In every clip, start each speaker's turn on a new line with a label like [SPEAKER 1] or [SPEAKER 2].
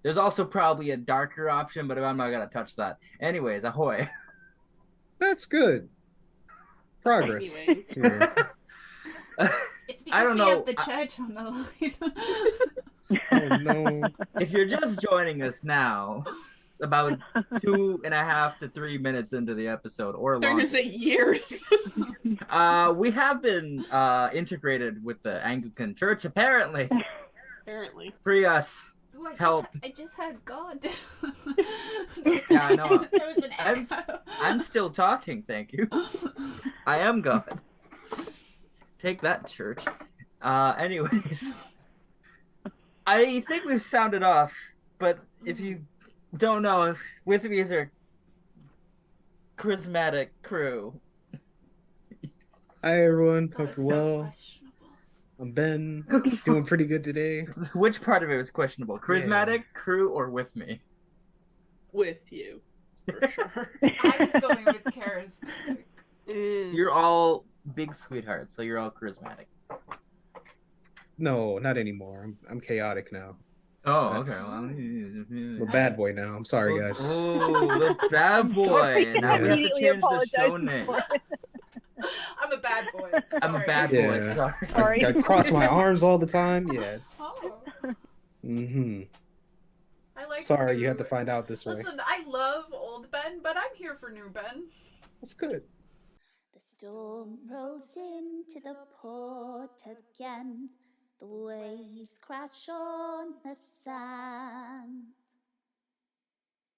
[SPEAKER 1] There's also probably a darker option, but I'm not gonna touch that. Anyways, ahoy.
[SPEAKER 2] That's good. Progress
[SPEAKER 3] Anyways.
[SPEAKER 2] here.
[SPEAKER 4] It's
[SPEAKER 1] I
[SPEAKER 4] because
[SPEAKER 1] don't
[SPEAKER 4] we have
[SPEAKER 1] know.
[SPEAKER 4] the church on the line.
[SPEAKER 2] Oh no.
[SPEAKER 1] If you're just joining us now, about 2.5 to 3 minutes into the episode or
[SPEAKER 3] They're
[SPEAKER 1] longer,
[SPEAKER 3] gonna say years.
[SPEAKER 1] we have been integrated with the Anglican Church. Apparently,
[SPEAKER 3] Apparently.
[SPEAKER 1] free us.
[SPEAKER 4] Ooh,
[SPEAKER 1] Help.
[SPEAKER 4] I just had God.
[SPEAKER 1] Yeah, I know.
[SPEAKER 4] There was an echo.
[SPEAKER 1] I'm still talking. Thank you. I am God. Take that, church. Anyways, I think we've sounded off, but if you don't know, with me is our charismatic crew.
[SPEAKER 2] Hi everyone,
[SPEAKER 4] That
[SPEAKER 2] hope
[SPEAKER 4] was
[SPEAKER 2] you're
[SPEAKER 4] so
[SPEAKER 2] well.
[SPEAKER 4] questionable.
[SPEAKER 2] I'm Ben, doing pretty good today.
[SPEAKER 1] Which part of it was questionable? Charismatic, crew, or with me?
[SPEAKER 3] With you. For sure.
[SPEAKER 4] I was going with charismatic.
[SPEAKER 1] You're all big sweethearts, so you're all charismatic.
[SPEAKER 2] No, not anymore. I'm chaotic now.
[SPEAKER 1] Oh,
[SPEAKER 2] That's-
[SPEAKER 1] okay.
[SPEAKER 2] I'm a bad boy now. I'm sorry, guys.
[SPEAKER 1] Oh, the bad boy. Now we have to
[SPEAKER 5] Immediately
[SPEAKER 1] change the show
[SPEAKER 5] apologizing
[SPEAKER 1] name.
[SPEAKER 5] for it.
[SPEAKER 4] I'm a bad boy.
[SPEAKER 1] I'm a
[SPEAKER 4] Sorry.
[SPEAKER 1] bad boy.
[SPEAKER 2] Yeah.
[SPEAKER 1] Sorry.
[SPEAKER 5] Sorry.
[SPEAKER 2] I cross my arms all the time. Yeah, it's.
[SPEAKER 4] Oh, I like.
[SPEAKER 2] Sorry,
[SPEAKER 4] new-
[SPEAKER 2] you had to find out this way.
[SPEAKER 4] Listen, I love old Ben, but I'm here for new Ben.
[SPEAKER 2] That's good.
[SPEAKER 6] The storm rolls into the port again. The waves crash on the sand.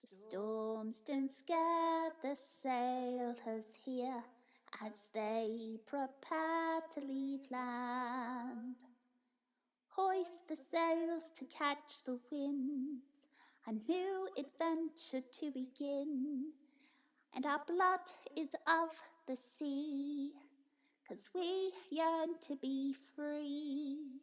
[SPEAKER 6] The storms don't scare the sailors here as they prepare to leave land. Hoist the sails to catch the winds, a new adventure to begin. And our blood is of the sea, 'cause we yearn to be free.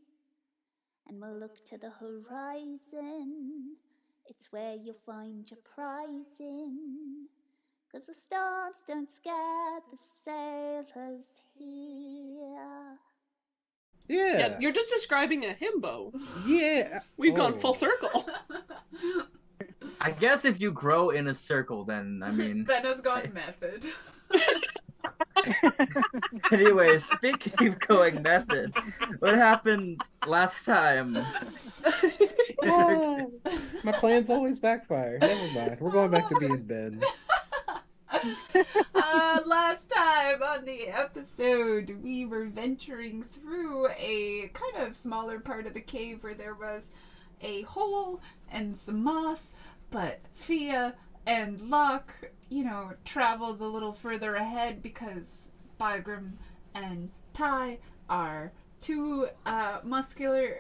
[SPEAKER 6] And we'll look to the horizon, it's where you'll find your prize in. 'Cause the storms don't scare the sailors here.
[SPEAKER 2] Yeah.
[SPEAKER 3] Yeah, you're just describing a himbo.
[SPEAKER 2] Yeah.
[SPEAKER 3] We've gone
[SPEAKER 2] Oh.
[SPEAKER 3] full circle.
[SPEAKER 1] I guess if you grow in a circle, then I mean.
[SPEAKER 4] Ben has gone method.
[SPEAKER 1] Anyways, speaking of going method, what happened last time?
[SPEAKER 2] Ah, my plans always backfire. Never mind. We're going back to being Ben.
[SPEAKER 4] Last time on the episode, we were venturing through a kind of smaller part of the cave where there was a hole and some moss, but Fia and Locke, traveled a little further ahead because Bygram and Ty are too muscular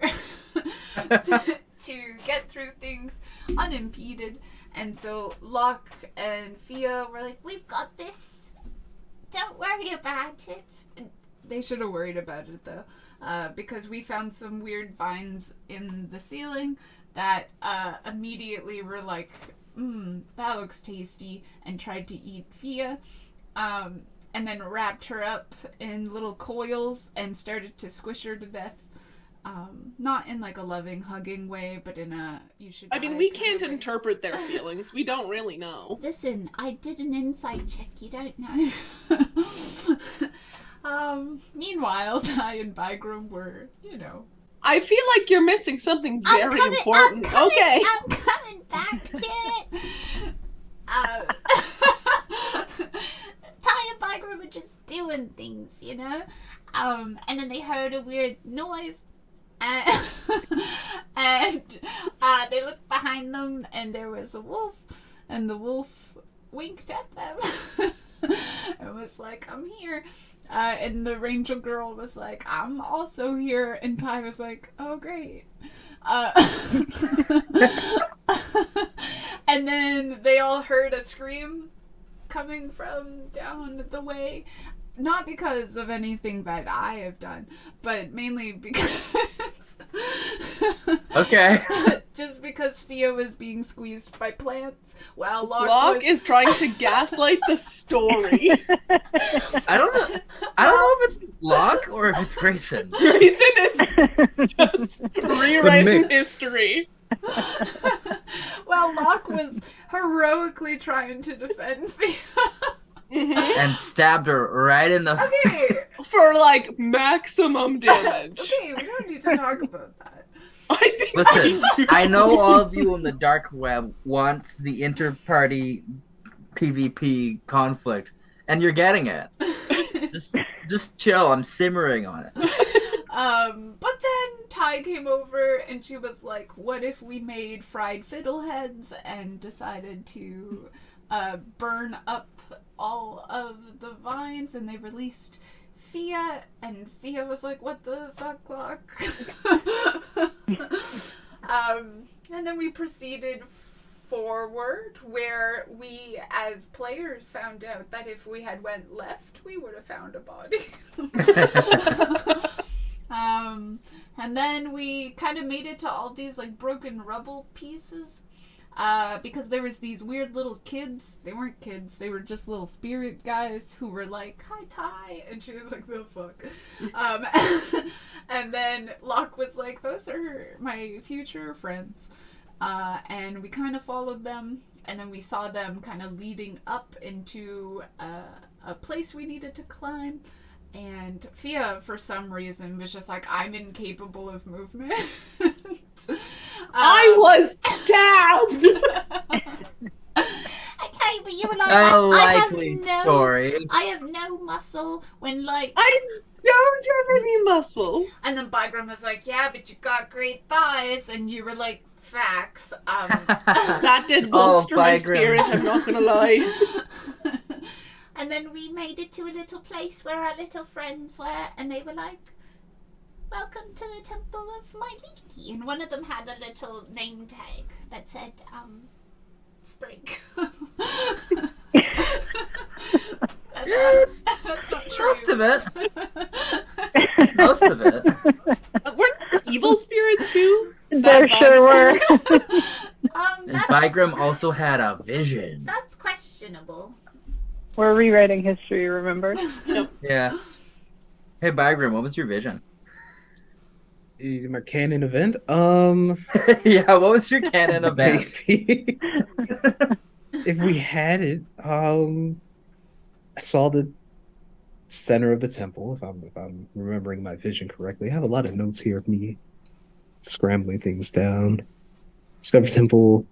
[SPEAKER 4] to get through things unimpeded. And so Locke and Fia were like, "We've got this. Don't worry about it." They should have worried about it though, because we found some weird vines in the ceiling that immediately were like, that looks tasty, and tried to eat Fia. And then wrapped her up in little coils and started to squish her to death. Not in like a loving, hugging way, but in a you should.
[SPEAKER 3] I mean, we can't interpret their feelings. We don't really know.
[SPEAKER 4] Listen, I did an insight check. You don't know. Meanwhile, Ty and Bygram were,
[SPEAKER 3] I feel like you're missing something very important. Okay.
[SPEAKER 4] I'm coming back to it. Ty and Bygram were just doing things, and then they heard a weird noise. And they looked behind them, and there was a wolf, and the wolf winked at them. It was like, "I'm here." And the Ranger girl was like, "I'm also here." And Ty was like, "Oh, great." And then they all heard a scream coming from down the way. Not because of anything that I have done, but mainly because...
[SPEAKER 1] Okay.
[SPEAKER 4] Just because Fia was being squeezed by plants while
[SPEAKER 3] Locke is trying to gaslight the story.
[SPEAKER 1] I don't know if it's Locke or if it's Grayson.
[SPEAKER 3] Grayson is just rewriting
[SPEAKER 2] mix.
[SPEAKER 3] history.
[SPEAKER 4] while Locke was heroically trying to defend Fia.
[SPEAKER 1] And stabbed her right in the
[SPEAKER 4] Okay.
[SPEAKER 3] For like maximum damage.
[SPEAKER 4] Okay, we don't need to talk about that.
[SPEAKER 3] I think
[SPEAKER 1] Listen, I know all of you on the dark web want the inter-party PvP conflict, and you're getting it. Just chill. I'm simmering on it.
[SPEAKER 4] But then Ty came over and she was like, what if we made fried fiddleheads, and decided to burn up all of the vines, and they released Fia, and Fia was like, what the fuck, Locke? And then we proceeded forward, where we as players found out that if we had went left, we would have found a body. And then we kind of made it to all these like broken rubble pieces, because there was these weird little kids. They weren't kids, they were just little spirit guys who were like, hi Ty, and she was like, the fuck. And then Locke was like, those are my future friends. And we kind of followed them, and then we saw them kind of leading up into a place we needed to climb. And Fia, for some reason, was just like, I'm incapable of movement.
[SPEAKER 3] I was stabbed!
[SPEAKER 6] Okay, but you were like,
[SPEAKER 1] A
[SPEAKER 6] I have
[SPEAKER 1] likely
[SPEAKER 6] no,
[SPEAKER 1] story.
[SPEAKER 6] I have no muscle when like.
[SPEAKER 3] I don't have any muscle.
[SPEAKER 4] And then Bygram was like, yeah, but you got great thighs. And you were like, facts.
[SPEAKER 3] That did
[SPEAKER 1] Oh,
[SPEAKER 3] bolster my
[SPEAKER 1] Bygram.
[SPEAKER 3] spirit, I'm not gonna lie.
[SPEAKER 6] And then we made it to a little place where our little friends were, and they were like, welcome to the temple of my Leaky. And one of them had a little name tag that said, Sprig.
[SPEAKER 1] Yes,
[SPEAKER 4] That's not true.
[SPEAKER 1] most of it. Most of it.
[SPEAKER 3] Weren't there evil spirits too?
[SPEAKER 5] There
[SPEAKER 3] Bad
[SPEAKER 5] sure were.
[SPEAKER 3] spirits?
[SPEAKER 1] And
[SPEAKER 6] That's,
[SPEAKER 1] Bygram also had a vision.
[SPEAKER 6] that's questionable.
[SPEAKER 5] We're rewriting history, remember?
[SPEAKER 1] Yeah. Hey, Bygram, what was your vision?
[SPEAKER 2] My canon event?
[SPEAKER 1] Yeah, what was your canon event?
[SPEAKER 2] Maybe. If we had it, I saw the center of the temple, if I'm remembering my vision correctly. I have a lot of notes here of me scrambling things down. Discovered temple.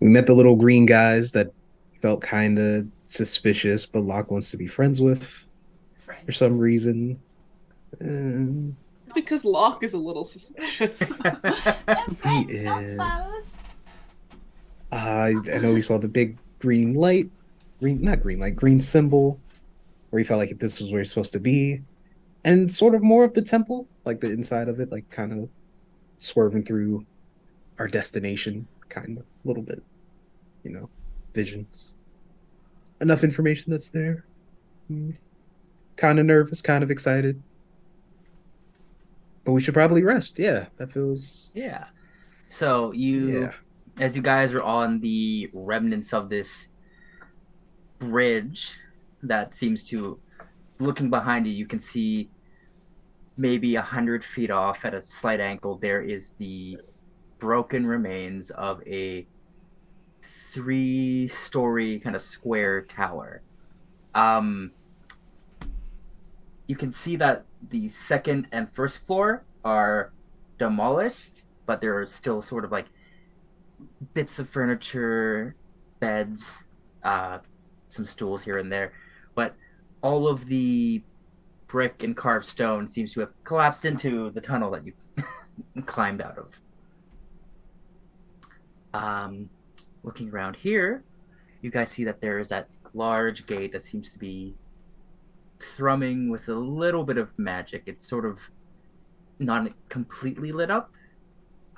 [SPEAKER 2] We met the little green guys that felt kind of suspicious, but Locke wants to be friends with
[SPEAKER 4] Friends.
[SPEAKER 2] for some reason. Um,
[SPEAKER 3] Because Locke is a little suspicious.
[SPEAKER 6] They're friends, not
[SPEAKER 2] is.
[SPEAKER 6] foes.
[SPEAKER 2] I know we saw the big green light, green symbol, where he felt like this was where he's supposed to be, and sort of more of the temple, like the inside of it, like kind of swerving through our destination, kind of a little bit, visions. Enough information that's there. Kind of nervous, kind of excited. But we should probably rest. Yeah, that feels.
[SPEAKER 1] Yeah. So as you guys are on the remnants of this bridge that seems to, looking behind you, you can see maybe 100 feet off at a slight angle, there is the broken remains of a 3-story kind of square tower. You can see that the second and first floor are demolished, but there are still sort of like bits of furniture, beds, some stools here and there. But all of the brick and carved stone seems to have collapsed into the tunnel that you climbed out of. Looking around here, you guys see that there is that large gate that seems to be thrumming with a little bit of magic. It's sort of not completely lit up.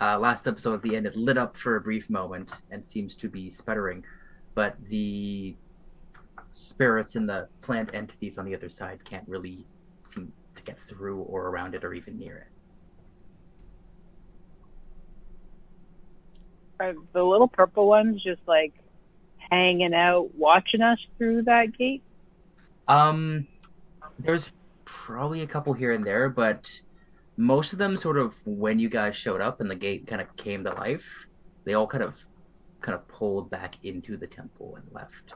[SPEAKER 1] Last episode at the end, it lit up for a brief moment and seems to be sputtering, but the spirits and the plant entities on the other side can't really seem to get through or around it or even near it.
[SPEAKER 5] Are the little purple ones just like hanging out, watching us through that gate?
[SPEAKER 1] There's probably a couple here and there, but most of them sort of, when you guys showed up and the gate kind of came to life, they all kind of kind of pulled back into the temple and left.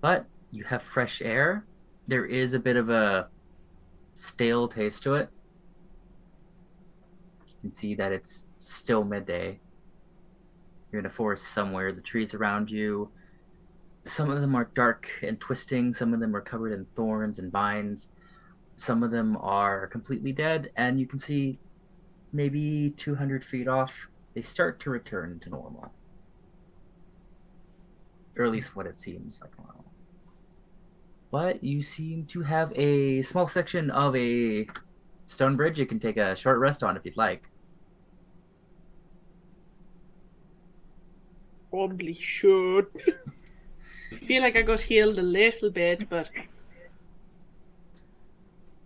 [SPEAKER 1] But you have fresh air. There is a bit of a stale taste to it. You can see that it's still midday. You're in a forest somewhere. The trees around you, some of them are dark and twisting. Some of them are covered in thorns and vines. Some of them are completely dead, and you can see maybe 200 feet off, they start to return to normal. Or at least what it seems like normal. But you seem to have a small section of a stone bridge you can take a short rest on if you'd like.
[SPEAKER 3] Probably should. I feel like I got healed a little bit, but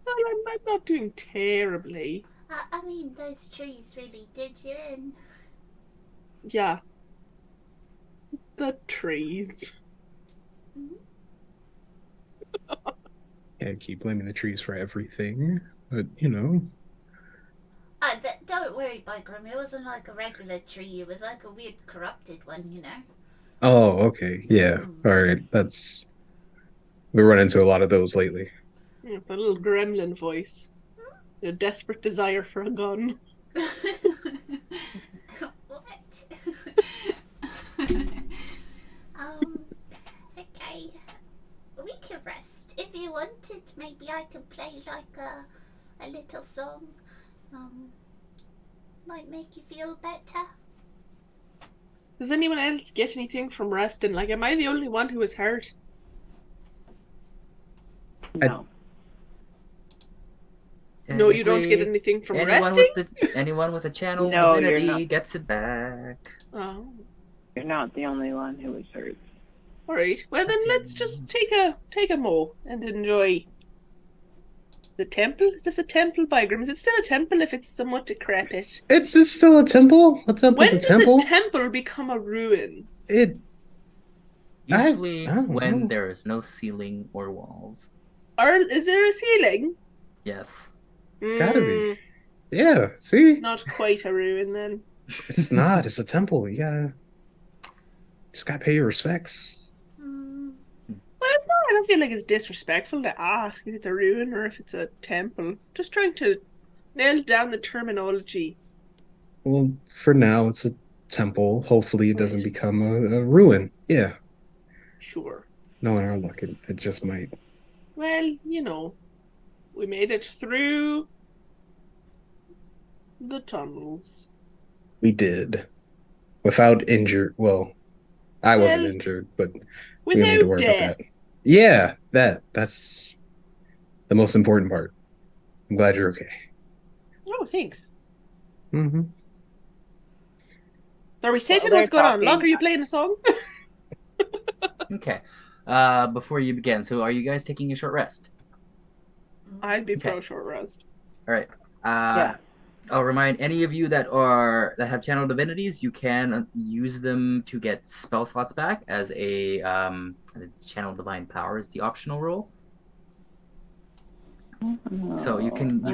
[SPEAKER 3] well, I'm not doing terribly.
[SPEAKER 6] I mean, those trees really did you in.
[SPEAKER 3] Yeah. The trees.
[SPEAKER 2] Can't keep blaming the trees for everything, but you know.
[SPEAKER 6] Don't worry, Bygrim. It wasn't like a regular tree. It was like a weird corrupted one, you know?
[SPEAKER 2] Oh, okay. Yeah. All right. We run into a lot of those lately.
[SPEAKER 3] Yeah, the little gremlin voice. A desperate desire for a gun.
[SPEAKER 6] What? Okay. We can rest. If you wanted, maybe I could play like a little song. Might make you feel better.
[SPEAKER 3] Does anyone else get anything from resting? Like, am I the only one who is hurt?
[SPEAKER 5] No.
[SPEAKER 3] No, you don't get anything from resting?
[SPEAKER 1] Anyone with a channel
[SPEAKER 5] No, you're
[SPEAKER 1] divinity
[SPEAKER 5] not.
[SPEAKER 1] gets it back.
[SPEAKER 3] Oh.
[SPEAKER 5] You're not the only one who was hurt.
[SPEAKER 3] Alright. Well then let's just take a mo and enjoy the temple. Is this a temple, Bygrim? Is it still a temple if it's somewhat decrepit?
[SPEAKER 2] It's still a temple. A temple's
[SPEAKER 3] When
[SPEAKER 2] a
[SPEAKER 3] does
[SPEAKER 2] temple.
[SPEAKER 3] a temple become a ruin?
[SPEAKER 1] Usually
[SPEAKER 2] I don't
[SPEAKER 1] when
[SPEAKER 2] know.
[SPEAKER 1] there is no ceiling or walls.
[SPEAKER 3] Or is there a ceiling?
[SPEAKER 1] Yes.
[SPEAKER 2] It's gotta be. Yeah. See,
[SPEAKER 3] Not quite a ruin then.
[SPEAKER 2] it's not. It's a temple. You just gotta pay your respects.
[SPEAKER 3] Well, it's not. I don't feel like it's disrespectful to ask if it's a ruin or if it's a temple. Just trying to nail down the terminology.
[SPEAKER 2] Well, for now, it's a temple. Hopefully, it doesn't
[SPEAKER 3] Right.
[SPEAKER 2] become a ruin. Yeah.
[SPEAKER 3] Sure.
[SPEAKER 2] Knowing our luck, it just might.
[SPEAKER 3] Well, you know, we made it through the tunnels.
[SPEAKER 2] We did. Without injured. Well, I wasn't
[SPEAKER 3] Well,
[SPEAKER 2] injured, but we don't need to
[SPEAKER 3] without
[SPEAKER 2] worry
[SPEAKER 3] death.
[SPEAKER 2] about that. Yeah, that's the most important part. I'm glad you're okay.
[SPEAKER 3] Oh, thanks.
[SPEAKER 2] Mm-hmm.
[SPEAKER 3] Are we sitting?
[SPEAKER 5] they're
[SPEAKER 3] What's going on?
[SPEAKER 5] talking.
[SPEAKER 3] Locke, are you playing a song?
[SPEAKER 1] Okay. Before you begin, so are you guys taking a short rest?
[SPEAKER 3] I'd be
[SPEAKER 1] Okay.
[SPEAKER 3] pro short rest.
[SPEAKER 1] All right.
[SPEAKER 5] Yeah.
[SPEAKER 1] I'll remind any of you that have channel divinities, you can use them to get spell slots back as a it's channel divine power is the optional role. So you can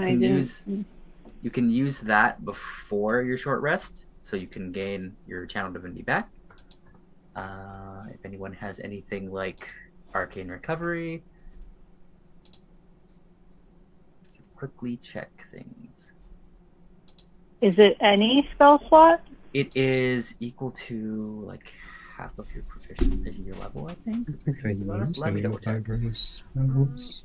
[SPEAKER 1] use that before your short rest, so you can gain your channel divinity back. If anyone has anything like arcane recovery, quickly check things.
[SPEAKER 5] Is it any spell slot?
[SPEAKER 1] It is equal to like half of your proficiency, your level, I think. Let me double check.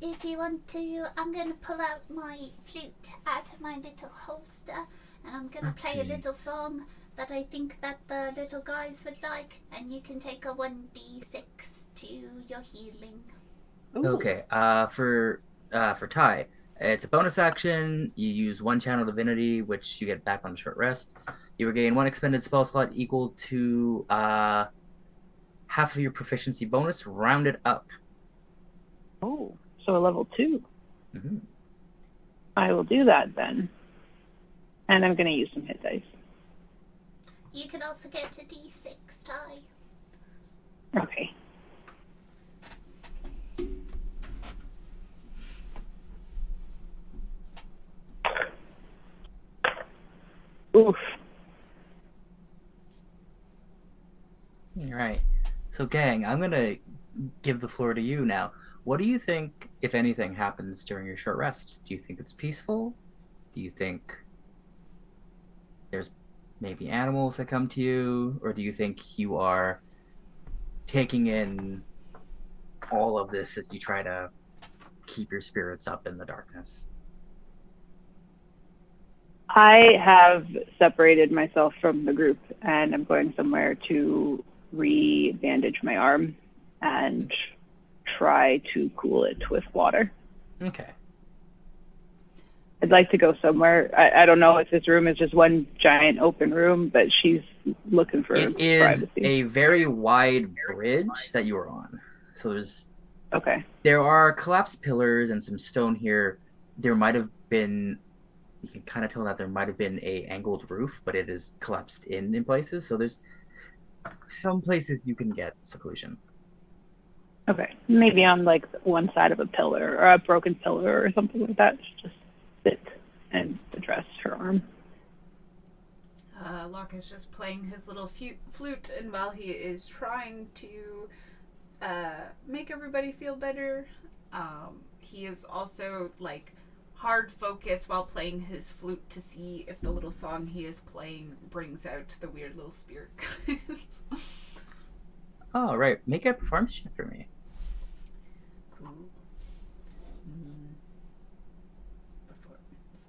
[SPEAKER 6] If you want to, I'm going to pull out my flute out of my little holster, and I'm going to play a
[SPEAKER 1] Absolutely.
[SPEAKER 6] little song that I think that the little guys would like, and you can take a 1d6 to your healing.
[SPEAKER 3] Ooh.
[SPEAKER 1] Okay. For Ty, it's a bonus action. You use one channel divinity, which you get back on a short rest. You regain one expended spell slot equal to half of your proficiency bonus, rounded up.
[SPEAKER 5] Oh, so a level 2.
[SPEAKER 1] Mm-hmm.
[SPEAKER 5] I will do that then. And I'm going to use some hit dice.
[SPEAKER 6] You can also get a d6, Ty.
[SPEAKER 5] Okay. Oof.
[SPEAKER 1] All right. So, gang, I'm going to give the floor to you now. What do you think, if anything, happens during your short rest? Do you think it's peaceful? Do you think there's maybe animals that come to you? Or do you think you are taking in all of this as you try to keep your spirits up in the darkness?
[SPEAKER 5] I have separated myself from the group and I'm going somewhere to re-bandage my arm and try to cool it with water.
[SPEAKER 1] Okay.
[SPEAKER 5] I'd like to go somewhere. I don't know if this room is just one giant open room, but she's looking for
[SPEAKER 1] It is
[SPEAKER 5] privacy.
[SPEAKER 1] a very wide bridge that you are on. So there are collapsed pillars and some stone here. There might have been, you can kind of tell that there might have been a angled roof, but it is collapsed in places. So there's some places you can get seclusion.
[SPEAKER 5] Okay. Maybe on like one side of a pillar or a broken pillar or something like that. Just sit and address her arm.
[SPEAKER 4] Locke is just playing his little flute, and while he is trying to make everybody feel better, he is also like hard focus while playing his flute to see if the little song he is playing brings out the weird little spirit guys.
[SPEAKER 1] Oh, right. Make a performance check for me.
[SPEAKER 4] Cool. Performance.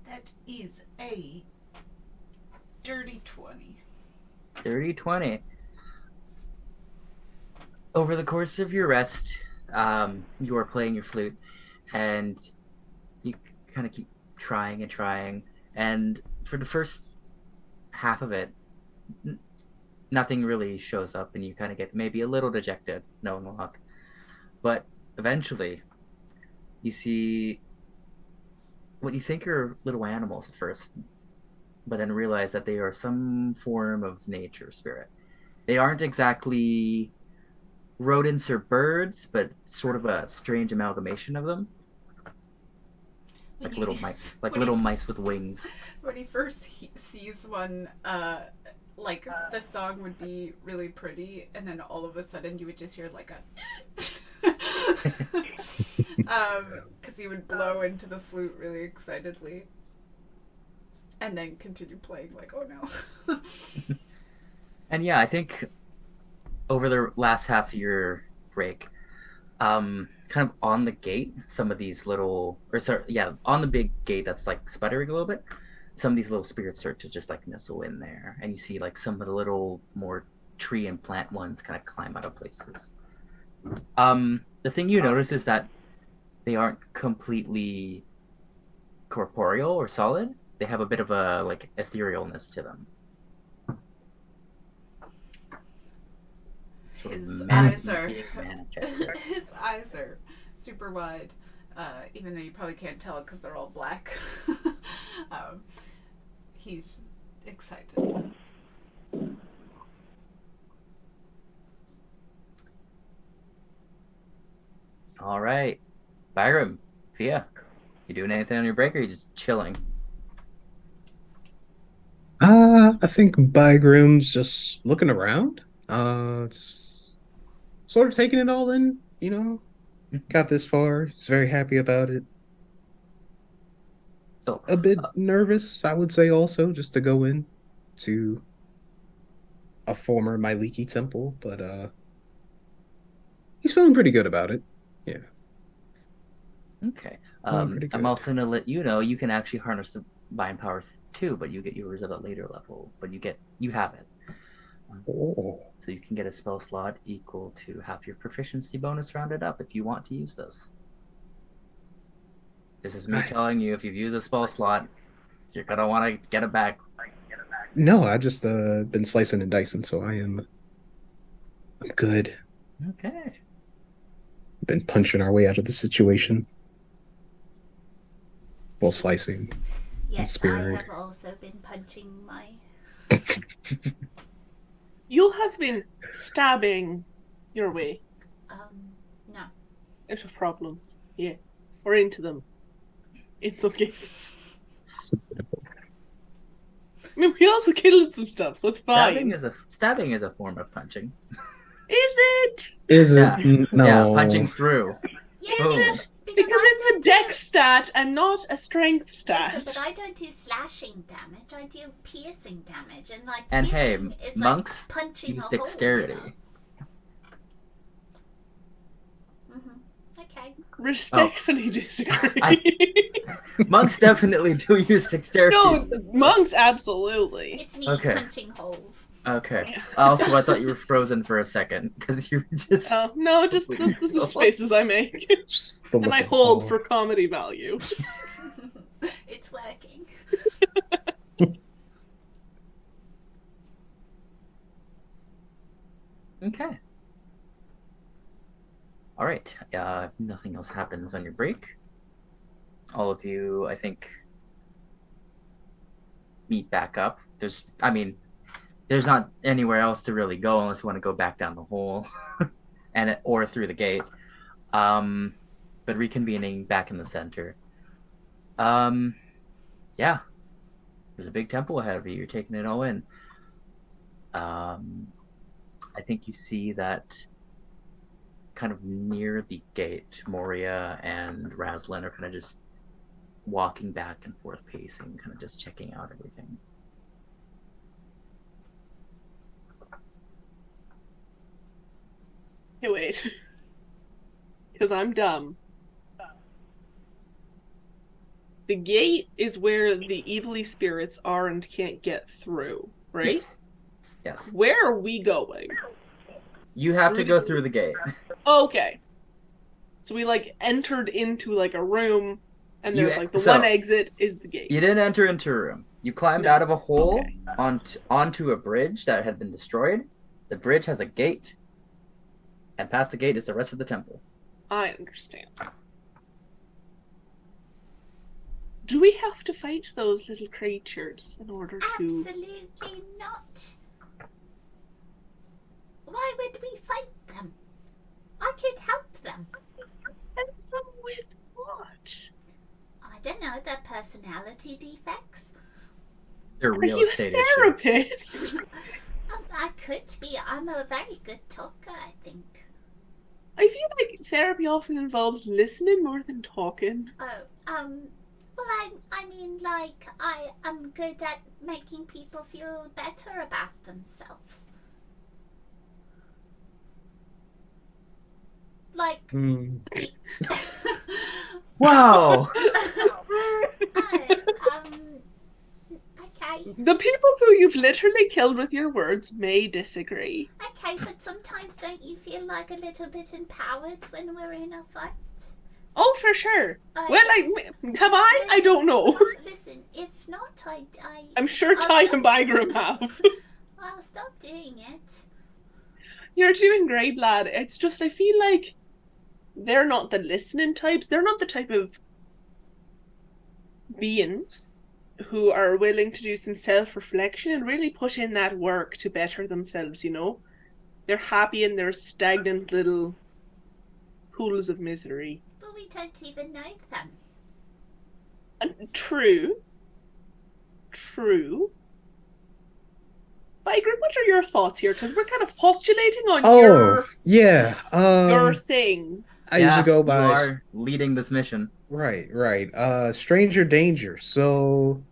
[SPEAKER 4] That is a dirty 20.
[SPEAKER 1] Dirty 20. Over the course of your rest, you are playing your flute, and you kind of keep trying and trying. And for the first half of it, nothing really shows up, and you kind of get maybe a little dejected, no luck. But eventually, you see what you think are little animals at first, but then realize that they are some form of nature spirit. They aren't exactly rodents or birds, but sort of a strange amalgamation of them. Like little mice with wings.
[SPEAKER 4] When he first sees one, like the song would be really pretty, and then all of a sudden you would just hear like a because he would blow into the flute really excitedly and then continue playing like, oh no.
[SPEAKER 1] And yeah, I think over the last half of your break, kind of on the gate, some of these little, on the big gate that's like sputtering a little bit, some of these little spirits start to just like nestle in there, and you see like some of the little more tree and plant ones kind of climb out of places. The thing you notice is that they aren't completely corporeal or solid. They have a bit of a like etherealness to them.
[SPEAKER 4] His eyes are super wide, even though you probably can't tell it because they're all black. He's excited.
[SPEAKER 1] All right, Byram, Fia, you doing anything on your break, or are you just chilling?
[SPEAKER 2] I think Bygroom's just looking around. Just sort of taking it all in, you know. Got this far. He's very happy about it.
[SPEAKER 1] Oh,
[SPEAKER 2] A bit nervous, I would say, also, just to go in to a former Myliki temple, but he's feeling pretty good about it. Yeah.
[SPEAKER 1] okay.
[SPEAKER 2] Pretty
[SPEAKER 1] I'm
[SPEAKER 2] good.
[SPEAKER 1] also gonna let you know you can actually harness the Divine Power too, but you get yours at a later level. But you have it.
[SPEAKER 2] Oh.
[SPEAKER 1] So you can get a spell slot equal to half your proficiency bonus rounded up if you want to use this. This is me
[SPEAKER 2] Right.
[SPEAKER 1] telling you, if you've used a spell slot, you're gonna want to get it back.
[SPEAKER 2] No, I just been slicing and dicing, so I'm good.
[SPEAKER 1] Okay.
[SPEAKER 2] Been punching our way out of the situation. While slicing.
[SPEAKER 6] Yes, I
[SPEAKER 2] Spirit.
[SPEAKER 6] have also been punching my.
[SPEAKER 3] You have been stabbing your way.
[SPEAKER 6] No.
[SPEAKER 3] Out of problems. Yeah. Or into them. In some cases.
[SPEAKER 2] It's a bit of both.
[SPEAKER 3] I mean, we also killed some stuff, so it's fine.
[SPEAKER 1] Stabbing is a form of punching.
[SPEAKER 3] Is it?
[SPEAKER 2] Is
[SPEAKER 1] Yeah.
[SPEAKER 2] it? No.
[SPEAKER 1] Yeah, punching through.
[SPEAKER 6] Yes,
[SPEAKER 1] Boom.
[SPEAKER 3] Because it's a dex stat and not a strength
[SPEAKER 6] Listen,
[SPEAKER 3] stat.
[SPEAKER 6] but I don't do slashing damage. I do piercing damage, and like
[SPEAKER 1] And hey,
[SPEAKER 6] piercing is
[SPEAKER 1] monks
[SPEAKER 6] like punching
[SPEAKER 1] use
[SPEAKER 6] a
[SPEAKER 1] dexterity.
[SPEAKER 6] hole. Okay.
[SPEAKER 3] Respectfully disagree.
[SPEAKER 1] Monks definitely do use dexterity.
[SPEAKER 3] No, monks absolutely.
[SPEAKER 6] It's me
[SPEAKER 1] Okay.
[SPEAKER 6] punching holes.
[SPEAKER 1] Okay.
[SPEAKER 3] Yeah.
[SPEAKER 1] Also, I thought you were frozen for a second because you were just.
[SPEAKER 3] Oh no, just this is just faces I make,
[SPEAKER 2] Just the
[SPEAKER 3] and I
[SPEAKER 2] look of
[SPEAKER 3] hold
[SPEAKER 2] awe.
[SPEAKER 3] for comedy value.
[SPEAKER 6] It's working.
[SPEAKER 1] Okay. All right. Nothing else happens on your break. All of you, I think, meet back up. There's not anywhere else to really go unless you want to go back down the hole, or through the gate. But reconvening back in the center. Yeah. There's a big temple ahead of you. You're taking it all in. I think you see that kind of near the gate, Moria and Razlin are kind of just walking back and forth, pacing, kind of just checking out everything.
[SPEAKER 3] Hey, wait. Because I'm dumb. The gate is where the evilly spirits are and can't get through, right?
[SPEAKER 1] Yes.
[SPEAKER 3] Where are we going?
[SPEAKER 1] You have to go through the gate.
[SPEAKER 3] Okay. So we like entered into like a room, and there's like the
[SPEAKER 1] so-
[SPEAKER 3] one exit is the gate.
[SPEAKER 1] You didn't enter into a room. You climbed
[SPEAKER 3] No.
[SPEAKER 1] out of a hole
[SPEAKER 3] Okay.
[SPEAKER 1] onto a bridge that had been destroyed. The bridge has a gate, and past the gate is the rest of the temple.
[SPEAKER 3] I understand. Do we have to fight those little creatures in order to?
[SPEAKER 6] Absolutely not. Why would we fight them? I could help them.
[SPEAKER 3] And some with what?
[SPEAKER 6] I don't know, their personality defects.
[SPEAKER 1] They're
[SPEAKER 3] Are
[SPEAKER 1] real
[SPEAKER 3] you a
[SPEAKER 1] estate issue.
[SPEAKER 3] therapist?
[SPEAKER 6] I could be. I'm a very good talker, I think.
[SPEAKER 3] I feel like therapy often involves listening more than talking.
[SPEAKER 6] Oh, well, I mean, like, I am good at making people feel better about themselves. Like,
[SPEAKER 1] Wow.
[SPEAKER 6] okay.
[SPEAKER 3] The people who you've literally killed with your words may disagree.
[SPEAKER 6] Okay, but sometimes don't you feel like a little bit empowered when we're in a fight?
[SPEAKER 3] Oh, for sure.
[SPEAKER 6] I-
[SPEAKER 3] Well, have I? I don't know.
[SPEAKER 6] Listen, if not,
[SPEAKER 3] I'm sure
[SPEAKER 6] I'll
[SPEAKER 3] Ty
[SPEAKER 6] stop-
[SPEAKER 3] and Bygram have.
[SPEAKER 6] I'll stop doing it.
[SPEAKER 3] You're doing great, lad. It's just I feel like they're not the listening types. They're not the type of beings who are willing to do some self-reflection and really put in that work to better themselves, you know? They're happy in their stagnant little pools of misery.
[SPEAKER 6] But we don't even know them.
[SPEAKER 3] And true. Bygram, what are your thoughts here? Because we're kind of postulating on
[SPEAKER 2] Oh, yeah.
[SPEAKER 3] your thing.
[SPEAKER 2] I usually go
[SPEAKER 1] You
[SPEAKER 2] by
[SPEAKER 1] are leading this mission.
[SPEAKER 2] right. Stranger danger. So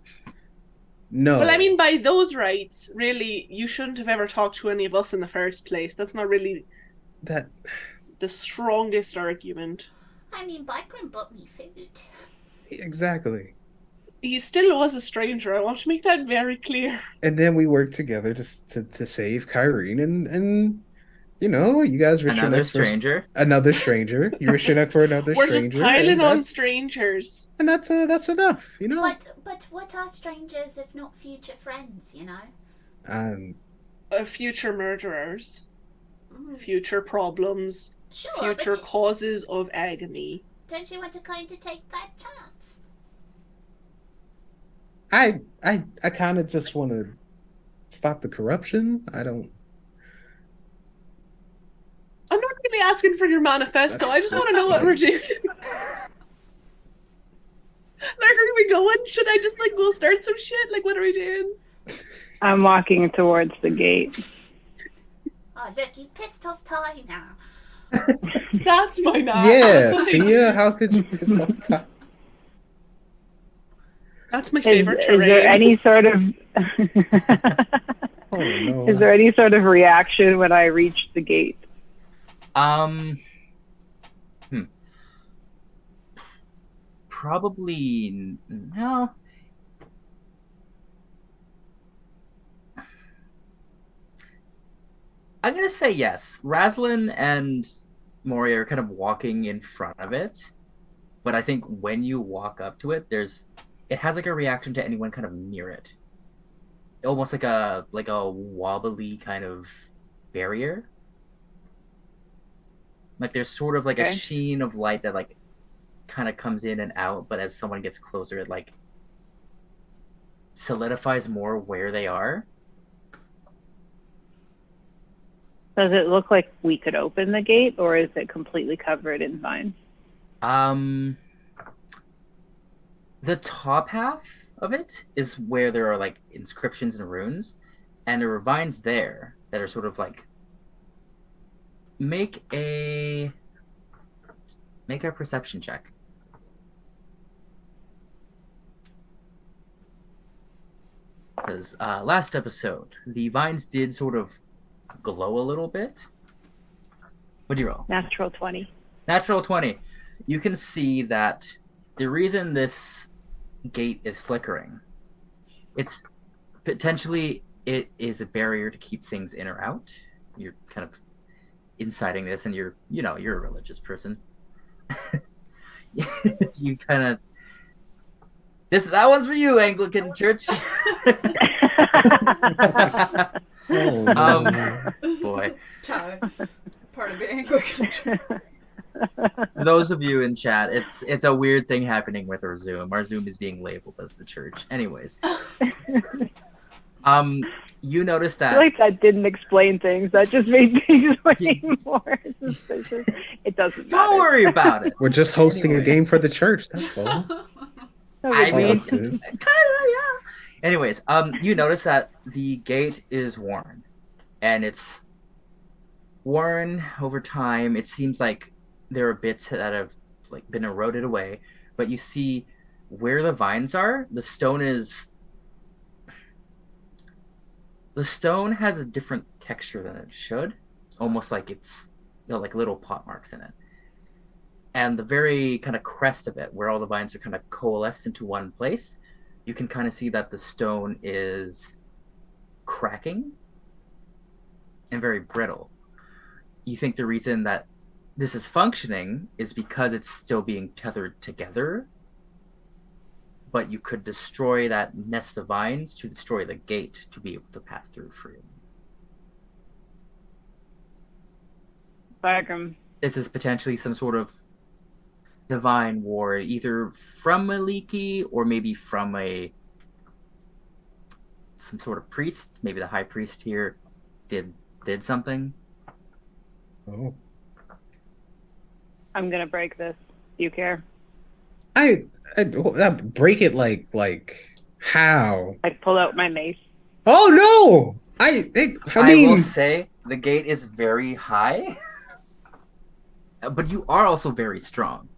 [SPEAKER 2] no.
[SPEAKER 3] Well, I mean, by those rights, really, you shouldn't have ever talked to any of us in the first place. That's not really
[SPEAKER 2] that
[SPEAKER 3] the strongest argument.
[SPEAKER 6] I mean, Bygram bought me food.
[SPEAKER 2] exactly.
[SPEAKER 3] He still was a stranger. I want to make that very clear.
[SPEAKER 2] And then we worked together to save Kyrene, and you know, you guys were
[SPEAKER 1] Another
[SPEAKER 2] Chinook for
[SPEAKER 1] stranger.
[SPEAKER 2] another stranger. You were Chinook for another
[SPEAKER 3] We're
[SPEAKER 2] stranger.
[SPEAKER 3] just piling
[SPEAKER 2] and
[SPEAKER 3] on
[SPEAKER 2] that's-
[SPEAKER 3] strangers.
[SPEAKER 2] and that's enough, you know.
[SPEAKER 6] But what are strangers if not future friends, you know?
[SPEAKER 3] Future murderers,
[SPEAKER 6] Mm,
[SPEAKER 3] future problems,
[SPEAKER 6] sure,
[SPEAKER 3] future
[SPEAKER 6] but
[SPEAKER 3] causes of agony.
[SPEAKER 6] don't you want to kind of take that chance?
[SPEAKER 2] I kind of just want to stop the corruption. I don't.
[SPEAKER 3] I'm be asking for your manifesto. I just want to know what we're doing. Like, are we going? Should I just like go start some shit? Like, what are we doing?
[SPEAKER 5] I'm walking towards the gate.
[SPEAKER 6] Oh, look, you pissed off Ty now.
[SPEAKER 3] That's my man.
[SPEAKER 2] Yeah, Thea, how could you piss off Ty?
[SPEAKER 3] That's my
[SPEAKER 5] Is
[SPEAKER 3] favorite terrain.
[SPEAKER 5] there any sort of
[SPEAKER 2] Oh no.
[SPEAKER 5] is there any sort of reaction when I reach the gate?
[SPEAKER 1] Probably no. I'm gonna say yes. Raslin and Mori are kind of walking in front of it, but I think when you walk up to it, it has like a reaction to anyone kind of near it, almost like a wobbly kind of barrier. Like there's sort of like a
[SPEAKER 5] Okay.
[SPEAKER 1] sheen of light that like kind of comes in and out, but as someone gets closer, it like solidifies more where they are.
[SPEAKER 5] Does it look like we could open the gate, or is it completely covered in vines?
[SPEAKER 1] The top half of it is where there are like inscriptions and runes, and there are vines there that are sort of like make a perception check. Because last episode, the vines did sort of glow a little bit. What'd you roll?
[SPEAKER 5] Natural 20.
[SPEAKER 1] Natural 20. You can see that the reason this gate is flickering, it's potentially it is a barrier to keep things in or out. You're kind of inciting this, and you're a religious person. You kind of that one's for you, Anglican Church.
[SPEAKER 2] Oh, no.
[SPEAKER 1] Boy.
[SPEAKER 4] Ty, part of the Anglican Church.
[SPEAKER 1] For those of you in chat, it's a weird thing happening with our Zoom. Our Zoom is being labeled as the church. Anyways. You noticed
[SPEAKER 5] I
[SPEAKER 1] that
[SPEAKER 5] feel like that didn't explain things. That just made things way more suspicious. It doesn't matter.
[SPEAKER 1] don't worry about it.
[SPEAKER 2] We're just hosting
[SPEAKER 1] Anyway.
[SPEAKER 2] a game for the church, that's all.
[SPEAKER 1] I
[SPEAKER 2] all
[SPEAKER 1] mean,
[SPEAKER 2] this is.
[SPEAKER 1] kind of, yeah. Anyways, you notice that the gate is worn, and it's worn over time. It seems like there are bits that have like been eroded away, but you see where the vines are. The stone has a different texture than it should, almost like it's like little pot marks in it. And the very kind of crest of it, where all the vines are kind of coalesced into one place, you can kind of see that the stone is cracking and very brittle. You think the reason that this is functioning is because it's still being tethered together, but you could destroy that nest of vines to destroy the gate to be able to pass through freely.
[SPEAKER 5] Bagram.
[SPEAKER 1] This is potentially some sort of divine ward, either from Maliki or maybe from some sort of priest. Maybe the high priest here did something.
[SPEAKER 2] Oh.
[SPEAKER 5] I'm gonna break this. Do you care?
[SPEAKER 2] I break it like how?
[SPEAKER 5] I pull out my mace.
[SPEAKER 2] Oh no! I
[SPEAKER 1] I
[SPEAKER 2] mean,
[SPEAKER 1] will say the gate is very high, but you are also very strong.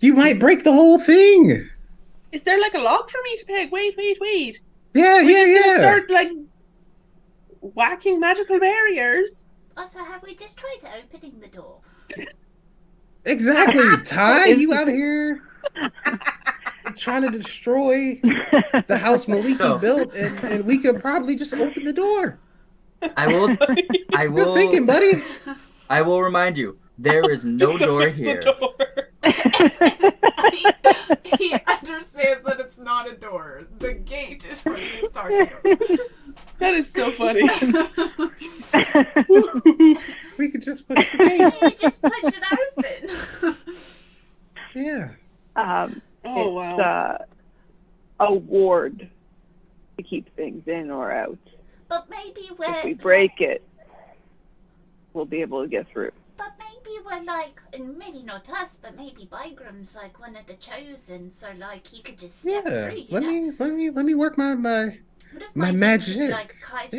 [SPEAKER 2] you might break the whole thing.
[SPEAKER 3] Is there like a lock for me to pick? Wait.
[SPEAKER 2] Yeah,
[SPEAKER 3] We're just gonna
[SPEAKER 2] yeah.
[SPEAKER 3] start like whacking magical barriers.
[SPEAKER 6] Also, have we just tried opening the door?
[SPEAKER 2] Exactly, Ty. You out here trying to destroy the house Maliki
[SPEAKER 1] No.
[SPEAKER 2] built, and we could probably just open the door.
[SPEAKER 1] I will
[SPEAKER 2] Good thinking, buddy.
[SPEAKER 1] I will remind you, there is no
[SPEAKER 3] Just
[SPEAKER 1] door
[SPEAKER 3] opens the
[SPEAKER 1] here.
[SPEAKER 3] door.
[SPEAKER 4] He understands that it's not a door. The gate is what he's talking about.
[SPEAKER 3] That is so funny.
[SPEAKER 2] We could just push the gate.
[SPEAKER 6] You just push it open.
[SPEAKER 2] Yeah.
[SPEAKER 3] Oh
[SPEAKER 5] It's
[SPEAKER 3] wow.
[SPEAKER 5] a ward to keep things in or out.
[SPEAKER 6] But maybe
[SPEAKER 5] If we break it, we'll be able to get through.
[SPEAKER 6] but maybe we're like, and maybe not us, but maybe Bygram's like one of the chosen, so like he could just step
[SPEAKER 2] Yeah,
[SPEAKER 6] through, you
[SPEAKER 2] let
[SPEAKER 6] know?
[SPEAKER 2] me work my
[SPEAKER 6] What if
[SPEAKER 2] my
[SPEAKER 6] my
[SPEAKER 2] magic.
[SPEAKER 6] Linky, like carved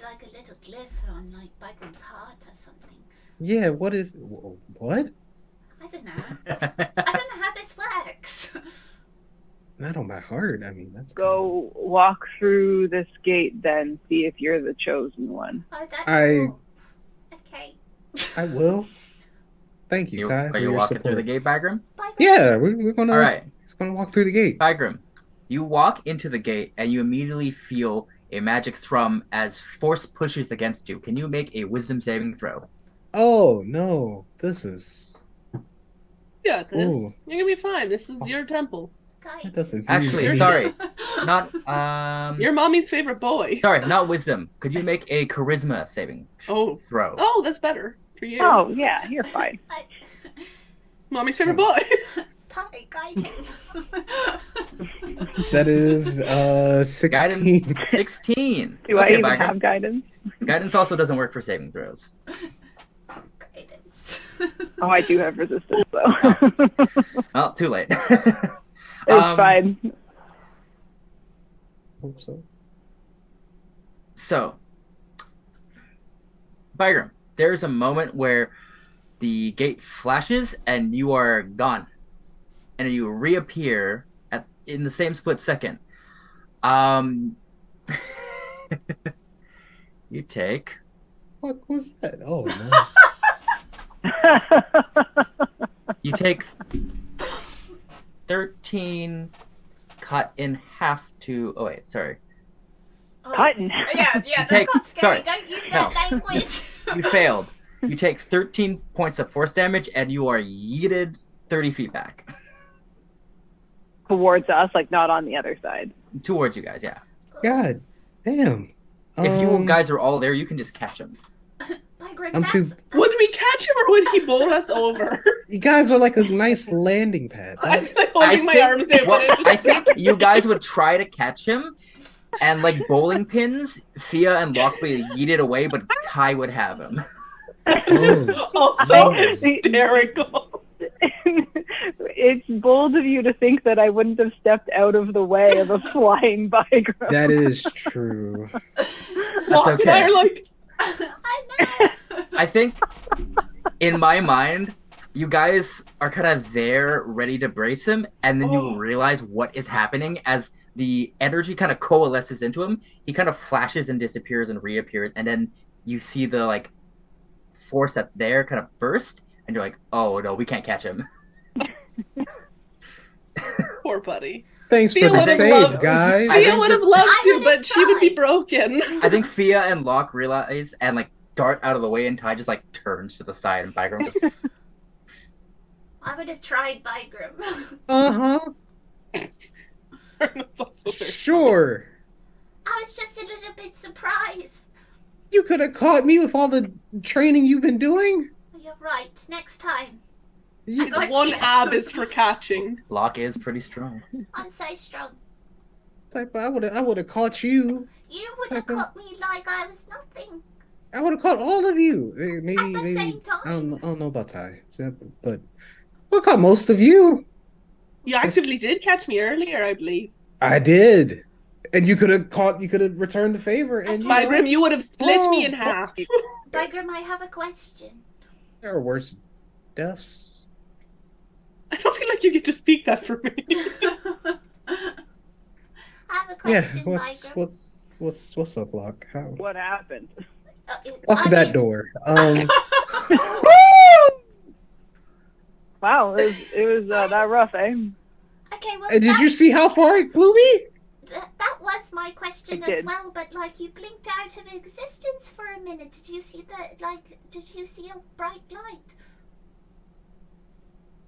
[SPEAKER 6] like a little glyph on like Bygram's heart or something?
[SPEAKER 2] Yeah, what?
[SPEAKER 6] I don't know. I don't know how this works.
[SPEAKER 2] Not on my heart. I mean, that's
[SPEAKER 5] Go walk through this gate, then see if you're the chosen one.
[SPEAKER 6] Oh, that's
[SPEAKER 2] I-
[SPEAKER 6] cool. Okay.
[SPEAKER 2] I will. Thank you, Ty.
[SPEAKER 1] Are
[SPEAKER 2] for
[SPEAKER 1] you
[SPEAKER 2] your
[SPEAKER 1] walking through the
[SPEAKER 2] support.
[SPEAKER 1] gate, Bygram?
[SPEAKER 6] Bygram.
[SPEAKER 2] Yeah, we're gonna.
[SPEAKER 1] All right,
[SPEAKER 2] It's gonna walk through the gate.
[SPEAKER 1] Bygram. You walk into the gate and you immediately feel a magic thrum as force pushes against you. Can you make a wisdom saving throw?
[SPEAKER 2] Oh no, this is
[SPEAKER 3] Yeah, this.
[SPEAKER 2] Ooh.
[SPEAKER 3] You're gonna be fine. This is your temple.
[SPEAKER 6] Guy.
[SPEAKER 2] that doesn't.
[SPEAKER 1] Actually,
[SPEAKER 2] feel
[SPEAKER 1] sorry, not
[SPEAKER 3] Your mommy's favorite boy.
[SPEAKER 1] sorry, not wisdom. Could you make a charisma saving
[SPEAKER 3] Oh.
[SPEAKER 1] throw?
[SPEAKER 3] Oh, that's better for you.
[SPEAKER 5] Oh, yeah, you're fine.
[SPEAKER 6] I,
[SPEAKER 3] Mommy's favorite boy.
[SPEAKER 6] Ty, guide him.
[SPEAKER 2] That is 16.
[SPEAKER 1] Guidance 16.
[SPEAKER 5] Do I
[SPEAKER 1] Okay,
[SPEAKER 5] even
[SPEAKER 1] Bygram.
[SPEAKER 5] have guidance?
[SPEAKER 1] Guidance also doesn't work for saving throws.
[SPEAKER 6] Guidance.
[SPEAKER 5] Oh, I do have resistance, though.
[SPEAKER 1] Well, too late.
[SPEAKER 5] It's fine.
[SPEAKER 2] Hope so.
[SPEAKER 1] So, Bygram, there's a moment where the gate flashes and you are gone, and then you reappear in the same split second. You take
[SPEAKER 2] What was that? Oh no.
[SPEAKER 1] you take 13 cut in half to. Oh wait, sorry.
[SPEAKER 6] Oh,
[SPEAKER 5] Cutting.
[SPEAKER 6] yeah, that
[SPEAKER 1] Take-
[SPEAKER 6] got scary.
[SPEAKER 1] sorry.
[SPEAKER 6] Don't use
[SPEAKER 1] No.
[SPEAKER 6] that language.
[SPEAKER 1] You failed. You take 13 points of force damage and you are yeeted 30 feet back
[SPEAKER 5] Towards us, like not on the other side.
[SPEAKER 1] towards you guys. Yeah.
[SPEAKER 2] God damn.
[SPEAKER 1] If you guys are all there, you can just catch him.
[SPEAKER 6] Bygram,
[SPEAKER 2] I'm too-
[SPEAKER 6] that's...
[SPEAKER 3] Would we catch him or would he bowl us over?
[SPEAKER 2] You guys are like a nice landing pad.
[SPEAKER 3] I'm like holding my arms out.
[SPEAKER 1] well,
[SPEAKER 3] but it just-
[SPEAKER 1] I think you guys would try to catch him, and like bowling pins, Fia and Lockby yeet it away, but Kai would have him.
[SPEAKER 2] Oh.
[SPEAKER 3] also
[SPEAKER 2] Oh.
[SPEAKER 3] hysterical.
[SPEAKER 5] It's bold of you to think that I wouldn't have stepped out of the way of a flying Bygram.
[SPEAKER 2] That is true.
[SPEAKER 3] Lock and
[SPEAKER 1] okay.
[SPEAKER 3] I are like,
[SPEAKER 6] I know.
[SPEAKER 1] I think, in my mind, you guys are kind of there, ready to brace him, and then
[SPEAKER 3] Oh.
[SPEAKER 1] you realize what is happening as the energy kind of coalesces into him. He kind of flashes and disappears and reappears, and then you see the like force that's there kind of burst, and you're like, "Oh no, we can't catch him."
[SPEAKER 3] poor buddy.
[SPEAKER 2] Thanks for
[SPEAKER 3] Fia
[SPEAKER 2] the
[SPEAKER 3] would've
[SPEAKER 2] save,
[SPEAKER 3] loved-
[SPEAKER 2] guys.
[SPEAKER 1] I
[SPEAKER 3] Fia
[SPEAKER 1] think
[SPEAKER 3] would have
[SPEAKER 1] that-
[SPEAKER 3] loved
[SPEAKER 6] I
[SPEAKER 3] to,
[SPEAKER 6] would've
[SPEAKER 3] but she would be
[SPEAKER 6] tried.
[SPEAKER 3] broken.
[SPEAKER 1] I think Fia and Locke realize and like dart out of the way, and Ty just like turns to the side, and Bygram just
[SPEAKER 6] I would have tried Bygram.
[SPEAKER 2] Uh-huh.
[SPEAKER 3] That's also very-
[SPEAKER 2] Sure.
[SPEAKER 6] I was just a little bit surprised.
[SPEAKER 2] You could have caught me with all the training you've been doing.
[SPEAKER 6] You're right. Next time.
[SPEAKER 2] You-
[SPEAKER 6] I got
[SPEAKER 3] One
[SPEAKER 6] you.
[SPEAKER 3] ab is for catching.
[SPEAKER 1] Locke is pretty strong.
[SPEAKER 6] I'm so strong.
[SPEAKER 2] Type, I would have caught you.
[SPEAKER 6] You would have caught me like I was nothing.
[SPEAKER 2] I would have caught all of you. Maybe
[SPEAKER 6] At the same time.
[SPEAKER 2] I don't know about Ty, but we'll caught most of you.
[SPEAKER 3] You actively did catch me earlier, I believe.
[SPEAKER 2] I did, and you could have returned the favor, and
[SPEAKER 6] Okay.
[SPEAKER 3] Bygram, you would have split me in
[SPEAKER 2] Oh,
[SPEAKER 3] half.
[SPEAKER 6] Bygram, I have a question.
[SPEAKER 2] there are worse deaths.
[SPEAKER 3] I don't feel like you get to speak that for me.
[SPEAKER 6] I have a
[SPEAKER 2] Yeah,
[SPEAKER 6] question, Bygram.
[SPEAKER 2] what's up, Locke? How?
[SPEAKER 5] What happened?
[SPEAKER 2] Lock
[SPEAKER 6] I
[SPEAKER 2] that
[SPEAKER 6] mean-
[SPEAKER 2] door.
[SPEAKER 5] Wow, it was that rough, eh?
[SPEAKER 6] Okay, well,
[SPEAKER 2] Did you see how far it flew me?
[SPEAKER 6] that was my question
[SPEAKER 5] I
[SPEAKER 6] as
[SPEAKER 5] did.
[SPEAKER 6] well, but like you blinked out of existence for a minute. Did you see did you see a bright light?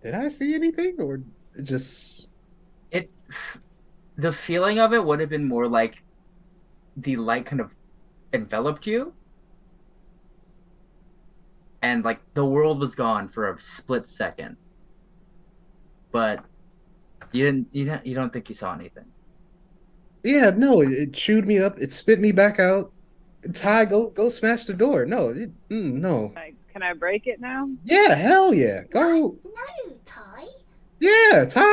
[SPEAKER 2] Did I see anything, or just?
[SPEAKER 1] The feeling of it would have been more like the light kind of enveloped you, and like the world was gone for a split second, but you don't think you saw anything.
[SPEAKER 2] Yeah, no, it chewed me up. It spit me back out. Ty, go smash the door. No, no.
[SPEAKER 5] I Can I break it now?
[SPEAKER 2] Yeah, hell yeah. Go.
[SPEAKER 6] No, Ty.
[SPEAKER 2] Yeah, Ty.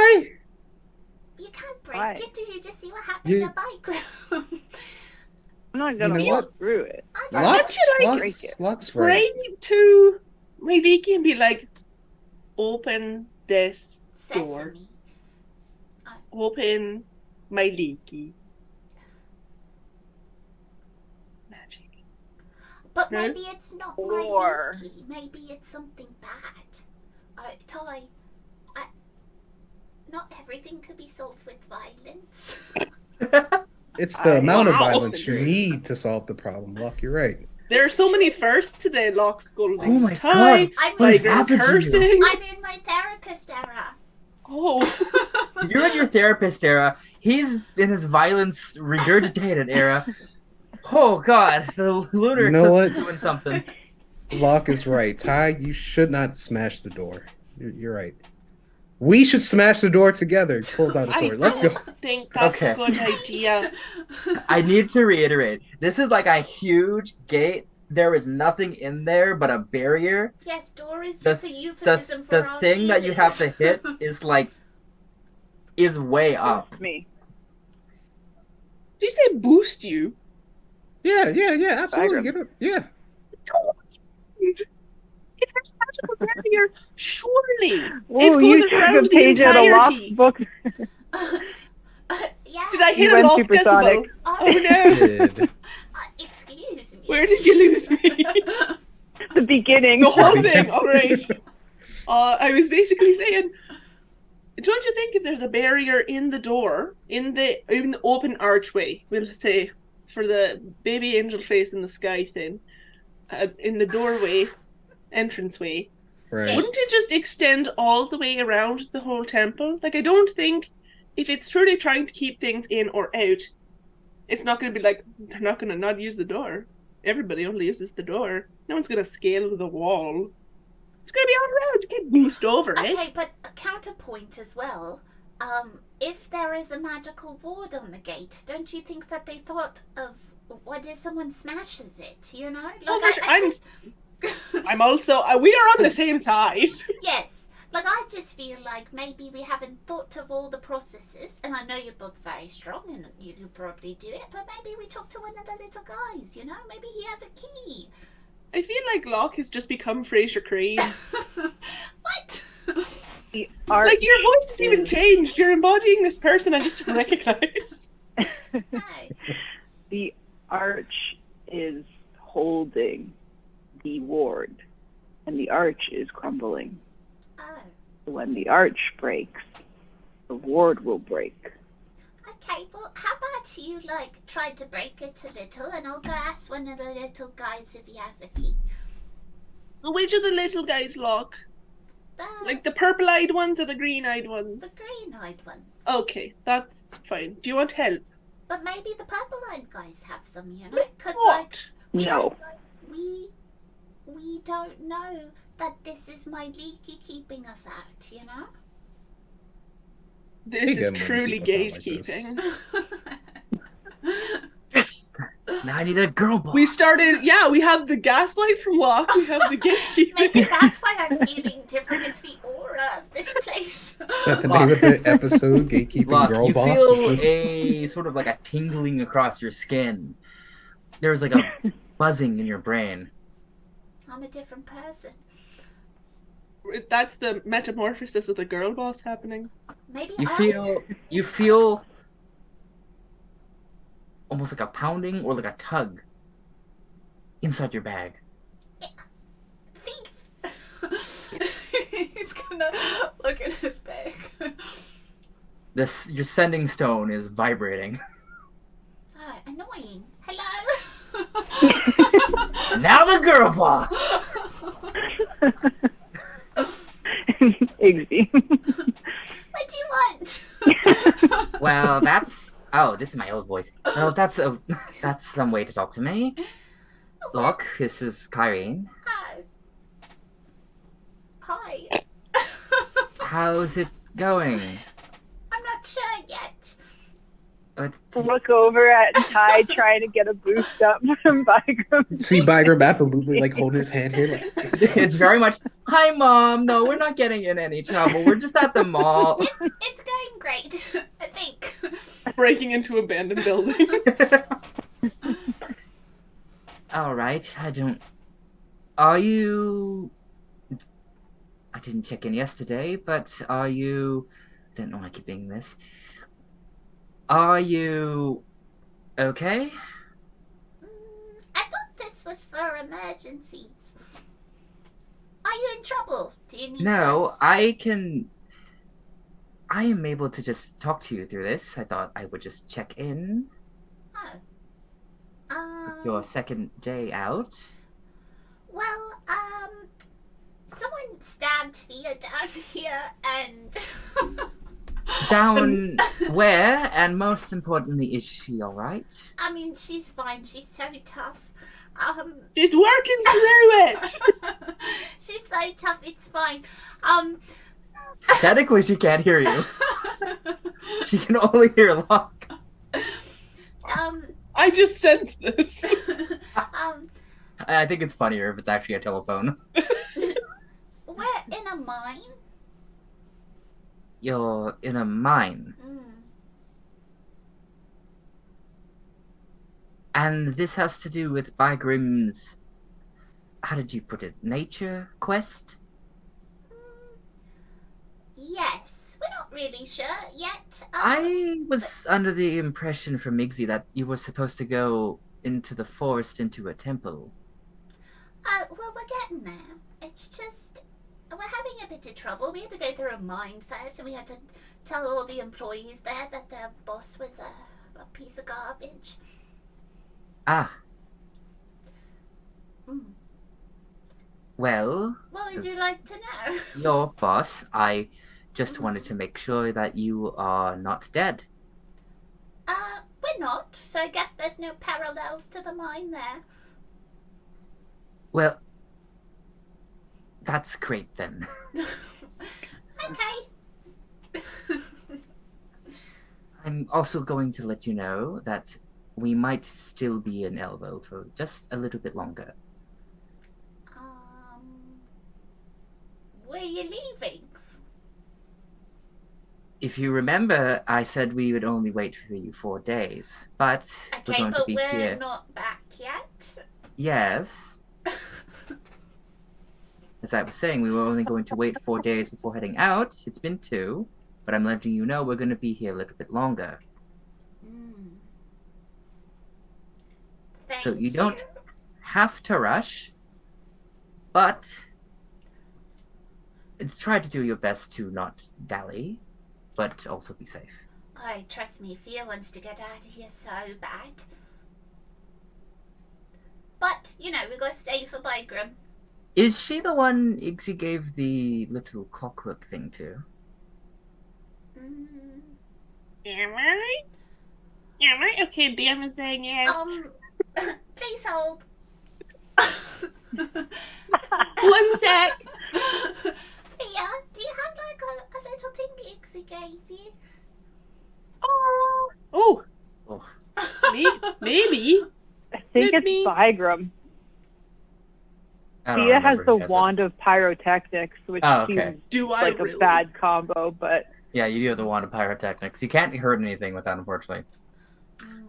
[SPEAKER 6] You can't break
[SPEAKER 5] Why?
[SPEAKER 6] it. Did you just see what happened in the bike room?
[SPEAKER 5] I'm not
[SPEAKER 2] You
[SPEAKER 5] gonna
[SPEAKER 2] know
[SPEAKER 5] walk
[SPEAKER 2] what?
[SPEAKER 5] through it.
[SPEAKER 6] I don't
[SPEAKER 2] Lux,
[SPEAKER 3] should I
[SPEAKER 5] break it?
[SPEAKER 2] Lux,
[SPEAKER 3] Pray
[SPEAKER 2] right.
[SPEAKER 3] to my leaky and be like, open this door.
[SPEAKER 6] Sesame.
[SPEAKER 3] Open my leaky. Magic.
[SPEAKER 6] But
[SPEAKER 3] No?
[SPEAKER 6] maybe it's not
[SPEAKER 5] Or-
[SPEAKER 6] my leaky. Maybe it's something bad. Ty, not everything could be solved with violence.
[SPEAKER 2] It's the
[SPEAKER 5] I-
[SPEAKER 2] amount of
[SPEAKER 3] Wow.
[SPEAKER 2] violence you need to solve the problem, Luck. You're right.
[SPEAKER 3] There are so many firsts today, Locke scolding.
[SPEAKER 1] Oh my
[SPEAKER 3] Ty,
[SPEAKER 1] god.
[SPEAKER 6] I'm
[SPEAKER 1] What has
[SPEAKER 3] Tiger
[SPEAKER 1] happened to you?
[SPEAKER 3] cursing.
[SPEAKER 6] I'm in my therapist era.
[SPEAKER 3] Oh,
[SPEAKER 1] You're in your therapist era. He's in his violence regurgitated era. Oh god, the lunar
[SPEAKER 2] You know
[SPEAKER 1] eclipse is
[SPEAKER 2] what?
[SPEAKER 1] doing something.
[SPEAKER 2] Locke is right. Ty, you should not smash the door. You're right. We should smash the door together. Pulls out a
[SPEAKER 3] I
[SPEAKER 2] sword. Let's go.
[SPEAKER 3] don't think that's
[SPEAKER 1] Okay.
[SPEAKER 3] a good idea.
[SPEAKER 1] I need to reiterate. This is like a huge gate. There is nothing in there but a barrier.
[SPEAKER 6] Yes, door is
[SPEAKER 1] The-
[SPEAKER 6] just a euphemism for
[SPEAKER 1] The
[SPEAKER 6] our
[SPEAKER 1] thing that you have to
[SPEAKER 6] feelings.
[SPEAKER 1] hit is way up.
[SPEAKER 5] Me.
[SPEAKER 3] Did you say boost you?
[SPEAKER 2] Yeah, absolutely.
[SPEAKER 5] Bagram.
[SPEAKER 2] Get it. Yeah.
[SPEAKER 3] Don't. If there's magical barrier, surely
[SPEAKER 5] Whoa,
[SPEAKER 3] it goes
[SPEAKER 5] you took
[SPEAKER 3] around
[SPEAKER 5] a
[SPEAKER 3] the
[SPEAKER 5] page out of
[SPEAKER 3] entirety.
[SPEAKER 5] Loft's book.
[SPEAKER 6] Yeah.
[SPEAKER 3] Did I
[SPEAKER 5] You
[SPEAKER 3] hit a
[SPEAKER 5] went
[SPEAKER 3] lock
[SPEAKER 5] supersonic.
[SPEAKER 3] decibel? Oh no!
[SPEAKER 2] Did.
[SPEAKER 6] Excuse me.
[SPEAKER 3] Where did you lose me?
[SPEAKER 5] The beginning.
[SPEAKER 3] The whole thing. All right. I was basically saying, don't you think if there's a barrier in the door, in the open archway, we'll say, for the baby angel face in the sky thing, in the doorway, entranceway,
[SPEAKER 2] Right.
[SPEAKER 3] wouldn't it just extend all the way around the whole temple? Like, I don't think if it's truly trying to keep things in or out, it's not going to be like, they're not going to not use the door. Everybody only uses the door. No one's going to scale the wall. It's going to be all around. You can't boost over it.
[SPEAKER 6] Okay, but a counterpoint as well. If there is a magical ward on the gate, don't you think that they thought of what if someone smashes it? You know, like
[SPEAKER 3] Oh, for sure.
[SPEAKER 6] just
[SPEAKER 3] I'm also, we are on the same side.
[SPEAKER 6] yes. Like I just feel like maybe we haven't thought of all the processes, and I know you're both very strong and you could probably do it. But maybe we talk to one of the little guys. You know, maybe he has a key.
[SPEAKER 3] I feel like Locke has just become Fraser Crane.
[SPEAKER 6] What?
[SPEAKER 5] The art
[SPEAKER 3] Like, your voice has even
[SPEAKER 5] is-
[SPEAKER 3] changed. You're embodying this person I just don't recognize.
[SPEAKER 6] No.
[SPEAKER 5] The arch is holding the ward, and the arch is crumbling.
[SPEAKER 6] Oh.
[SPEAKER 5] When the arch breaks, the ward will break.
[SPEAKER 6] Okay, well, how about you, like, try to break it a little, and I'll go ask one of the little guys if he has a key.
[SPEAKER 3] Which of the little guys, Locke?
[SPEAKER 6] The,
[SPEAKER 3] Like the purple-eyed ones or the green-eyed
[SPEAKER 6] the
[SPEAKER 3] ones?
[SPEAKER 6] green-eyed ones.
[SPEAKER 3] Okay, that's fine. Do you want help?
[SPEAKER 6] But maybe the purple-eyed guys have some, you know? Because, like,
[SPEAKER 3] What?
[SPEAKER 6] we
[SPEAKER 5] No.
[SPEAKER 6] don't- we don't know that this is my leaky keeping us out, you know?
[SPEAKER 3] This
[SPEAKER 2] Big
[SPEAKER 3] is
[SPEAKER 2] M wouldn't
[SPEAKER 3] truly
[SPEAKER 2] keep us out like this.
[SPEAKER 3] gatekeeping.
[SPEAKER 1] Yes! Now I need a girl boss.
[SPEAKER 3] We started, we have the gaslight from Locke, we have the
[SPEAKER 6] Maybe
[SPEAKER 3] gatekeeping.
[SPEAKER 6] that's why I'm feeling different. It's the aura of this place.
[SPEAKER 2] Is that the name of the episode? Gatekeeping
[SPEAKER 1] Look,
[SPEAKER 2] Girl
[SPEAKER 1] you
[SPEAKER 2] Boss?
[SPEAKER 1] feel
[SPEAKER 2] Is this-
[SPEAKER 1] a sort of like a tingling across your skin. There's like a buzzing in your brain.
[SPEAKER 6] I'm a different person.
[SPEAKER 3] That's the metamorphosis of the girl boss happening.
[SPEAKER 6] Maybe
[SPEAKER 1] You feel almost like a pounding or like a tug inside your bag.
[SPEAKER 6] thief.
[SPEAKER 4] He's gonna look at his bag.
[SPEAKER 1] Your sending stone is vibrating.
[SPEAKER 6] Oh, annoying. Hello.
[SPEAKER 1] Now the girl boss.
[SPEAKER 5] Iggy.
[SPEAKER 6] What do you want?
[SPEAKER 1] Well, that's this is my old voice. Well, that's some way to talk to me. Look, this is Kyrene.
[SPEAKER 6] Oh. Hi.
[SPEAKER 1] How's it going?
[SPEAKER 6] I'm not sure yet.
[SPEAKER 5] look over at Ty trying to get a boost up from Bygram.
[SPEAKER 2] See Bygram absolutely like holding his hand here. Like,
[SPEAKER 1] It's very much, hi, Mom. No, we're not getting in any trouble. We're just at the mall.
[SPEAKER 6] It's going great, I think.
[SPEAKER 3] Breaking into abandoned building.
[SPEAKER 1] All right. Are you... I didn't check in yesterday, but are you... I don't know why I keep being this. Are you... okay?
[SPEAKER 6] I thought this was for emergencies. Are you in trouble? Do you need
[SPEAKER 1] No,
[SPEAKER 6] us?
[SPEAKER 1] I am able to just talk to you through this. I thought I would just check in.
[SPEAKER 6] Oh.
[SPEAKER 1] Your second day out.
[SPEAKER 6] Well, someone stabbed Fia down here and...
[SPEAKER 1] Down where? And most importantly, is she alright?
[SPEAKER 6] I mean, she's fine. She's so tough.
[SPEAKER 3] She's working through it.
[SPEAKER 6] She's so tough. It's fine.
[SPEAKER 1] Technically, she can't hear you. She can only hear Locke.
[SPEAKER 3] I just sensed this.
[SPEAKER 1] I think it's funnier if it's actually a telephone.
[SPEAKER 6] We're in a mine.
[SPEAKER 1] You're in a mine. And this has to do with Bygrim's... how did you put it? Nature quest?
[SPEAKER 6] Yes. We're not really sure yet.
[SPEAKER 1] I was under the impression from Migsy that you were supposed to go into the forest into a temple.
[SPEAKER 6] Well, we're getting there. It's just... we're having a bit of trouble. We had to go through a mine first, and we had to tell all the employees there that their boss was a piece of garbage.
[SPEAKER 1] Ah.
[SPEAKER 6] Mm.
[SPEAKER 1] Well...
[SPEAKER 6] What would you like to know?
[SPEAKER 1] Your boss, I just wanted to make sure that you are not dead.
[SPEAKER 6] We're not, so I guess there's no parallels to the mine there.
[SPEAKER 1] Well, that's great then.
[SPEAKER 6] Okay.
[SPEAKER 1] I'm also going to let you know that we might still be in Elbow for just a little bit longer.
[SPEAKER 6] Where are you leaving?
[SPEAKER 1] If you remember, I said we would only wait for you 4 days, but we're
[SPEAKER 6] Okay,
[SPEAKER 1] going to
[SPEAKER 6] but
[SPEAKER 1] be
[SPEAKER 6] we're
[SPEAKER 1] here.
[SPEAKER 6] not back yet.
[SPEAKER 1] Yes. As I was saying, we were only going to wait 4 days before heading out. It's been 2, but I'm letting you know we're going to be here a little bit longer. So you don't have to rush, but try to do your best to not dally, but also be safe.
[SPEAKER 6] Oh, trust me, Fia wants to get out of here so bad. But, you know, we've got to stay for Bygram.
[SPEAKER 1] Is she the one Ixie gave the little clockwork thing to?
[SPEAKER 3] Am I? Am I? Okay, DM is saying yes.
[SPEAKER 6] Please hold.
[SPEAKER 3] 1 sec.
[SPEAKER 6] Fia, do you have like a little thing Ixie gave you?
[SPEAKER 3] Oh.
[SPEAKER 1] Oh.
[SPEAKER 3] Maybe.
[SPEAKER 5] I think
[SPEAKER 3] Let me-
[SPEAKER 5] it's Bygram.
[SPEAKER 1] I don't
[SPEAKER 5] Tia has
[SPEAKER 1] remember
[SPEAKER 5] the
[SPEAKER 1] who has it.
[SPEAKER 5] wand of pyrotechnics, which
[SPEAKER 1] Oh, okay.
[SPEAKER 5] seems
[SPEAKER 3] Do I
[SPEAKER 5] like
[SPEAKER 3] really?
[SPEAKER 5] a bad combo, but
[SPEAKER 1] Yeah, you do have the wand of pyrotechnics. You can't hurt anything with that, unfortunately.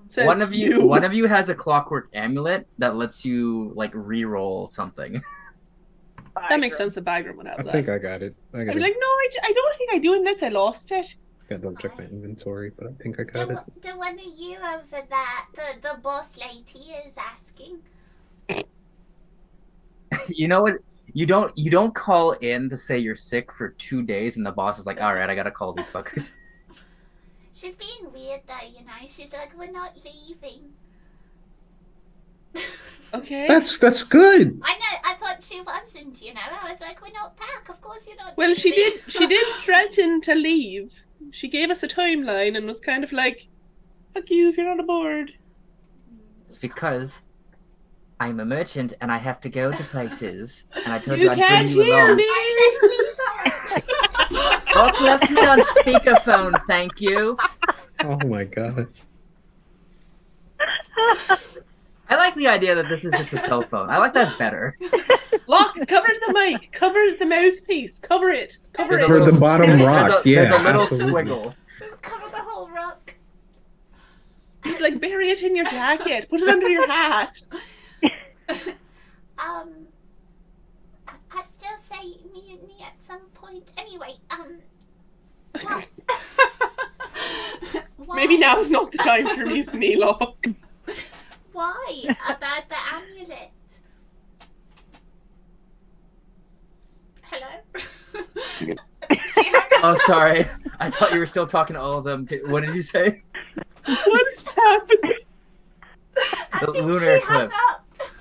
[SPEAKER 3] Says
[SPEAKER 1] One of you has a clockwork amulet that lets you like re-roll something.
[SPEAKER 3] That makes
[SPEAKER 5] Bygram.
[SPEAKER 3] sense that Bagram would have
[SPEAKER 2] I
[SPEAKER 3] that.
[SPEAKER 2] think I got it. I
[SPEAKER 3] I'd
[SPEAKER 2] got
[SPEAKER 3] be like, no, I don't think I do unless I lost it.
[SPEAKER 2] Gotta double check my inventory, but I think I
[SPEAKER 6] Do,
[SPEAKER 2] got it.
[SPEAKER 6] do one of you over that, the boss lady is asking?
[SPEAKER 1] You know what? You don't call in to say you're sick for 2 days, and the boss is like, "All right, I gotta call these fuckers."
[SPEAKER 6] She's being weird though, you know. She's like, we're not leaving.
[SPEAKER 3] Okay.
[SPEAKER 2] That's good.
[SPEAKER 6] I know, I thought she wasn't, you know. I was like, we're not back. Of course you're not
[SPEAKER 3] Well, she
[SPEAKER 6] leaving.
[SPEAKER 3] did threaten to leave. She gave us a timeline and was kind of like, fuck you if you're not aboard.
[SPEAKER 1] It's because I'm a merchant and I have to go to places, and I told
[SPEAKER 3] You
[SPEAKER 1] you I'd
[SPEAKER 3] can't
[SPEAKER 1] bring you
[SPEAKER 3] hear
[SPEAKER 1] along.
[SPEAKER 3] me!
[SPEAKER 6] I said, please hold.
[SPEAKER 1] Rock left me on speakerphone, thank you.
[SPEAKER 2] Oh my god.
[SPEAKER 1] I like the idea that this is just a cell phone. I like that better.
[SPEAKER 3] Lock, cover the mic, cover the mouthpiece, cover it, cover
[SPEAKER 1] There's a
[SPEAKER 3] it.
[SPEAKER 2] For
[SPEAKER 1] little
[SPEAKER 2] the bottom
[SPEAKER 1] there's
[SPEAKER 2] rock,
[SPEAKER 1] there's
[SPEAKER 2] yeah,
[SPEAKER 1] a little
[SPEAKER 2] absolutely.
[SPEAKER 1] squiggle.
[SPEAKER 6] Just cover the whole rock.
[SPEAKER 3] Just like bury it in your jacket, put it under your hat.
[SPEAKER 6] I still say mutiny at some point. Anyway, what? Why?
[SPEAKER 3] Maybe now's not the time for mutiny, Lock.
[SPEAKER 6] Why? About the amulet. Hello? She hung up.
[SPEAKER 1] Oh, sorry. I thought you were still talking to all of them. What did you say?
[SPEAKER 3] What is happening?
[SPEAKER 6] I
[SPEAKER 1] The
[SPEAKER 6] think
[SPEAKER 1] lunar
[SPEAKER 6] she hung
[SPEAKER 1] eclipse.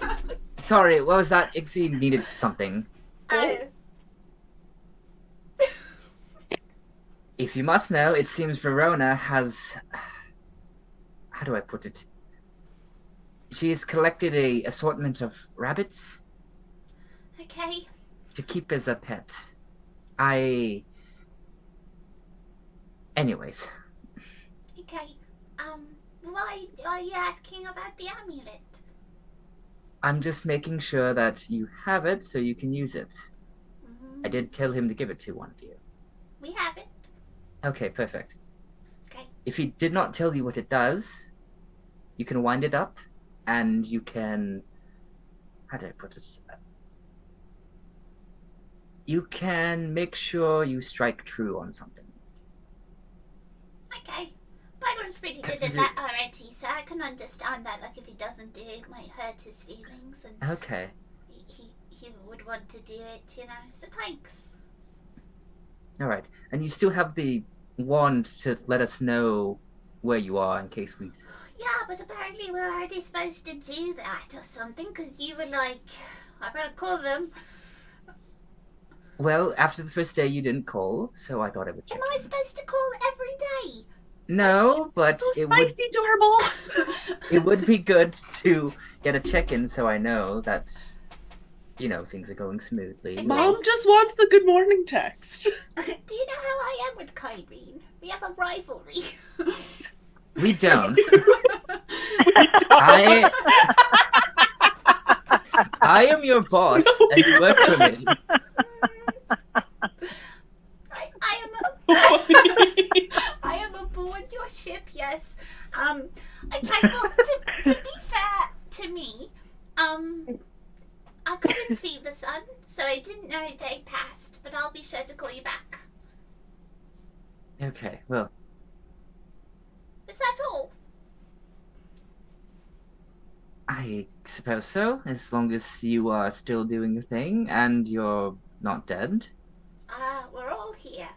[SPEAKER 6] up.
[SPEAKER 1] Sorry, what was that? Ixie needed something.
[SPEAKER 6] Oh.
[SPEAKER 1] If you must know, it seems Verona has... How do I put it? She has collected a assortment of rabbits
[SPEAKER 6] Okay.
[SPEAKER 1] to keep as a pet. Anyways,
[SPEAKER 6] Okay. Why are you asking about the amulet?
[SPEAKER 1] I'm just making sure that you have it so you can use it.
[SPEAKER 6] Mhm.
[SPEAKER 1] I did tell him to give it to one of you.
[SPEAKER 6] We have it.
[SPEAKER 1] Okay, perfect.
[SPEAKER 6] Okay.
[SPEAKER 1] If he did not tell you what it does, you can wind it up and you can... How do I put this? You can make sure you strike true on something.
[SPEAKER 6] Okay. Byron's pretty good at that already, so I can understand that. Like, if he doesn't do it, it might hurt his feelings, and
[SPEAKER 1] Okay.
[SPEAKER 6] he would want to do it, you know. So thanks.
[SPEAKER 1] Alright. And you still have the wand to let us know where you are in case we...
[SPEAKER 6] Yeah, but apparently we're already supposed to do that or something, because you were like, I gotta call them.
[SPEAKER 1] Well, after the first day you didn't call, so I thought I would check.
[SPEAKER 6] Am I supposed to call every day?
[SPEAKER 1] No, but
[SPEAKER 3] So
[SPEAKER 1] it would
[SPEAKER 3] spicy to her boss.
[SPEAKER 1] it would be good to get a check-in so I know that, you know, things are going smoothly.
[SPEAKER 3] Mom just wants the good morning text.
[SPEAKER 6] Do you know how I am with Kyrene? We have a rivalry.
[SPEAKER 1] We don't. I am your boss, and you work for me.
[SPEAKER 6] I am aboard your ship, yes. Okay, well, to be fair to me, I couldn't see the sun, so I didn't know a day passed, but I'll be sure to call you back.
[SPEAKER 1] Okay, well,
[SPEAKER 6] Is that all?
[SPEAKER 1] I suppose so, as long as you are still doing your thing and you're not dead.
[SPEAKER 6] We're all here.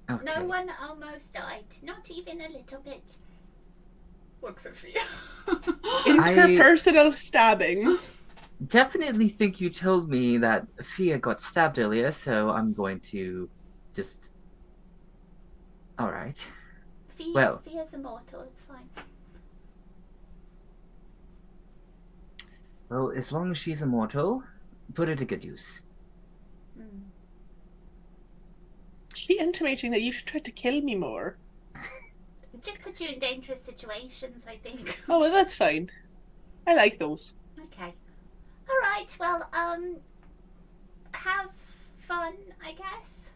[SPEAKER 1] Okay.
[SPEAKER 6] No one almost died, not even a little bit. Looks at Fia.
[SPEAKER 3] Interpersonal stabbings.
[SPEAKER 1] Definitely think you told me that Fia got stabbed earlier, so I'm going to just... Alright.
[SPEAKER 6] Fia's immortal, it's fine.
[SPEAKER 1] Well, as long as she's immortal, put her to good use.
[SPEAKER 3] She intimating that you should try to kill me more.
[SPEAKER 6] It just puts you in dangerous situations, I think.
[SPEAKER 3] Oh, well, that's fine. I like those.
[SPEAKER 6] Okay. Alright, well, have fun, I guess.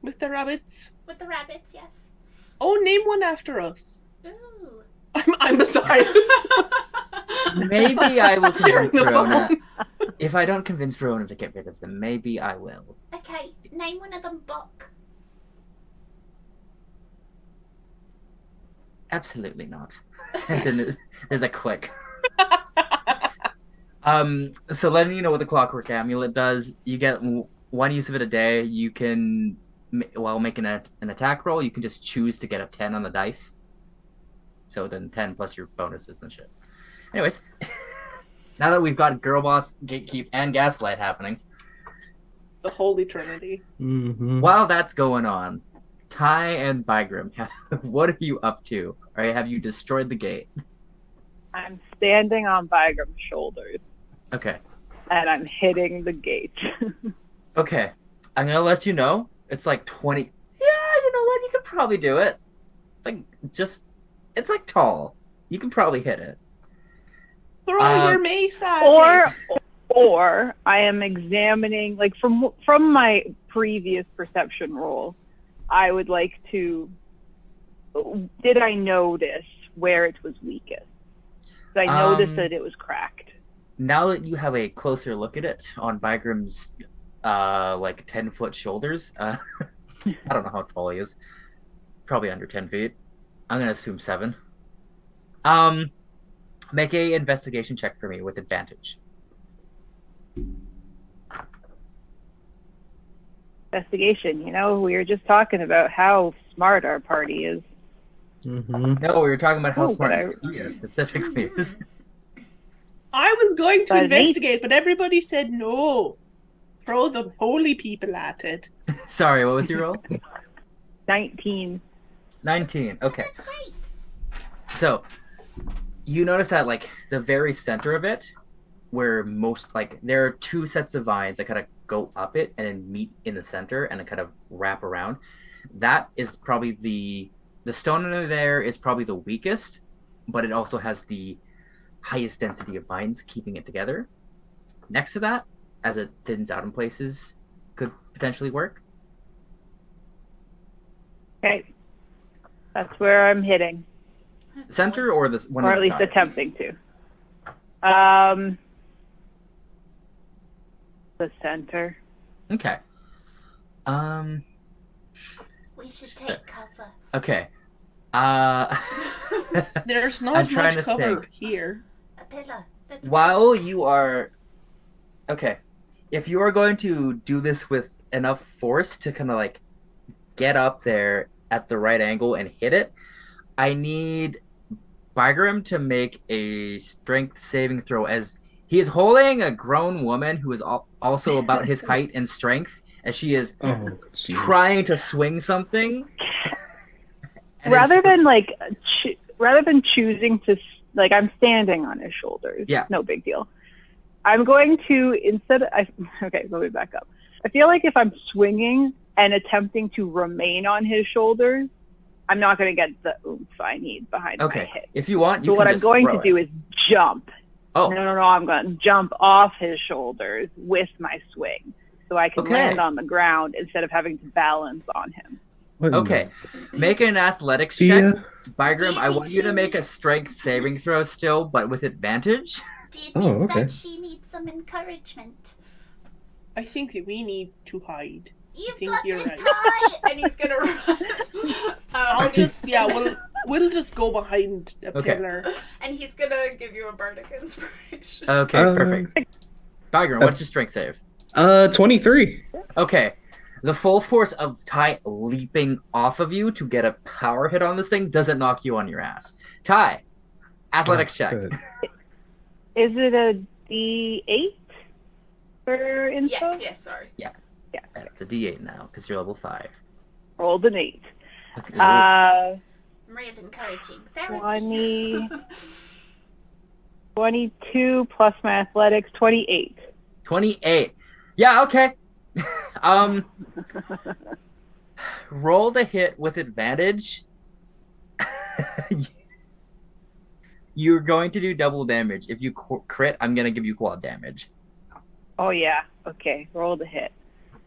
[SPEAKER 3] With the rabbits.
[SPEAKER 6] With the rabbits, yes.
[SPEAKER 3] Oh, name one after us.
[SPEAKER 6] Ooh.
[SPEAKER 3] I'm Messiah.
[SPEAKER 1] Maybe I will convince
[SPEAKER 3] The
[SPEAKER 1] Verona.
[SPEAKER 3] phone.
[SPEAKER 1] If I don't convince Verona to get rid of them, maybe I will.
[SPEAKER 6] Okay, name one of them Buck.
[SPEAKER 1] Absolutely not. And then there's a click. So letting you know what the Clockwork Amulet does, you get one use of it a day. You can, while making an attack roll, you can just choose to get a 10 on the dice. So then 10 plus your bonuses and shit. Anyways, now that we've got Girl Boss, Gatekeep, and Gaslight happening,
[SPEAKER 3] The Holy Trinity.
[SPEAKER 2] Mm-hmm.
[SPEAKER 1] while that's going on, Ty and Bygrim, what are you up to? Or have you destroyed the gate?
[SPEAKER 5] I'm standing on Bygram's shoulders
[SPEAKER 1] Okay.
[SPEAKER 5] and I'm hitting the gate.
[SPEAKER 1] Okay. I'm gonna let you know. It's like 20. Yeah, you know what? You could probably do it. It's like it's like tall. You can probably hit it.
[SPEAKER 3] Throw your mace at
[SPEAKER 5] Or
[SPEAKER 3] it.
[SPEAKER 5] or I am examining, like, from my previous perception roll, I would like to, did I notice where it was weakest? Did I notice that it was cracked?
[SPEAKER 1] Now that you have a closer look at it on Bygrim's like 10-foot shoulders, I don't know how tall he is. Probably under 10 feet. I'm gonna assume 7. Make a investigation check for me with advantage.
[SPEAKER 5] Investigation, we were just talking about how smart our party is.
[SPEAKER 2] Mm-hmm.
[SPEAKER 1] No, we were talking about how
[SPEAKER 5] Oh,
[SPEAKER 1] smart
[SPEAKER 5] but
[SPEAKER 1] Thea specifically is.
[SPEAKER 3] I was going to
[SPEAKER 5] But me-
[SPEAKER 3] investigate, but everybody said no. Throw the holy people at it.
[SPEAKER 1] Sorry, what was your roll?
[SPEAKER 5] 19.
[SPEAKER 1] 19. Okay.
[SPEAKER 6] That's great.
[SPEAKER 1] So, you notice that, like, the very center of it, where most, like, there are 2 sets of vines that kind of go up it and then meet in the center and then kind of wrap around. That is probably the stone under there is probably the weakest, but it also has the highest density of vines keeping it together. Next to that, as it thins out in places, could potentially work.
[SPEAKER 5] Okay. That's where I'm hitting.
[SPEAKER 1] Center or the one
[SPEAKER 5] Or
[SPEAKER 1] on
[SPEAKER 5] at
[SPEAKER 1] the
[SPEAKER 5] least
[SPEAKER 1] sides?
[SPEAKER 5] attempting to. The center.
[SPEAKER 1] Okay.
[SPEAKER 6] We should take cover.
[SPEAKER 1] Okay.
[SPEAKER 3] There's
[SPEAKER 1] I'm
[SPEAKER 3] not
[SPEAKER 1] trying
[SPEAKER 3] much
[SPEAKER 1] to
[SPEAKER 3] cover
[SPEAKER 1] think.
[SPEAKER 3] here.
[SPEAKER 6] A pillar. Let's go.
[SPEAKER 1] While you are okay, if you are going to do this with enough force to kind of like get up there at the right angle and hit it, I need Bygrim to make a strength saving throw, as he is holding a grown woman who is also about his height and strength, as she is
[SPEAKER 2] Oh, jeez.
[SPEAKER 1] trying to swing something. And
[SPEAKER 5] Rather
[SPEAKER 1] is-
[SPEAKER 5] than choosing to, like, I'm standing on his shoulders.
[SPEAKER 1] Yeah.
[SPEAKER 5] No big deal. I'm going to, okay, let me back up. I feel like if I'm swinging and attempting to remain on his shoulders, I'm not going to get the oomph I need behind my
[SPEAKER 1] okay,
[SPEAKER 5] hit.
[SPEAKER 1] if you want, you
[SPEAKER 5] So
[SPEAKER 1] can
[SPEAKER 5] what I'm
[SPEAKER 1] just
[SPEAKER 5] going
[SPEAKER 1] throw
[SPEAKER 5] to do
[SPEAKER 1] it.
[SPEAKER 5] is jump.
[SPEAKER 1] Oh,
[SPEAKER 5] No, I'm going to jump off his shoulders with my swing, so I can
[SPEAKER 1] Okay.
[SPEAKER 5] land on the ground instead of having to balance on him.
[SPEAKER 2] What in
[SPEAKER 1] okay. Make an athletics
[SPEAKER 2] the-
[SPEAKER 1] check.
[SPEAKER 2] Yeah.
[SPEAKER 1] Bygrim, I want you to make a strength saving throw still, but with advantage.
[SPEAKER 6] Do you
[SPEAKER 2] Oh,
[SPEAKER 6] think
[SPEAKER 2] okay.
[SPEAKER 6] that she needs some encouragement?
[SPEAKER 3] I think that we need to hide.
[SPEAKER 6] You've
[SPEAKER 3] think
[SPEAKER 6] got
[SPEAKER 3] you're
[SPEAKER 6] this
[SPEAKER 3] right.
[SPEAKER 6] tie!
[SPEAKER 4] And he's gonna run.
[SPEAKER 3] I'll just we'll just go behind a
[SPEAKER 1] Okay.
[SPEAKER 3] pillar.
[SPEAKER 4] And he's gonna give you a bardic inspiration.
[SPEAKER 1] Okay, perfect. Bygrim, what's your strength save?
[SPEAKER 2] 23.
[SPEAKER 1] Okay. The full force of Ty leaping off of you to get a power hit on this thing doesn't knock you on your ass. Ty, athletics check.
[SPEAKER 2] Good.
[SPEAKER 5] Is it a D8 for info?
[SPEAKER 4] Yes, sorry.
[SPEAKER 5] Yeah.
[SPEAKER 1] It's a D8 now because you're level 5.
[SPEAKER 5] Rolled an 8.
[SPEAKER 1] Okay.
[SPEAKER 6] Real encouraging. Therapy.
[SPEAKER 5] 20, 22 plus my athletics, 28.
[SPEAKER 1] 28. Yeah, okay. Roll the hit with advantage. You're going to do double damage. If you crit, I'm going to give you quad damage.
[SPEAKER 5] Oh, yeah. Okay. Roll the hit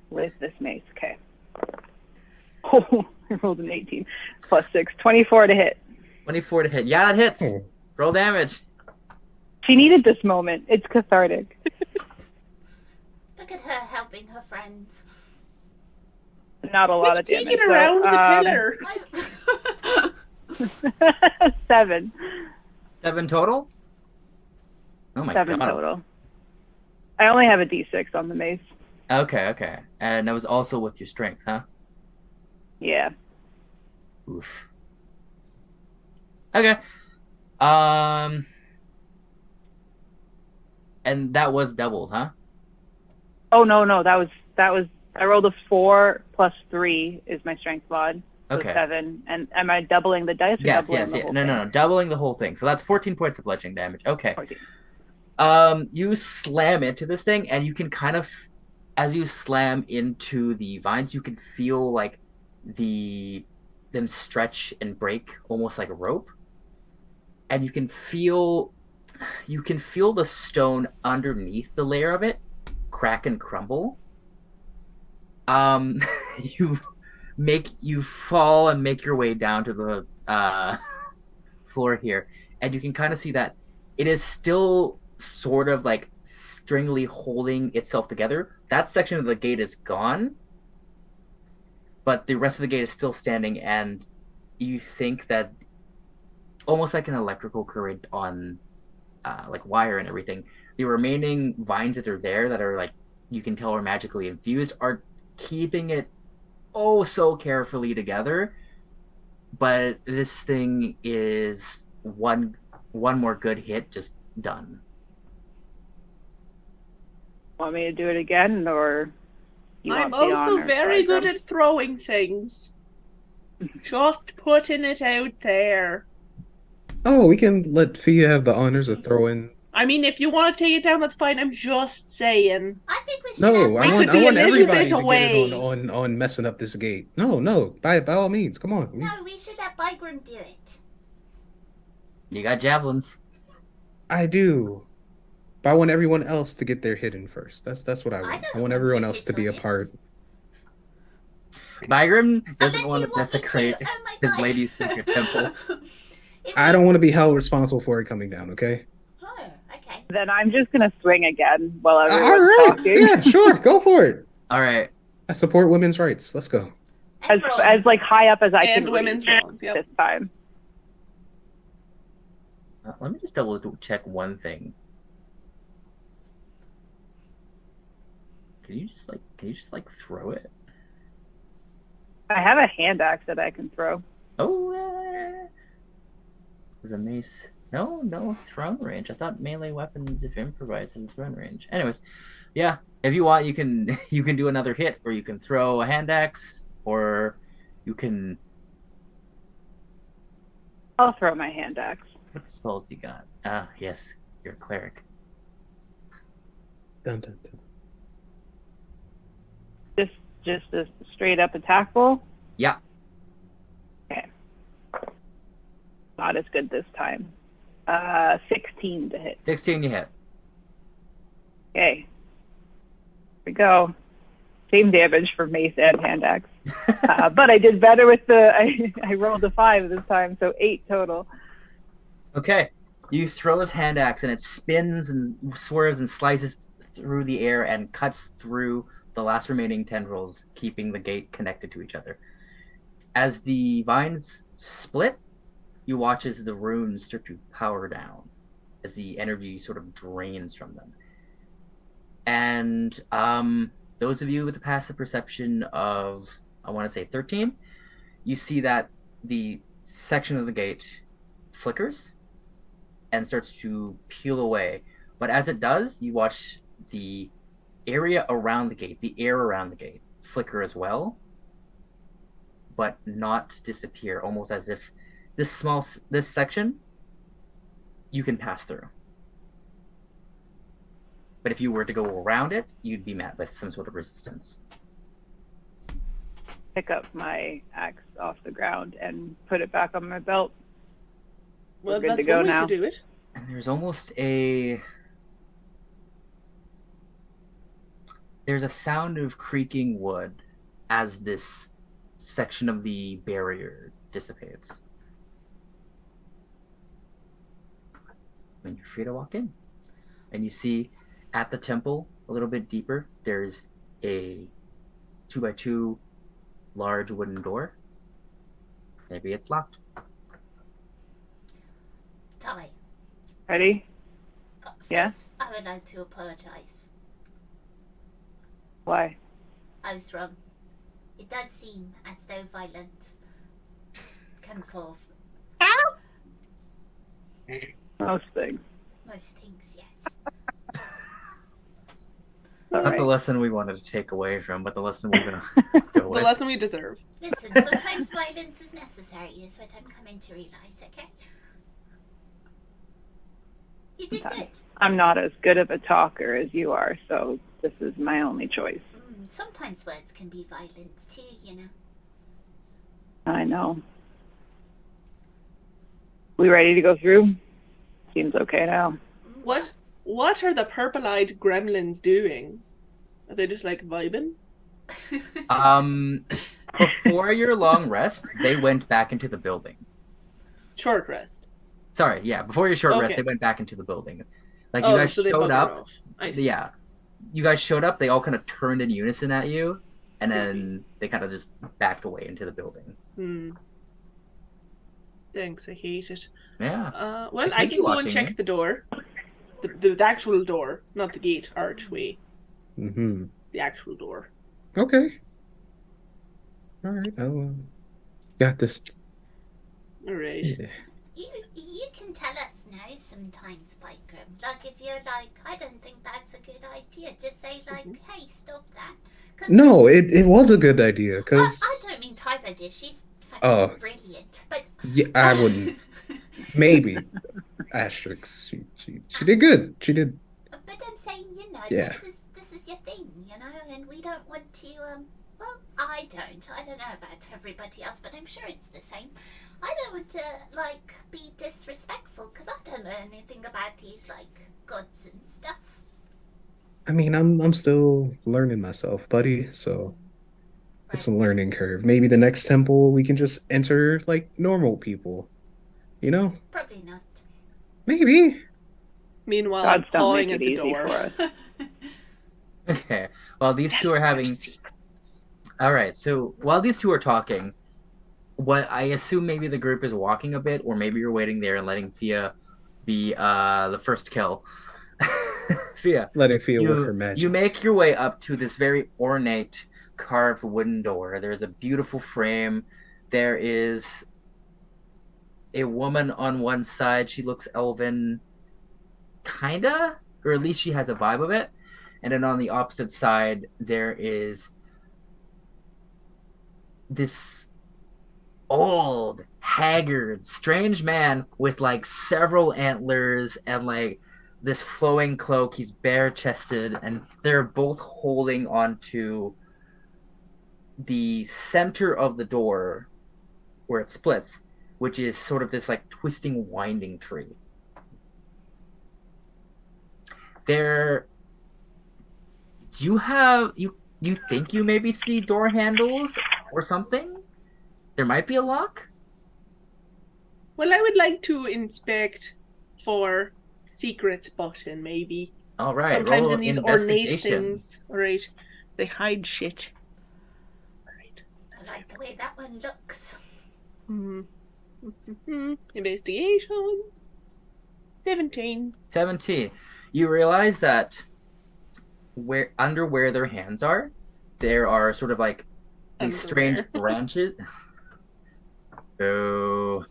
[SPEAKER 5] with this mace. Okay. Oh, I rolled an 18 plus 6. 24 to hit.
[SPEAKER 1] 24 to hit. Yeah, that hits.
[SPEAKER 2] Oh.
[SPEAKER 1] Roll damage.
[SPEAKER 5] She needed this moment. It's cathartic.
[SPEAKER 6] Look at her helping her friends.
[SPEAKER 5] Not a lot of
[SPEAKER 3] Let's
[SPEAKER 5] damage.
[SPEAKER 3] take it around
[SPEAKER 5] so,
[SPEAKER 3] the pillar.
[SPEAKER 5] 7.
[SPEAKER 1] 7 total? Oh my
[SPEAKER 5] 7
[SPEAKER 1] god.
[SPEAKER 5] total. I only have a D6 on the mace.
[SPEAKER 1] Okay. And that was also with your strength, huh?
[SPEAKER 5] Yeah.
[SPEAKER 1] Oof. Okay. And that was doubled, huh?
[SPEAKER 5] Oh, no. That was. I rolled a 4 plus 3 is my strength mod. So
[SPEAKER 1] Okay.
[SPEAKER 5] 7. And am I doubling the dice or
[SPEAKER 1] Yes.
[SPEAKER 5] doubling the whole
[SPEAKER 1] No.
[SPEAKER 5] thing?
[SPEAKER 1] Doubling the whole thing. So that's 14 points of bludgeoning damage. Okay.
[SPEAKER 5] 14.
[SPEAKER 1] You slam into this thing, and you can kind of, as you slam into the vines, you can feel like them stretch and break almost like a rope. and you can feel the stone underneath the layer of it crack and crumble. You fall and make your way down to the floor here, and you can kind of see that it is still sort of like stringly holding itself together. That section of the gate is gone, but the rest of the gate is still standing, and you think that almost like an electrical current on like wire and everything, the remaining vines that are there that are like you can tell are magically infused are keeping it oh so carefully together. But this thing is one more good hit, just done.
[SPEAKER 5] Want me to do it again, or you
[SPEAKER 3] I'm
[SPEAKER 5] want the
[SPEAKER 3] also
[SPEAKER 5] honor,
[SPEAKER 3] very good
[SPEAKER 5] Barbara?
[SPEAKER 3] at throwing things. Just putting it out there.
[SPEAKER 2] Oh, we can let Fia have the honors of throwing.
[SPEAKER 3] I mean, if you want to take it down, that's fine. I'm just saying.
[SPEAKER 6] I think we should have
[SPEAKER 2] No,
[SPEAKER 3] We
[SPEAKER 2] I
[SPEAKER 3] could
[SPEAKER 2] want
[SPEAKER 3] be a little
[SPEAKER 2] everybody
[SPEAKER 3] bit
[SPEAKER 2] to
[SPEAKER 3] away.
[SPEAKER 2] get it on messing up this gate. No, by all means, come on.
[SPEAKER 6] No, we should have Bygram do it.
[SPEAKER 1] You got javelins.
[SPEAKER 2] I do, but I want everyone else to get their hit in first. That's what I want.
[SPEAKER 6] don't
[SPEAKER 2] I want
[SPEAKER 6] want
[SPEAKER 2] everyone
[SPEAKER 6] to
[SPEAKER 2] else
[SPEAKER 6] hit
[SPEAKER 2] to be a
[SPEAKER 6] on it.
[SPEAKER 2] part.
[SPEAKER 1] Bygram doesn't
[SPEAKER 6] Unless
[SPEAKER 1] want
[SPEAKER 6] you
[SPEAKER 1] to
[SPEAKER 6] want me
[SPEAKER 1] desecrate
[SPEAKER 6] to. Oh my
[SPEAKER 1] his
[SPEAKER 6] gosh.
[SPEAKER 1] lady's secret temple.
[SPEAKER 6] If
[SPEAKER 2] I
[SPEAKER 6] we-
[SPEAKER 2] don't want to be held responsible for it coming down. Okay.
[SPEAKER 6] Oh, okay.
[SPEAKER 5] Then I'm just gonna swing again while
[SPEAKER 2] All
[SPEAKER 5] everyone's
[SPEAKER 2] right.
[SPEAKER 5] talking.
[SPEAKER 2] Yeah, sure. Go for it.
[SPEAKER 1] All right.
[SPEAKER 2] I support women's rights. Let's go.
[SPEAKER 6] And
[SPEAKER 5] As
[SPEAKER 6] bronze.
[SPEAKER 5] like high up as I
[SPEAKER 3] And
[SPEAKER 5] can
[SPEAKER 3] women's
[SPEAKER 5] reach
[SPEAKER 3] wrongs, yep.
[SPEAKER 5] this time.
[SPEAKER 1] Let me just double check one thing. Can you just throw it?
[SPEAKER 5] I have a hand axe that I can throw.
[SPEAKER 1] Oh, there's a mace. No thrown range. I thought melee weapons, if improvised, have thrown range. Anyways, yeah. If you want, you can do another hit, or you can throw a hand axe, or you can.
[SPEAKER 5] I'll throw my hand axe.
[SPEAKER 1] What spells you got? Ah, yes, you're a cleric.
[SPEAKER 2] Dun, dun, dun.
[SPEAKER 5] Just a straight up attack roll.
[SPEAKER 1] Yeah.
[SPEAKER 5] Okay. Not as good this time. 16 to hit.
[SPEAKER 1] 16 you hit.
[SPEAKER 5] Okay. Here we go. Same damage for mace and hand axe. But I did better with I rolled a 5 this time, so 8 total.
[SPEAKER 1] Okay. You throw his hand axe and it spins and swerves and slices through the air and cuts through the last remaining tendrils, keeping the gate connected to each other. As the vines split, you watch as the runes start to power down, as the energy sort of drains from them. And those of you with the passive perception of, I want to say 13, you see that the section of the gate flickers and starts to peel away. But as it does, you watch the area around the gate, the air around the gate, flicker as well, but not disappear, almost as if this section you can pass through. But if you were to go around it, you'd be met with some sort of resistance.
[SPEAKER 5] Pick up my axe off the ground and put it back on my belt.
[SPEAKER 3] Well,
[SPEAKER 5] good
[SPEAKER 3] that's
[SPEAKER 5] to go
[SPEAKER 3] one way
[SPEAKER 5] now.
[SPEAKER 3] to do it.
[SPEAKER 1] And there's a sound of creaking wood as this section of the barrier dissipates. When you're free to walk in. And you see at the temple, a little bit deeper, there's a 2x2 large wooden door. Maybe it's locked.
[SPEAKER 6] Tommy.
[SPEAKER 5] Ready?
[SPEAKER 6] First,
[SPEAKER 5] Yeah?
[SPEAKER 6] I would like to apologise.
[SPEAKER 5] Why?
[SPEAKER 6] I was wrong. It does seem as though violence can solve
[SPEAKER 5] Most things.
[SPEAKER 6] most things, yes.
[SPEAKER 5] All
[SPEAKER 1] Not the
[SPEAKER 5] right.
[SPEAKER 1] lesson we wanted to take away from, but the lesson we're going to go
[SPEAKER 3] The
[SPEAKER 1] with.
[SPEAKER 3] lesson we deserve.
[SPEAKER 6] Listen, sometimes violence is necessary, is what I'm coming to realise, okay? You did good.
[SPEAKER 5] I'm not as good of a talker as you are, so this is my only choice.
[SPEAKER 6] Sometimes words can be violence too, you know.
[SPEAKER 5] I know. We ready to go through? Seems okay now.
[SPEAKER 3] What are the purple-eyed gremlins doing? Are they just like vibing?
[SPEAKER 1] Before your long rest, they went back into the building.
[SPEAKER 3] Short rest.
[SPEAKER 1] Sorry, yeah. Before your short rest,
[SPEAKER 3] Okay.
[SPEAKER 1] they went back into the building. Like you guys
[SPEAKER 3] so they
[SPEAKER 1] showed
[SPEAKER 3] bugger
[SPEAKER 1] up.
[SPEAKER 3] off. I see.
[SPEAKER 1] Yeah, you guys showed up. They all kind of turned in unison at you, and then they kind of just backed away into the building.
[SPEAKER 3] Thanks, I hate it.
[SPEAKER 1] Yeah.
[SPEAKER 3] Well,
[SPEAKER 1] I
[SPEAKER 3] I
[SPEAKER 1] could be
[SPEAKER 3] can go and
[SPEAKER 1] watching
[SPEAKER 3] check
[SPEAKER 1] you.
[SPEAKER 3] the door. The actual door, not the gate archway.
[SPEAKER 2] Mm-hmm.
[SPEAKER 3] The actual door.
[SPEAKER 2] Okay. All right. I'll got this.
[SPEAKER 3] All right.
[SPEAKER 2] Yeah.
[SPEAKER 6] You can tell us no sometimes, Spygrim. Like, if you're like, I don't think that's a good idea, just say, like, hey, stop that. 'Cause
[SPEAKER 2] No, it was a good idea,
[SPEAKER 6] I
[SPEAKER 2] because
[SPEAKER 6] don't mean Ty's idea. She's fucking
[SPEAKER 2] Oh.
[SPEAKER 6] brilliant. But
[SPEAKER 2] yeah, I wouldn't. Maybe. Asterisks. She did good. She did.
[SPEAKER 6] But I'm saying, you know,
[SPEAKER 2] Yeah.
[SPEAKER 6] this is your thing, you know, and we don't want to, well, I don't know about everybody else, but I'm sure it's the same. I don't want to, like, be disrespectful, because I don't know anything about these, like, gods and stuff.
[SPEAKER 2] I mean, I'm still learning myself, buddy, so it's a learning curve. Maybe the next temple we can just enter like normal people. You know?
[SPEAKER 6] Probably not.
[SPEAKER 2] Maybe.
[SPEAKER 3] Meanwhile,
[SPEAKER 5] Gods
[SPEAKER 3] I'm
[SPEAKER 5] don't
[SPEAKER 3] pawing
[SPEAKER 5] make
[SPEAKER 3] at
[SPEAKER 5] it
[SPEAKER 3] the
[SPEAKER 5] easy
[SPEAKER 3] door.
[SPEAKER 5] for us.
[SPEAKER 1] Okay. Well, these two are having. All right. So while these two are talking, what I assume maybe the group is walking a bit, or maybe you're waiting there and letting Fia be the first kill. Fia,
[SPEAKER 2] Letting Fia work her
[SPEAKER 1] you
[SPEAKER 2] magic.
[SPEAKER 1] make your way up to this very ornate carved wooden door. There's a beautiful frame. There is a woman on one side. She looks elven, kinda, or at least she has a vibe of it. And then on the opposite side, there is this old, haggard, strange man with like several antlers and like this flowing cloak. He's bare chested, and they're both holding onto the center of the door where it splits, which is sort of this like twisting, winding tree. There, do you have you think you maybe see door handles or something? There might be a lock.
[SPEAKER 3] Well, I would like to inspect for secret button, maybe.
[SPEAKER 1] All right.
[SPEAKER 3] Sometimes
[SPEAKER 1] roll
[SPEAKER 3] in these ornate
[SPEAKER 1] investigation.
[SPEAKER 3] things, right, they hide shit. All right.
[SPEAKER 6] I like the way that one looks.
[SPEAKER 3] Investigation. 17.
[SPEAKER 1] 17. You realize that where their hands are, there are sort of like these strange
[SPEAKER 3] Underwear.
[SPEAKER 1] branches. Oh,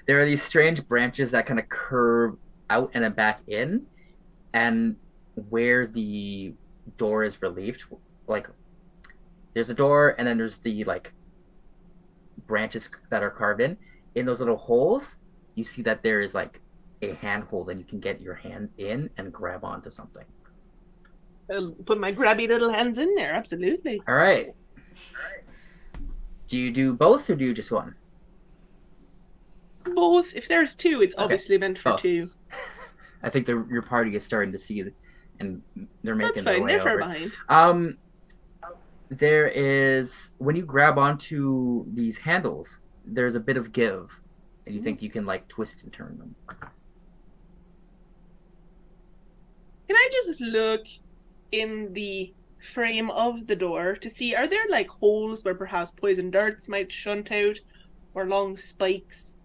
[SPEAKER 1] there are these strange branches that kind of curve out and then back in, and where the door is relieved, like there's a door and then there's the like branches that are carved in those little holes. You see that there is like a handhold, and you can get your hand in and grab onto something.
[SPEAKER 3] I'll put my grabby little hands in there, absolutely.
[SPEAKER 1] All right. Do you do both or do you just one?
[SPEAKER 3] Both. If there's two, it's
[SPEAKER 1] Okay.
[SPEAKER 3] obviously meant for
[SPEAKER 1] Both.
[SPEAKER 3] two.
[SPEAKER 1] I think your party is starting to see it, and they're making
[SPEAKER 3] That's
[SPEAKER 1] their
[SPEAKER 3] fine.
[SPEAKER 1] way
[SPEAKER 3] They're far
[SPEAKER 1] over.
[SPEAKER 3] behind.
[SPEAKER 1] There is, when you grab onto these handles, there's a bit of give, and you think you can like twist and turn them.
[SPEAKER 3] Can I just look in the frame of the door to see, are there like holes where perhaps poison darts might shunt out, or long spikes,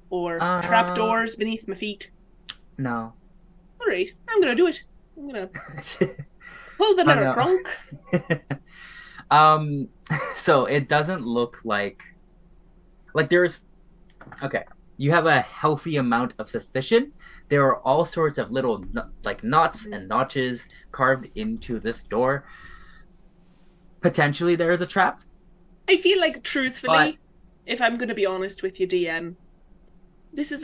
[SPEAKER 3] or trapdoors beneath my feet?
[SPEAKER 1] No.
[SPEAKER 3] All right, I'm gonna do it. I'm gonna pull the letter crunk.
[SPEAKER 1] So it doesn't look like there's, okay, you have a healthy amount of suspicion. There are all sorts of little like knots and notches carved into this door. Potentially there is a trap.
[SPEAKER 3] I feel like, truthfully,
[SPEAKER 1] But-
[SPEAKER 3] if I'm gonna be honest with you, DM, this is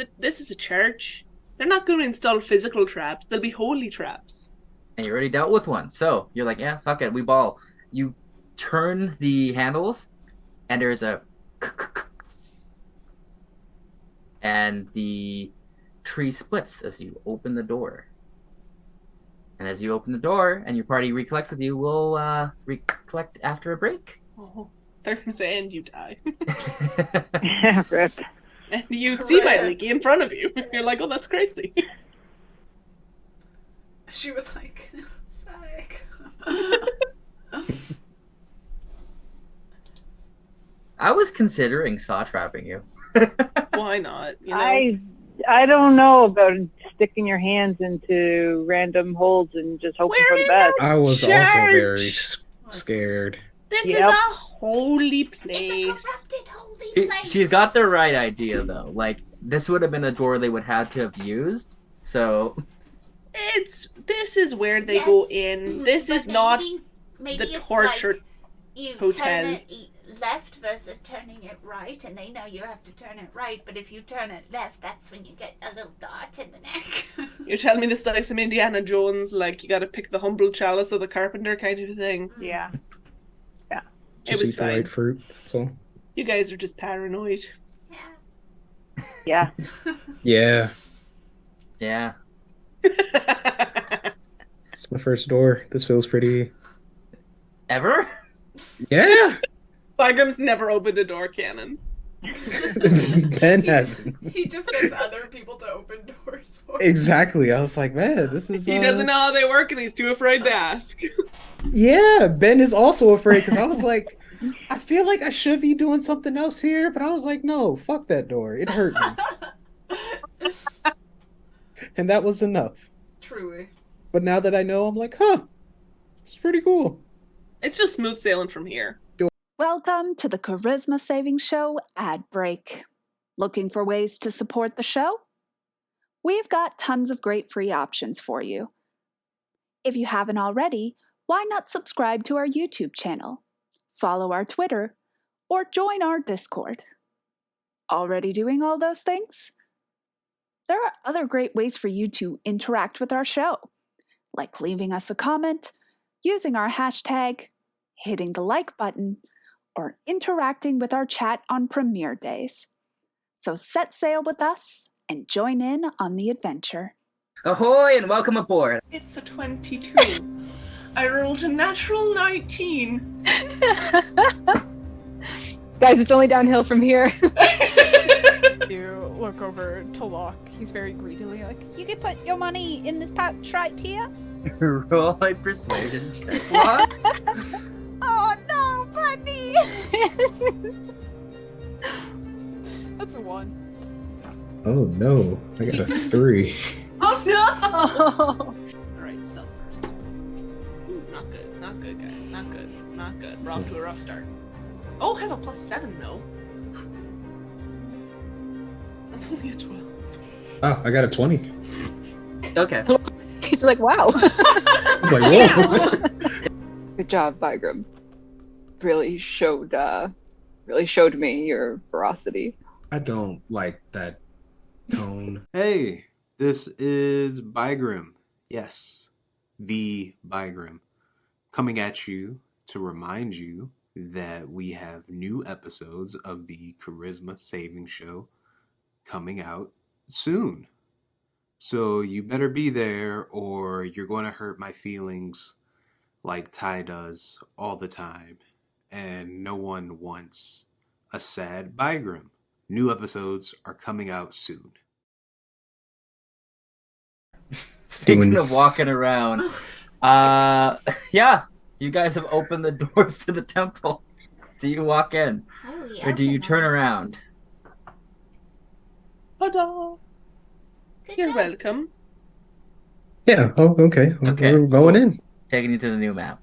[SPEAKER 3] a church. They're not going to install physical traps. They'll be holy traps.
[SPEAKER 1] And you already dealt with one, so you're like, yeah, fuck it, we ball. You turn the handles, and there's a and the tree splits as you open the door. And as you open the door and your party recollects with you, we'll recollect after a break.
[SPEAKER 3] Oh, they're going to say, and you die.
[SPEAKER 5] Rip.
[SPEAKER 3] And you see my Leaky in front of you. You're like, oh, that's crazy.
[SPEAKER 4] She was like, psych.
[SPEAKER 1] I was considering saw trapping you.
[SPEAKER 3] Why not? You know?
[SPEAKER 5] I don't know about sticking your hands into random holes and just hoping
[SPEAKER 3] We're
[SPEAKER 5] for the
[SPEAKER 3] in
[SPEAKER 5] best.
[SPEAKER 2] I was also very
[SPEAKER 3] Church!
[SPEAKER 2] scared.
[SPEAKER 3] This
[SPEAKER 5] Yep.
[SPEAKER 3] is a holy
[SPEAKER 6] It's a
[SPEAKER 3] place.
[SPEAKER 6] corrupted holy
[SPEAKER 1] She-
[SPEAKER 6] place.
[SPEAKER 1] She's got the right idea, though. Like, this would have been a door they would have to have used. So,
[SPEAKER 3] This is where they
[SPEAKER 6] Yes.
[SPEAKER 3] go in. This
[SPEAKER 6] But
[SPEAKER 3] is not
[SPEAKER 6] maybe
[SPEAKER 3] the
[SPEAKER 6] it's
[SPEAKER 3] torture
[SPEAKER 6] like you
[SPEAKER 3] hotel.
[SPEAKER 6] turn it left versus turning it right, and they know you have to turn it right, but if you turn it left, that's when you get a little dart in the neck.
[SPEAKER 3] You're telling me this is like some Indiana Jones, like you gotta pick the humble chalice of the carpenter kind of thing.
[SPEAKER 5] Yeah.
[SPEAKER 2] Just
[SPEAKER 3] was
[SPEAKER 2] eat the
[SPEAKER 3] fine.
[SPEAKER 2] right fruit. That's all.
[SPEAKER 3] You guys are just paranoid.
[SPEAKER 6] Yeah.
[SPEAKER 5] Yeah.
[SPEAKER 2] Yeah.
[SPEAKER 3] Ever?
[SPEAKER 2] It's my first door. This feels pretty.
[SPEAKER 1] ever?
[SPEAKER 2] Yeah.
[SPEAKER 3] Bygram's never opened a door, Cannon.
[SPEAKER 2] Ben hasn't.
[SPEAKER 4] He just gets other people to open doors for him.
[SPEAKER 2] Exactly. I was like, man, this is.
[SPEAKER 3] He doesn't know how they work and he's too afraid to ask.
[SPEAKER 2] Yeah, Ben is also afraid because I was like, I feel like I should be doing something else here, but I was like, no, fuck that door. It hurt me. And that was enough.
[SPEAKER 4] Truly.
[SPEAKER 2] But now that I know, I'm like, huh, it's pretty cool.
[SPEAKER 3] It's just smooth sailing from here.
[SPEAKER 7] Welcome to the Charisma Saving Show ad break. Looking for ways to support the show? We've got tons of great free options for you. If you haven't already, why not subscribe to our YouTube channel, follow our Twitter, or join our Discord? Already doing all those things? There are other great ways for you to interact with our show, like leaving us a comment, using our hashtag, hitting the like button, or interacting with our chat on premiere days. So set sail with us and join in on the adventure.
[SPEAKER 1] Ahoy and welcome aboard.
[SPEAKER 3] It's a 22. I rolled a natural 19.
[SPEAKER 5] Guys, it's only downhill from here.
[SPEAKER 8] You look over to Locke. He's very greedily like, you can put your money in this pouch right here.
[SPEAKER 1] Roll a persuasion check. What?
[SPEAKER 8] Oh no, buddy! That's a 1.
[SPEAKER 2] Oh no, I got a 3.
[SPEAKER 3] Oh no!
[SPEAKER 5] Oh.
[SPEAKER 3] Alright, stealth first. Ooh, not good. Not good, guys. Not good. Not good. We're off to a rough start. Oh, I have a +7 though. That's only a 12.
[SPEAKER 2] Oh, I got a 20.
[SPEAKER 1] Okay.
[SPEAKER 5] He's like, wow.
[SPEAKER 2] I was like, whoa.
[SPEAKER 5] Good job, Bygram. Really showed me your ferocity.
[SPEAKER 2] I don't like that tone.
[SPEAKER 9] Hey, this is Bygrim. Yes, the Bygrim. Coming at you to remind you that we have new episodes of the Charisma Saving Show coming out soon. So you better be there or you're going to hurt my feelings like Ty does all the time. And no one wants a sad Bygrim. New episodes are coming out soon.
[SPEAKER 1] Speaking of walking around, yeah, you guys have opened the doors to the temple. Do you walk in?
[SPEAKER 6] Oh, yeah.
[SPEAKER 1] Or do you turn around?
[SPEAKER 3] Ta-da!
[SPEAKER 6] Good
[SPEAKER 3] You're
[SPEAKER 6] job.
[SPEAKER 3] welcome.
[SPEAKER 2] Yeah, oh, okay.
[SPEAKER 1] Okay,
[SPEAKER 2] We're going in.
[SPEAKER 1] Taking you to the new map.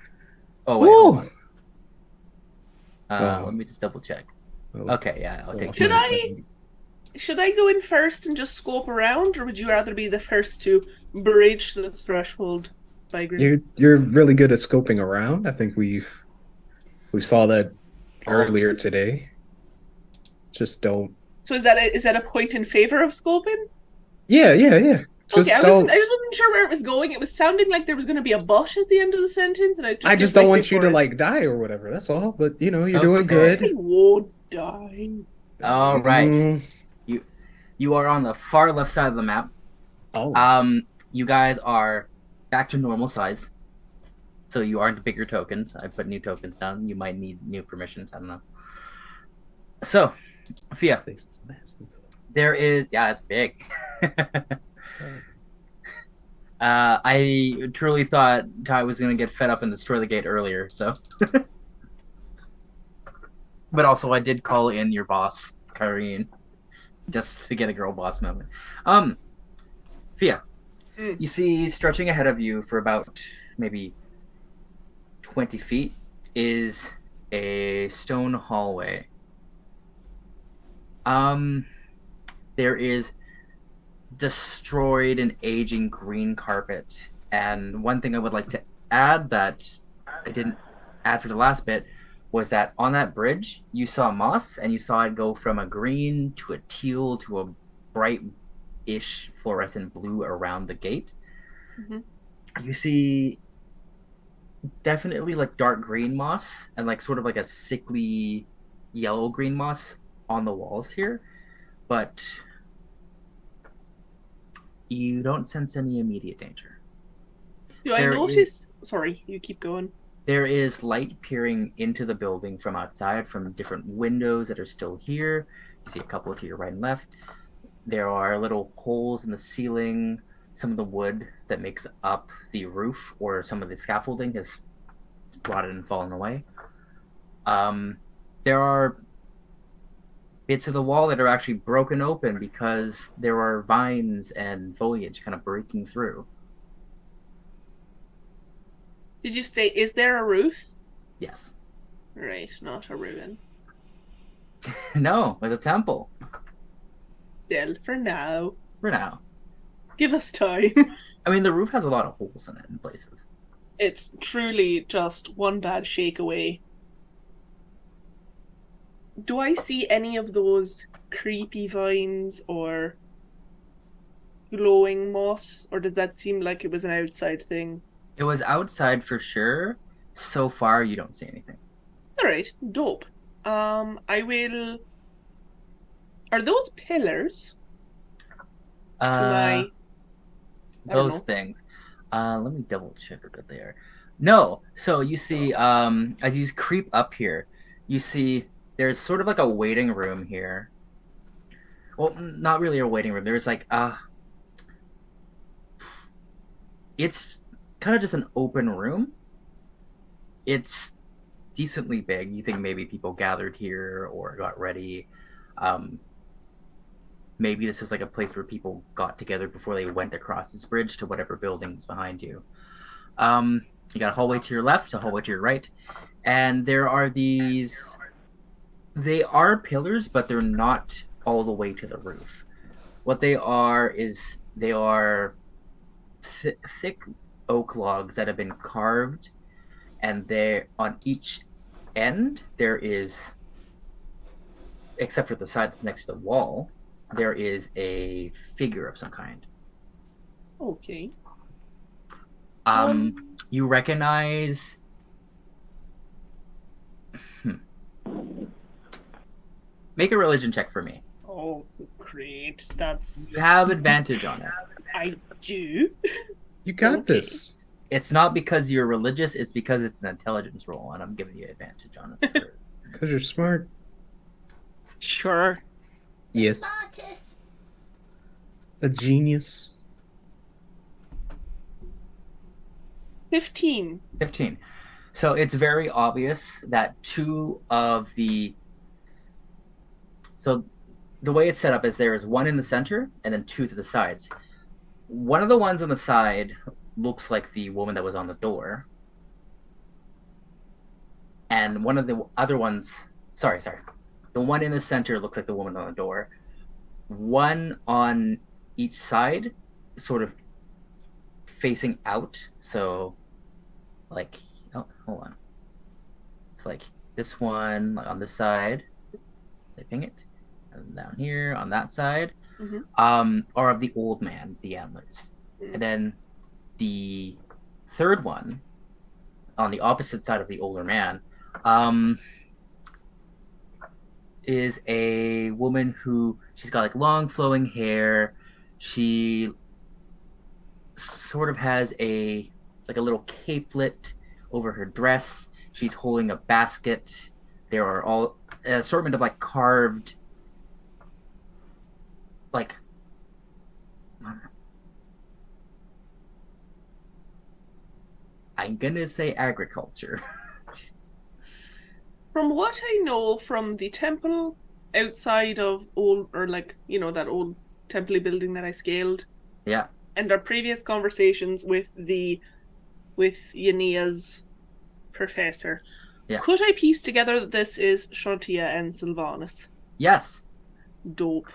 [SPEAKER 1] Oh, wait,
[SPEAKER 2] Whoa.
[SPEAKER 1] hold on.
[SPEAKER 2] Oh.
[SPEAKER 1] Let me just double check.
[SPEAKER 2] Oh.
[SPEAKER 1] Okay, yeah, I'll take
[SPEAKER 3] Should
[SPEAKER 1] you.
[SPEAKER 3] Should I go in first and just scope around, or would you rather be the first to breach the threshold, Bygrim?
[SPEAKER 2] You're really good at scoping around. I think we saw that earlier today. Just don't.
[SPEAKER 3] So is that a point in favor of scoping?
[SPEAKER 2] Yeah. Just
[SPEAKER 3] Okay, I
[SPEAKER 2] don't.
[SPEAKER 3] just wasn't sure where it was going. It was sounding like there was going to be a but at the end of the sentence, and
[SPEAKER 2] I just don't want you to like die or whatever. That's all. But you're doing
[SPEAKER 1] Okay.
[SPEAKER 2] good.
[SPEAKER 3] I won't die.
[SPEAKER 1] All right.
[SPEAKER 2] Mm,
[SPEAKER 1] You are on the far left side of the map.
[SPEAKER 2] Oh.
[SPEAKER 1] You guys are back to normal size. So you aren't bigger tokens. I put new tokens down. You might need new permissions. I don't know. So, Fia,
[SPEAKER 2] Space is massive.
[SPEAKER 1] there is... Yeah, it's big. I truly thought Ty was going to get fed up and destroy the gate earlier, so... But also, I did call in your boss, Kyrene, just to get a girl boss moment. Fia, you see stretching ahead of you for about maybe 20 feet is a stone hallway. There is destroyed and aging green carpet. And one thing I would like to add that I didn't add for the last bit was that on that bridge, you saw moss, and you saw it go from a green to a teal to a bright-ish fluorescent blue around the gate. Mm-hmm. You see definitely like dark green moss and like sort of like a sickly yellow-green moss on the walls here, but you don't sense any immediate danger.
[SPEAKER 3] Do I notice... Sorry, you keep going.
[SPEAKER 1] There is light peering into the building from outside from different windows that are still here. You see a couple to your right and left. There are little holes in the ceiling. Some of the wood that makes up the roof or some of the scaffolding has rotted and fallen away. There are bits of the wall that are actually broken open because there are vines and foliage kind of breaking through.
[SPEAKER 3] Did you say, is there a roof?
[SPEAKER 1] Yes.
[SPEAKER 3] Right, not a ruin.
[SPEAKER 1] No, it's a temple.
[SPEAKER 3] Well, for now.
[SPEAKER 1] For now.
[SPEAKER 3] Give us time.
[SPEAKER 1] I mean, the roof has a lot of holes in it in places.
[SPEAKER 3] It's truly just one bad shake away. Do I see any of those creepy vines or glowing moss? Or did that seem like it was an outside thing?
[SPEAKER 1] It was outside for sure. So far, you don't see anything.
[SPEAKER 3] Alright, dope. I will... Are those pillars?
[SPEAKER 1] Those things. Let me double check what they are. No. So you see, as you creep up here, you see there's sort of like a waiting room here. Well, not really a waiting room. There's like it's kind of just an open room. It's decently big. You think maybe people gathered here or got ready. Maybe this was like a place where people got together before they went across this bridge to whatever building's behind you. You got a hallway to your left, a hallway to your right, and there are these... They are pillars, but they're not all the way to the roof. What they are is they are thick oak logs that have been carved, and they on each end there is, except for the side next to the wall, there is a figure of some kind.
[SPEAKER 3] Okay.
[SPEAKER 1] You recognize... Make a religion check for me.
[SPEAKER 3] Oh, great. That's...
[SPEAKER 1] You have advantage on it.
[SPEAKER 3] I do?
[SPEAKER 2] You got this.
[SPEAKER 1] It's not because you're religious, it's because it's an intelligence roll, and I'm giving you advantage on it.
[SPEAKER 2] Because you're smart.
[SPEAKER 3] Sure.
[SPEAKER 2] Yes.
[SPEAKER 6] Smartest.
[SPEAKER 2] A genius.
[SPEAKER 3] 15.
[SPEAKER 1] 15. So it's very obvious that two of the... So the way it's set up is there is one in the center and then two to the sides. One of the ones on the side looks like the woman that was on the door. And one of the other ones... Sorry. The one in the center looks like the woman on the door. One on each side, sort of facing out. So, like... Oh, hold on. It's like this one on this side. I ping it. And down here on that side.
[SPEAKER 3] Mm-hmm.
[SPEAKER 1] Are of the old man, the antlers. And then the third one, on the opposite side of the older man, is a woman who she's got like long flowing hair. She sort of has a little capelet over her dress. She's holding a basket. There are all an assortment of like carved like I'm gonna say agriculture.
[SPEAKER 3] From what I know from the temple outside of old, or like, that old temple building that I scaled,
[SPEAKER 1] Yeah.
[SPEAKER 3] and our previous conversations with Yania's professor,
[SPEAKER 1] Yeah.
[SPEAKER 3] could I piece together that this is Shantia and Sylvanas?
[SPEAKER 1] Yes.
[SPEAKER 3] Dope.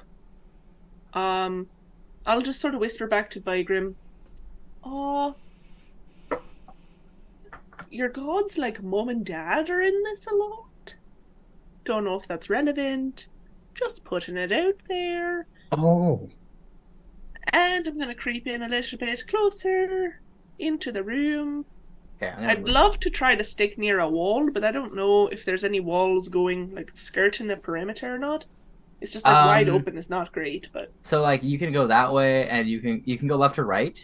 [SPEAKER 3] I'll just sort of whisper back to Bygrim, "Oh, your gods like mom and dad are in this a lot. Don't know if that's relevant. Just putting it out there."
[SPEAKER 2] Oh.
[SPEAKER 3] And I'm gonna creep in a little bit closer into the room.
[SPEAKER 1] Okay,
[SPEAKER 3] I'd love to try to stick near a wall, but I don't know if there's any walls going, like, skirting the perimeter or not. It's just like wide open is not great, but
[SPEAKER 1] so like you can go that way and you can go left or right.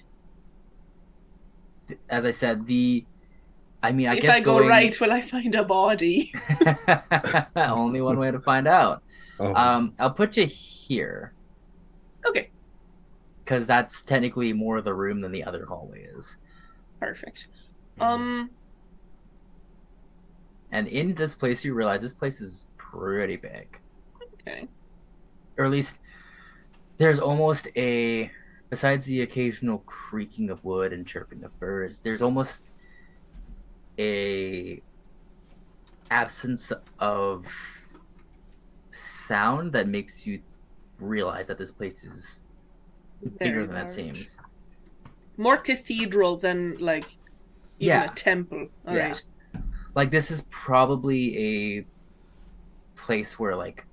[SPEAKER 1] As I said, I
[SPEAKER 3] if
[SPEAKER 1] guess
[SPEAKER 3] I go right, will I find a body?
[SPEAKER 1] only one way to find out.
[SPEAKER 2] Oh.
[SPEAKER 1] I'll put you here.
[SPEAKER 3] Okay.
[SPEAKER 1] Because that's technically more of the room than the other hallway is.
[SPEAKER 3] Perfect.
[SPEAKER 1] And in this place, you realize this place is pretty big.
[SPEAKER 3] Okay.
[SPEAKER 1] Or at least there's almost besides the occasional creaking of wood and chirping of birds, there's almost a absence of sound that makes you realize that this place is bigger than it seems.
[SPEAKER 3] More cathedral than, like, even a temple. All right.
[SPEAKER 1] Like, this is probably a place where, like,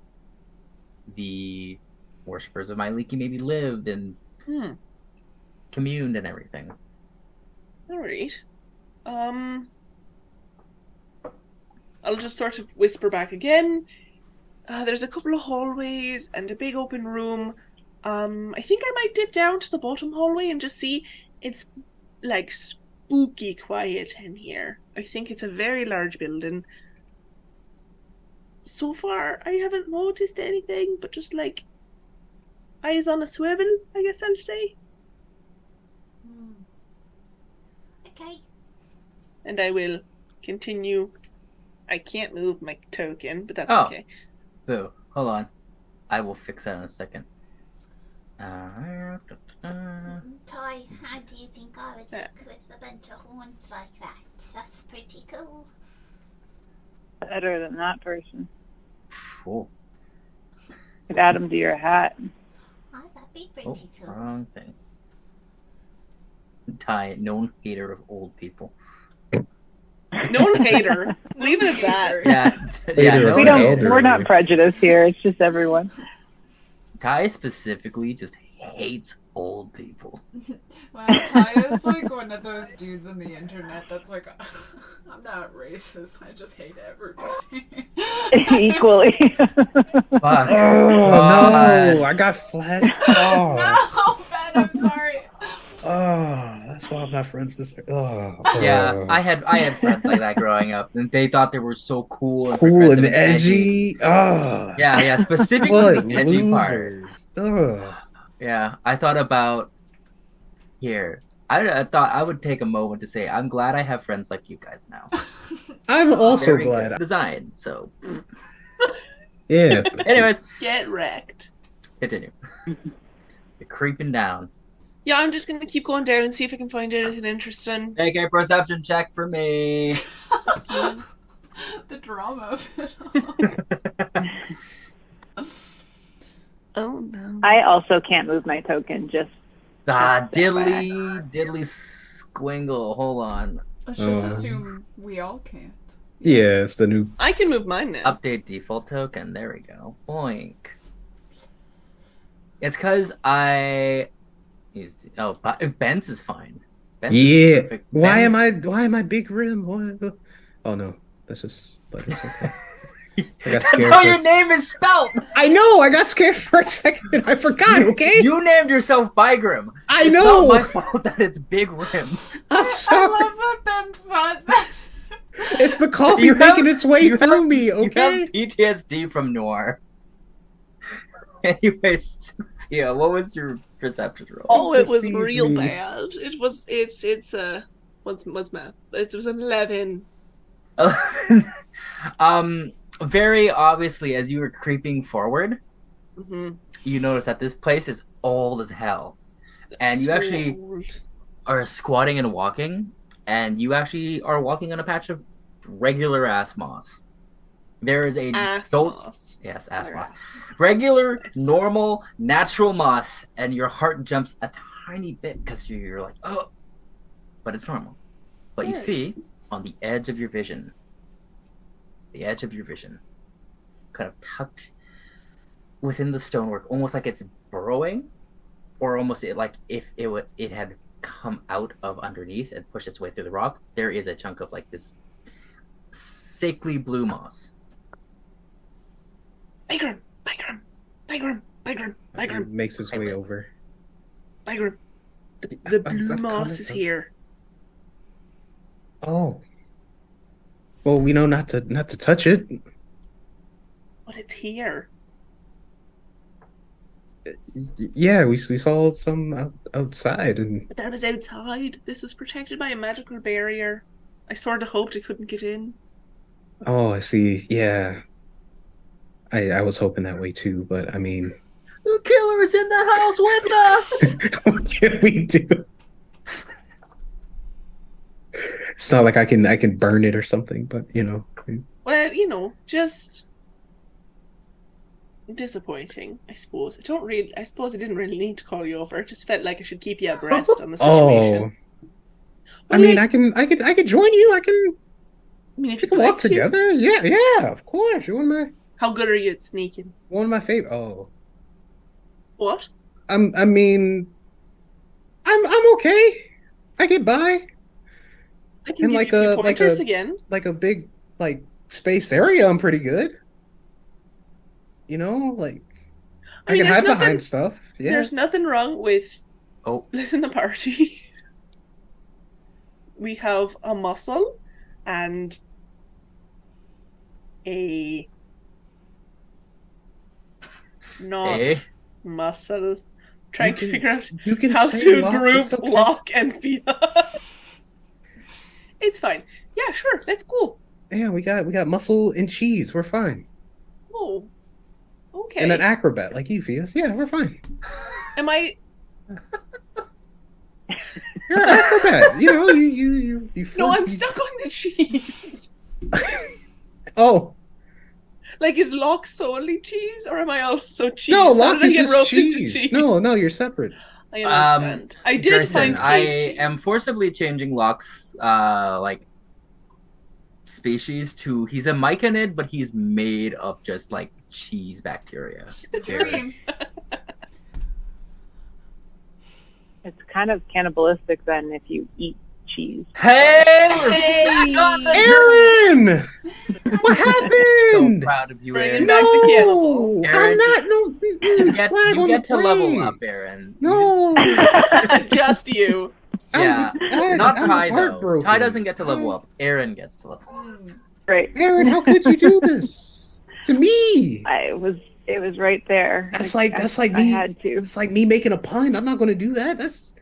[SPEAKER 1] the worshippers of Myliki maybe lived and communed and everything.
[SPEAKER 3] All right. I'll just sort of whisper back again. There's a couple of hallways and a big open room. I think I might dip down to the bottom hallway and just see. It's like spooky quiet in here. I think it's a very large building. So far, I haven't noticed anything, but just like eyes on a swivel, I guess I'll say.
[SPEAKER 6] Okay.
[SPEAKER 3] And I will continue. I can't move my token, but that's okay.
[SPEAKER 1] Boo. Hold on. I will fix that in a second.
[SPEAKER 6] Ty, how do you think I would look with a bunch of horns like that? That's pretty cool.
[SPEAKER 5] Better than that person.
[SPEAKER 1] Cool.
[SPEAKER 5] Could add them to your hat.
[SPEAKER 6] Oh, that'd be pretty cool.
[SPEAKER 1] Wrong thing. Ty, known hater of old people.
[SPEAKER 3] Known hater. Leave it at that.
[SPEAKER 5] We're not prejudiced here. It's just everyone.
[SPEAKER 1] Ty specifically just hates old people.
[SPEAKER 4] Wow, Ty is like one of those dudes on the internet that's like, I'm not racist, I just hate everybody.
[SPEAKER 5] Equally.
[SPEAKER 2] No, I got flat.
[SPEAKER 4] No, Ben, I'm sorry.
[SPEAKER 2] Oh, that's why I'm not friends with her.
[SPEAKER 1] Yeah, I had friends like that growing up, and they thought they were so cool
[SPEAKER 2] and edgy.
[SPEAKER 1] Yeah, specifically the edgy part.
[SPEAKER 2] Ugh.
[SPEAKER 1] Yeah, I thought about here. I thought I would take a moment to say I'm glad I have friends like you guys now.
[SPEAKER 2] I'm also
[SPEAKER 1] Very
[SPEAKER 2] glad.
[SPEAKER 1] good design. So
[SPEAKER 2] yeah.
[SPEAKER 3] Anyways, get wrecked.
[SPEAKER 1] Continue. You're creeping down.
[SPEAKER 3] Yeah, I'm just gonna keep going down and see if I can find anything interesting.
[SPEAKER 1] Make a perception check for me.
[SPEAKER 4] The drama of it all.
[SPEAKER 3] Oh no.
[SPEAKER 5] I also can't move my token, just
[SPEAKER 1] diddly squingle. Hold on.
[SPEAKER 4] Let's just assume we all can't.
[SPEAKER 2] Yeah, it's the new.
[SPEAKER 3] I can move mine now.
[SPEAKER 1] Update default token. There we go. Boink. It's because I used. Ben's is fine. Ben's
[SPEAKER 2] Yeah.
[SPEAKER 1] is
[SPEAKER 2] Why am I big rim? What? Oh no, that's just. But it's okay. I got
[SPEAKER 1] That's
[SPEAKER 2] scared
[SPEAKER 1] how
[SPEAKER 2] for
[SPEAKER 1] your name is spelled.
[SPEAKER 2] I know. I got scared for a second. I forgot. Okay.
[SPEAKER 1] You named yourself Bygrim.
[SPEAKER 2] I
[SPEAKER 1] It's
[SPEAKER 2] know.
[SPEAKER 1] not my fault that it's Big Rim.
[SPEAKER 2] I'm sorry.
[SPEAKER 4] I love that Ben thought that.
[SPEAKER 2] It's the coffee
[SPEAKER 1] You have-
[SPEAKER 2] making its way
[SPEAKER 1] you
[SPEAKER 2] through
[SPEAKER 1] have-
[SPEAKER 2] me.
[SPEAKER 1] You
[SPEAKER 2] Okay.
[SPEAKER 1] have PTSD from Noir. Anyways, yeah, what was your perception roll?
[SPEAKER 3] Oh, it was
[SPEAKER 2] Perceive
[SPEAKER 3] real
[SPEAKER 2] me.
[SPEAKER 3] bad. It's what's math? It was an 11.
[SPEAKER 1] Very obviously, as you were creeping forward,
[SPEAKER 3] Mm-hmm.
[SPEAKER 1] you notice that this place is old as hell, and you actually are squatting and walking, and you actually are walking on a patch of regular ass moss. There is a
[SPEAKER 3] ass
[SPEAKER 1] don't-
[SPEAKER 3] moss.
[SPEAKER 1] Yes, ass moss.
[SPEAKER 3] Alright.
[SPEAKER 1] Regular,
[SPEAKER 3] Yes.
[SPEAKER 1] normal, natural moss, and your heart jumps a tiny bit because you're like, oh, but it's normal. But you
[SPEAKER 3] Alright.
[SPEAKER 1] see on the edge of your vision, kind of tucked within the stonework, almost like it's burrowing, or almost like if it had come out of underneath and pushed its way through the rock. There is a chunk of like this sickly blue moss.
[SPEAKER 3] Bygrim.
[SPEAKER 2] It makes his way over.
[SPEAKER 3] Bygrim. The
[SPEAKER 2] I'm
[SPEAKER 3] blue
[SPEAKER 2] coming,
[SPEAKER 3] moss is
[SPEAKER 2] though.
[SPEAKER 3] here.
[SPEAKER 2] Oh. Well, we know not to touch it.
[SPEAKER 3] But it's here.
[SPEAKER 2] Yeah, we saw some outside, and
[SPEAKER 3] But that was outside. This was protected by a magical barrier. I sort of hoped it couldn't get in.
[SPEAKER 2] oh, I see. Yeah, I was hoping that way too, but I mean,
[SPEAKER 1] The killer is in the house with us.
[SPEAKER 2] what can we do? It's not like I can burn it or something, but you know.
[SPEAKER 3] Well, just disappointing, I suppose. I suppose I didn't really need to call you over. It just felt like I should keep you abreast on the situation.
[SPEAKER 2] Oh, I mean, I can join you. I
[SPEAKER 3] I mean, if
[SPEAKER 2] we
[SPEAKER 3] you
[SPEAKER 2] can
[SPEAKER 3] like
[SPEAKER 2] walk
[SPEAKER 3] to.
[SPEAKER 2] together. Yeah, of course. You're
[SPEAKER 3] How good are you at sneaking?
[SPEAKER 2] one of my favorite. Oh,
[SPEAKER 3] What?
[SPEAKER 2] I mean, I'm okay. I get by.
[SPEAKER 3] I can
[SPEAKER 2] And
[SPEAKER 3] give
[SPEAKER 2] like
[SPEAKER 3] you a
[SPEAKER 2] a-
[SPEAKER 3] few
[SPEAKER 2] like
[SPEAKER 3] pointers
[SPEAKER 2] a-
[SPEAKER 3] again.
[SPEAKER 2] Like a big spaced area. I'm pretty good. You know, like I
[SPEAKER 3] mean,
[SPEAKER 2] can
[SPEAKER 3] there's
[SPEAKER 2] hide
[SPEAKER 3] nothing-
[SPEAKER 2] behind stuff. Yeah.
[SPEAKER 3] There's nothing wrong with
[SPEAKER 1] Oh.
[SPEAKER 3] splitting the party. We have a muscle and a not
[SPEAKER 1] Eh?
[SPEAKER 3] muscle. Trying to
[SPEAKER 2] can-
[SPEAKER 3] figure out
[SPEAKER 2] You can
[SPEAKER 3] how
[SPEAKER 2] say
[SPEAKER 3] to
[SPEAKER 2] lock,
[SPEAKER 3] group
[SPEAKER 2] it's okay.
[SPEAKER 3] Lock and Fia. It's fine. Yeah, sure. Let's go.
[SPEAKER 2] Yeah, we got muscle and cheese. We're fine.
[SPEAKER 3] Oh, okay.
[SPEAKER 2] And an acrobat like you, Fias. Yeah, we're fine.
[SPEAKER 3] Am I?
[SPEAKER 2] You're an acrobat. You know, you
[SPEAKER 3] No,
[SPEAKER 2] float,
[SPEAKER 3] I'm
[SPEAKER 2] you-
[SPEAKER 3] stuck on the cheese.
[SPEAKER 2] Oh
[SPEAKER 3] Like, is Locke solely cheese, or am I also cheese?
[SPEAKER 2] no,
[SPEAKER 3] How
[SPEAKER 2] Lock
[SPEAKER 3] did I
[SPEAKER 2] is
[SPEAKER 3] get
[SPEAKER 2] just
[SPEAKER 3] roped into
[SPEAKER 2] cheese. No, you're separate.
[SPEAKER 3] I understand. I did
[SPEAKER 1] Grayson,
[SPEAKER 3] find
[SPEAKER 1] I
[SPEAKER 3] cave cheese.
[SPEAKER 1] am forcibly changing Locke's species to he's a myconid, but he's made of just like cheese bacteria.
[SPEAKER 4] The dream.
[SPEAKER 5] It's kind of cannibalistic then if you eat cheese.
[SPEAKER 1] Hey,
[SPEAKER 3] Hey!
[SPEAKER 2] Aaron, what
[SPEAKER 1] so
[SPEAKER 2] happened?
[SPEAKER 1] proud of you,
[SPEAKER 3] Bring it
[SPEAKER 1] Aaron.
[SPEAKER 3] back. the cannibal.
[SPEAKER 2] No,
[SPEAKER 1] Aaron,
[SPEAKER 2] I'm not. No,
[SPEAKER 1] You get,
[SPEAKER 2] flag
[SPEAKER 1] you
[SPEAKER 2] on
[SPEAKER 1] get
[SPEAKER 2] the
[SPEAKER 1] to level
[SPEAKER 2] plate.
[SPEAKER 1] up, Aaron.
[SPEAKER 2] No,
[SPEAKER 3] Just you.
[SPEAKER 1] Yeah,
[SPEAKER 2] I'm
[SPEAKER 1] not Ty though.
[SPEAKER 2] heartbroken.
[SPEAKER 1] Ty doesn't get to level up. Aaron gets to level up.
[SPEAKER 5] Right.
[SPEAKER 2] Aaron, how could you do this to me?
[SPEAKER 5] It was right there.
[SPEAKER 2] That's
[SPEAKER 5] I
[SPEAKER 2] like me.
[SPEAKER 5] I had to.
[SPEAKER 2] It's like me making a pun. I'm not going to do that. That's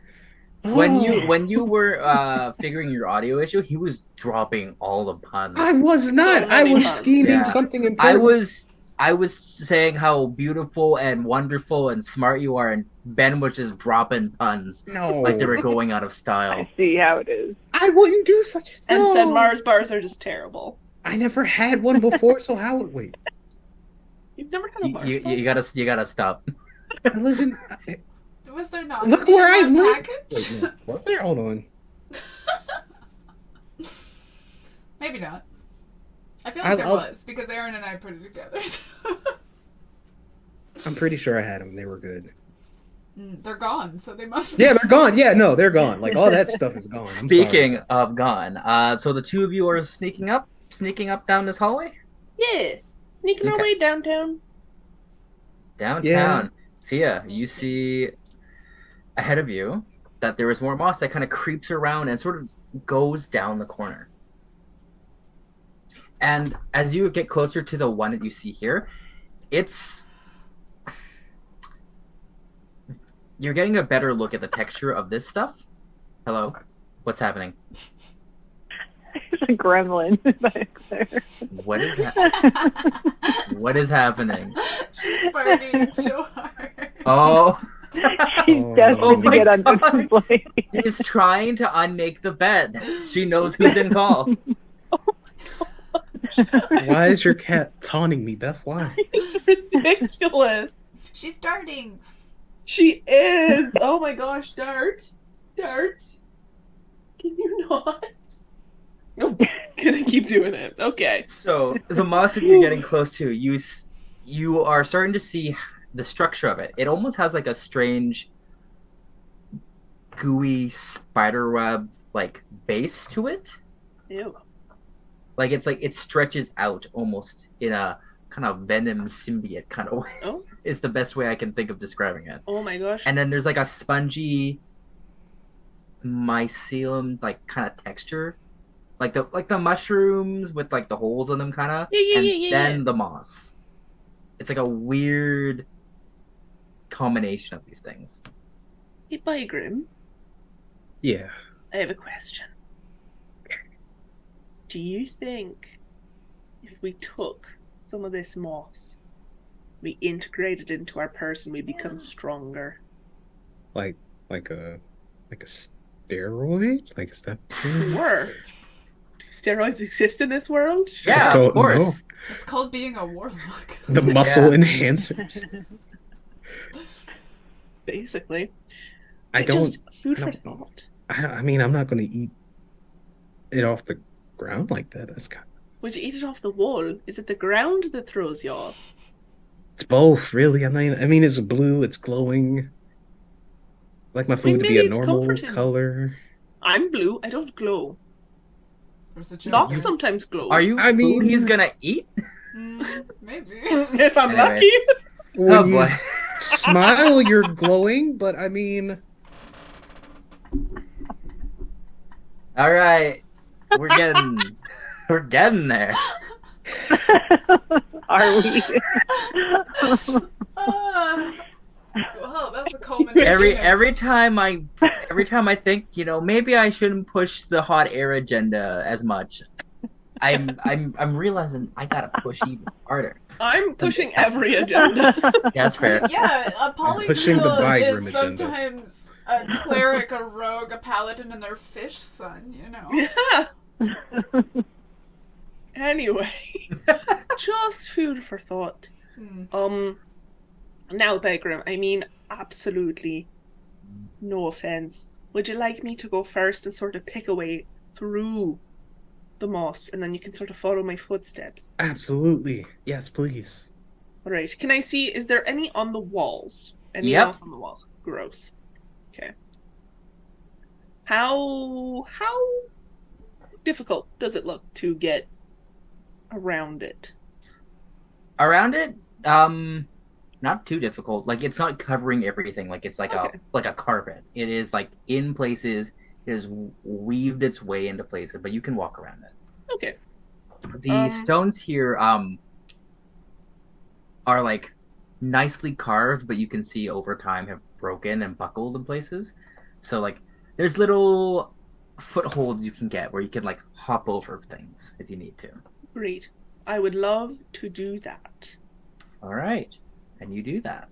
[SPEAKER 1] When
[SPEAKER 2] Oh.
[SPEAKER 1] you were figuring your audio issue, he was dropping all the puns.
[SPEAKER 2] I was not.
[SPEAKER 3] So
[SPEAKER 2] I
[SPEAKER 3] many
[SPEAKER 2] was
[SPEAKER 3] puns.
[SPEAKER 2] scheming
[SPEAKER 1] Yeah.
[SPEAKER 2] something important.
[SPEAKER 1] I was saying how beautiful and wonderful and smart you are, and Ben was just dropping puns
[SPEAKER 2] No,
[SPEAKER 1] like they were going out of style.
[SPEAKER 5] I see how it is.
[SPEAKER 2] I wouldn't do such.
[SPEAKER 3] And
[SPEAKER 2] no.
[SPEAKER 3] said Mars bars are just terrible.
[SPEAKER 2] I never had one before, so how would wait?
[SPEAKER 3] You've never had a
[SPEAKER 1] You,
[SPEAKER 3] Mars
[SPEAKER 1] you,
[SPEAKER 3] bar?
[SPEAKER 1] you gotta stop.
[SPEAKER 2] I live in.
[SPEAKER 4] Was there not?
[SPEAKER 2] Look
[SPEAKER 4] any
[SPEAKER 2] where I
[SPEAKER 4] in that
[SPEAKER 2] live.
[SPEAKER 4] package?
[SPEAKER 2] Wait, no. Was there? Hold on.
[SPEAKER 4] Maybe not. I feel like there
[SPEAKER 2] I'll-
[SPEAKER 4] was because Erin and I put it together. so-
[SPEAKER 2] I'm pretty sure I had them. They were good.
[SPEAKER 4] They're gone, so they must be.
[SPEAKER 2] Yeah, they're gone. Yeah, no, they're gone. Like all that stuff is gone. I'm
[SPEAKER 1] Speaking of gone, so the two of you are sneaking up down this hallway.
[SPEAKER 3] Yeah. Sneaking our
[SPEAKER 1] Okay.
[SPEAKER 3] way downtown.
[SPEAKER 1] Downtown. Fia, you see ahead of you that there is more moss that kind of creeps around and sort of goes down the corner. And as you get closer to the one that you see here, you're getting a better look at the texture of this stuff. Hello? What's happening?
[SPEAKER 5] There's a gremlin back there.
[SPEAKER 1] What is what is happening?
[SPEAKER 4] She's partying so hard.
[SPEAKER 1] Oh,
[SPEAKER 5] She's desperate
[SPEAKER 2] Oh
[SPEAKER 5] to
[SPEAKER 1] my
[SPEAKER 5] get under
[SPEAKER 1] God.
[SPEAKER 5] the blade.
[SPEAKER 1] she's trying to unmake the bed. She knows who's in call.
[SPEAKER 2] Why is your cat taunting me, Beth? Why?
[SPEAKER 3] It's ridiculous.
[SPEAKER 4] She's darting.
[SPEAKER 3] She is. Oh my gosh, Dart. Dart. Can you not? Nope. Gonna keep doing it. Okay.
[SPEAKER 1] So the moss that you're getting close to, you are starting to see the structure of it. It almost has like a strange, gooey spiderweb like base to it.
[SPEAKER 3] Ew.
[SPEAKER 1] Like it stretches out almost in a kind of venom symbiote kind of way.
[SPEAKER 3] Oh.
[SPEAKER 1] Is the best way I can think of describing it.
[SPEAKER 3] Oh my gosh.
[SPEAKER 1] And then there's like a spongy mycelium like kind of texture. Like the mushrooms with like the holes in them kind of.
[SPEAKER 3] Yeah,
[SPEAKER 1] and
[SPEAKER 3] yeah.
[SPEAKER 1] then the moss. It's like a weird combination of these things.
[SPEAKER 3] Hey, Bygrim,
[SPEAKER 2] Yeah.
[SPEAKER 3] I have a question. Do you think if we took some of this moss, we integrate it into our person, we become stronger?
[SPEAKER 2] Like a steroid? Like is that?
[SPEAKER 3] Or do steroids exist in this world?
[SPEAKER 1] Yeah,
[SPEAKER 2] don't
[SPEAKER 1] of course.
[SPEAKER 2] know.
[SPEAKER 4] It's called being a warlock.
[SPEAKER 2] The muscle
[SPEAKER 1] Yeah.
[SPEAKER 2] enhancers.
[SPEAKER 3] Basically.
[SPEAKER 2] I
[SPEAKER 3] It's
[SPEAKER 2] don't.
[SPEAKER 3] Just food
[SPEAKER 2] I
[SPEAKER 3] for
[SPEAKER 2] don't-
[SPEAKER 3] thought.
[SPEAKER 2] I mean, I'm not going to eat it off the ground like that. That's kind.
[SPEAKER 3] Would you eat it off the wall? Is it the ground that throws you off?
[SPEAKER 2] It's both, really. I mean, it's blue. It's glowing. I like my food to be
[SPEAKER 3] maybe
[SPEAKER 2] a
[SPEAKER 3] it's
[SPEAKER 2] normal
[SPEAKER 3] comforting.
[SPEAKER 2] color.
[SPEAKER 3] I'm blue. I don't glow.
[SPEAKER 4] There's a joke.
[SPEAKER 3] Locke sometimes glows.
[SPEAKER 1] Are you
[SPEAKER 2] I mean-
[SPEAKER 1] who he's gonna eat?
[SPEAKER 4] Maybe.
[SPEAKER 3] If I'm
[SPEAKER 1] Anyway.
[SPEAKER 3] lucky.
[SPEAKER 2] When
[SPEAKER 1] Oh
[SPEAKER 2] you
[SPEAKER 1] boy.
[SPEAKER 2] smile, you're glowing. But I mean,
[SPEAKER 1] All right. We're getting there.
[SPEAKER 5] Are we?
[SPEAKER 4] Well, that's a culmination.
[SPEAKER 1] Every time I think, maybe I shouldn't push the hot air agenda as much. I'm realizing I gotta push even harder.
[SPEAKER 3] I'm pushing every agenda.
[SPEAKER 1] That's fair.
[SPEAKER 4] Yeah, a
[SPEAKER 2] pushing the
[SPEAKER 4] polycule
[SPEAKER 2] Bygrim
[SPEAKER 4] is
[SPEAKER 2] agenda.
[SPEAKER 4] sometimes a cleric, a rogue, a paladin, and their fish son,
[SPEAKER 3] Yeah. Anyway, just food for thought. Now, Bygrim, I mean, absolutely no offense. Would you like me to go first and sort of pick away through the moss, and then you can sort of follow my footsteps?
[SPEAKER 2] absolutely. Yes, please.
[SPEAKER 3] All right. Can I see? Is there any on the walls? Any
[SPEAKER 1] Yep.
[SPEAKER 3] moss on the walls? Gross. Okay. How difficult does it look to get around it?
[SPEAKER 1] Around it, not too difficult. Like it's not covering everything. Like it's like
[SPEAKER 3] Okay.
[SPEAKER 1] a carpet. It is like in places. It has weaved its way into places, but you can walk around it.
[SPEAKER 3] Okay.
[SPEAKER 1] The stones here are like nicely carved, but you can see over time have broken and buckled in places. So like there's little footholds you can get where you can like hop over things if you need to.
[SPEAKER 3] Great. I would love to do that.
[SPEAKER 1] All right, and you do that.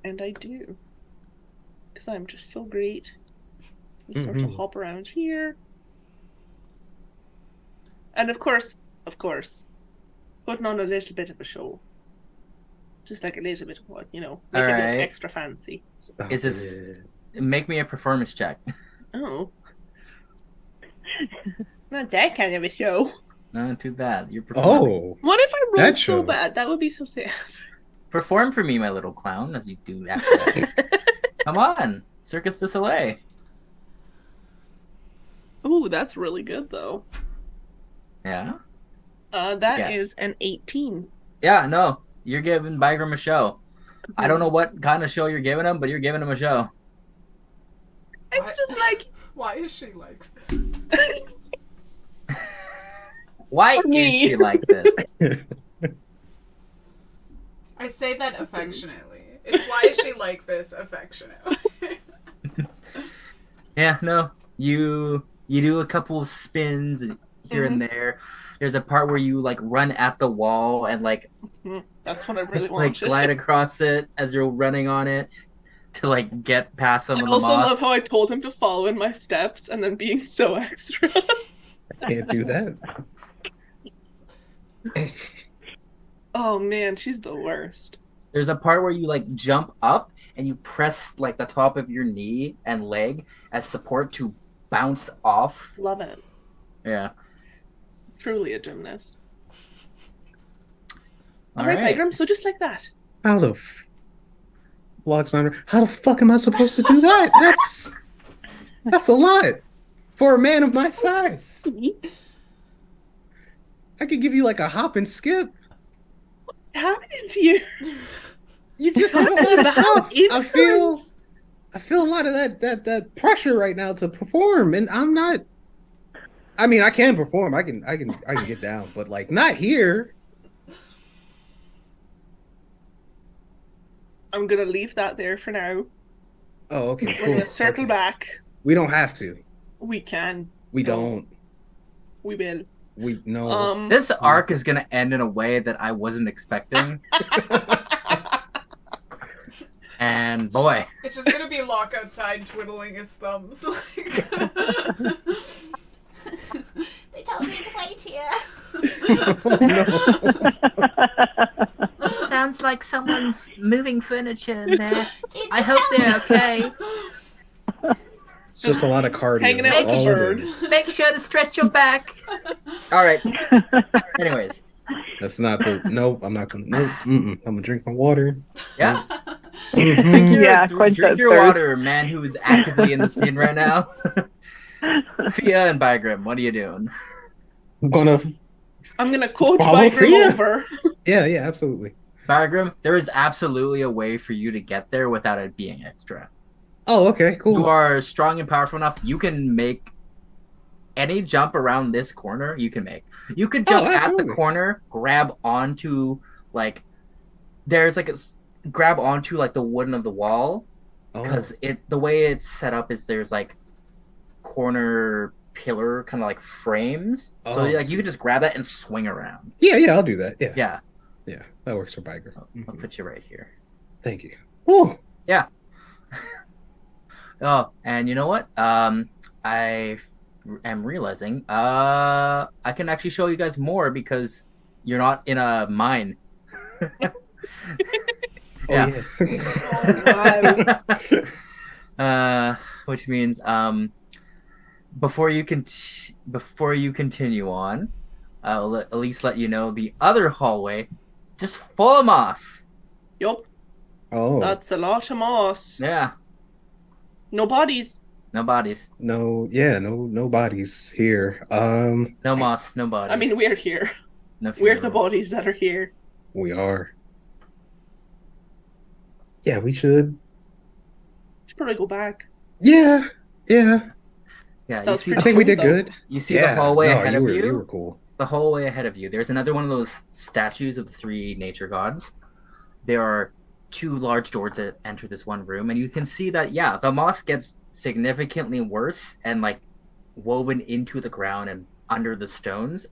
[SPEAKER 3] And I do. Because I'm just so great. We sort of hop around here. And of course, putting on a little bit of a show. Just like a little bit of what, make it look
[SPEAKER 1] Alright.
[SPEAKER 3] extra fancy.
[SPEAKER 2] Stop
[SPEAKER 1] Is this-
[SPEAKER 2] it.
[SPEAKER 1] Make me a performance check.
[SPEAKER 3] Oh. Not that kind of a show.
[SPEAKER 1] Not too bad. You're performing.
[SPEAKER 2] Oh,
[SPEAKER 3] What if I rolled
[SPEAKER 2] That
[SPEAKER 3] so
[SPEAKER 2] show.
[SPEAKER 3] bad? That would be so sad.
[SPEAKER 1] Perform for me, my little clown, as you do after that. Come on, Circus du Soleil.
[SPEAKER 3] Ooh, that's really good though.
[SPEAKER 1] Yeah.
[SPEAKER 3] That
[SPEAKER 1] Yeah.
[SPEAKER 3] is an 18.
[SPEAKER 1] Yeah, no, you're giving Bygram a show. I don't know what kind of show you're giving him, but you're giving him a show.
[SPEAKER 3] It's just like,
[SPEAKER 4] Why is she like
[SPEAKER 1] Why
[SPEAKER 3] For me.
[SPEAKER 1] is she like this?
[SPEAKER 4] I say that affectionately. It's why is she like this affectionately?
[SPEAKER 1] Yeah, no, you do a couple spins here and there. There's a part where you like run at the wall and like
[SPEAKER 3] that's what I really
[SPEAKER 1] like
[SPEAKER 3] want.
[SPEAKER 1] glide across it as you're running on it to like get past some
[SPEAKER 3] I
[SPEAKER 1] of the
[SPEAKER 3] also
[SPEAKER 1] moss.
[SPEAKER 3] love how I told him to follow in my steps and then being so extra.
[SPEAKER 2] I can't do that.
[SPEAKER 3] Oh man, she's the worst.
[SPEAKER 1] There's a part where you like jump up and you press like the top of your knee and leg as support to bounce off.
[SPEAKER 3] Love it.
[SPEAKER 1] Yeah.
[SPEAKER 3] Truly a gymnast.
[SPEAKER 1] All
[SPEAKER 3] Alright,
[SPEAKER 1] right.
[SPEAKER 3] Bygram, so just like that.
[SPEAKER 2] How the how the fuck am I supposed to do that? That's a lot for a man of my size. I could give you like a hop and skip.
[SPEAKER 3] What's happening to you?
[SPEAKER 2] You just have a lot of stuff. I feel
[SPEAKER 3] Inference.
[SPEAKER 2] a lot of that pressure right now to perform, and I'm not. I mean, I can perform. I can get down, but like not here.
[SPEAKER 3] I'm gonna leave that there for now.
[SPEAKER 2] Oh, okay.
[SPEAKER 3] We're
[SPEAKER 2] Cool.
[SPEAKER 3] gonna circle
[SPEAKER 2] Okay.
[SPEAKER 3] back.
[SPEAKER 2] We don't have to.
[SPEAKER 3] We can.
[SPEAKER 2] We
[SPEAKER 3] No.
[SPEAKER 2] don't.
[SPEAKER 3] We will.
[SPEAKER 2] We no.
[SPEAKER 1] This arc is gonna end in a way that I wasn't expecting. And boy,
[SPEAKER 4] It's just gonna be Locke outside twiddling his thumbs. Like...
[SPEAKER 6] They told me to wait here.
[SPEAKER 2] No.
[SPEAKER 10] Sounds like someone's moving furniture in there.
[SPEAKER 6] Did
[SPEAKER 10] I
[SPEAKER 6] you
[SPEAKER 10] hope
[SPEAKER 6] tell
[SPEAKER 10] they're
[SPEAKER 6] me?
[SPEAKER 10] okay.
[SPEAKER 2] It's just a lot of cardio.
[SPEAKER 3] Hanging out
[SPEAKER 2] That's
[SPEAKER 3] with
[SPEAKER 2] all
[SPEAKER 3] the
[SPEAKER 2] it
[SPEAKER 3] bird.
[SPEAKER 2] is.
[SPEAKER 10] Make sure to stretch your back.
[SPEAKER 1] all right. Anyways,
[SPEAKER 2] That's not the. Nope. I'm not gonna. Nope. I'm gonna drink my water.
[SPEAKER 1] yeah.
[SPEAKER 2] Mhm.
[SPEAKER 1] Drink your,
[SPEAKER 5] Yeah, quench
[SPEAKER 1] drink
[SPEAKER 5] that
[SPEAKER 1] your
[SPEAKER 5] thirst.
[SPEAKER 1] water, man who is actively in the scene right now. Fia and Bygram, what are you doing?
[SPEAKER 2] I'm gonna.
[SPEAKER 3] I'm gonna coach
[SPEAKER 2] Follow
[SPEAKER 3] Bygram
[SPEAKER 2] Fia.
[SPEAKER 3] over.
[SPEAKER 2] Yeah. Yeah. Absolutely.
[SPEAKER 1] Bygram, there is absolutely a way for you to get there without it being extra.
[SPEAKER 2] Oh. Okay. Cool.
[SPEAKER 1] You are strong and powerful enough. You can make any jump around this corner. You can make. You could jump at the
[SPEAKER 2] absolutely.
[SPEAKER 1] corner, grab onto like there's like grab onto like the wooden of the wall
[SPEAKER 2] Oh.
[SPEAKER 1] because the way it's set up is there's like corner pillar kind of like frames. So
[SPEAKER 2] Oh,
[SPEAKER 1] like
[SPEAKER 2] see.
[SPEAKER 1] you could just grab that and swing around.
[SPEAKER 2] Yeah. Yeah. I'll do that. Yeah.
[SPEAKER 1] Yeah,
[SPEAKER 2] Yeah. That works for Biker.
[SPEAKER 1] I'll put you right here.
[SPEAKER 2] Thank you. Oh.
[SPEAKER 1] Oh, and you know what? I am realizing I can actually show you guys more because you're not in a mine.
[SPEAKER 2] Yeah.
[SPEAKER 1] Which means before you continue on, I'll at least let you know the other hallway just full of moss.
[SPEAKER 3] Yup,
[SPEAKER 2] Oh.
[SPEAKER 3] that's a lot of moss.
[SPEAKER 1] Yeah,
[SPEAKER 3] No bodies.
[SPEAKER 1] no bodies,
[SPEAKER 2] No. Yeah. No bodies here.
[SPEAKER 1] no moss, no bodies.
[SPEAKER 3] I mean, we're here.
[SPEAKER 1] no
[SPEAKER 3] We're the
[SPEAKER 1] funerals.
[SPEAKER 3] bodies that are here.
[SPEAKER 2] We are. Yeah. We should.
[SPEAKER 3] Should probably go back.
[SPEAKER 2] Yeah. Yeah.
[SPEAKER 1] Yeah,
[SPEAKER 3] That
[SPEAKER 1] you
[SPEAKER 3] was
[SPEAKER 1] see,
[SPEAKER 2] I
[SPEAKER 1] the,
[SPEAKER 2] think we
[SPEAKER 3] cool,
[SPEAKER 2] did
[SPEAKER 3] though.
[SPEAKER 2] good.
[SPEAKER 1] you see
[SPEAKER 2] Yeah.
[SPEAKER 1] the hallway
[SPEAKER 2] No,
[SPEAKER 1] ahead of you.
[SPEAKER 2] You were cool.
[SPEAKER 1] The hallway ahead of you. There's another one of those statues of the three nature gods. There are two large doors that enter this one room, and you can see that the moss gets significantly worse and like woven into the ground and under the stones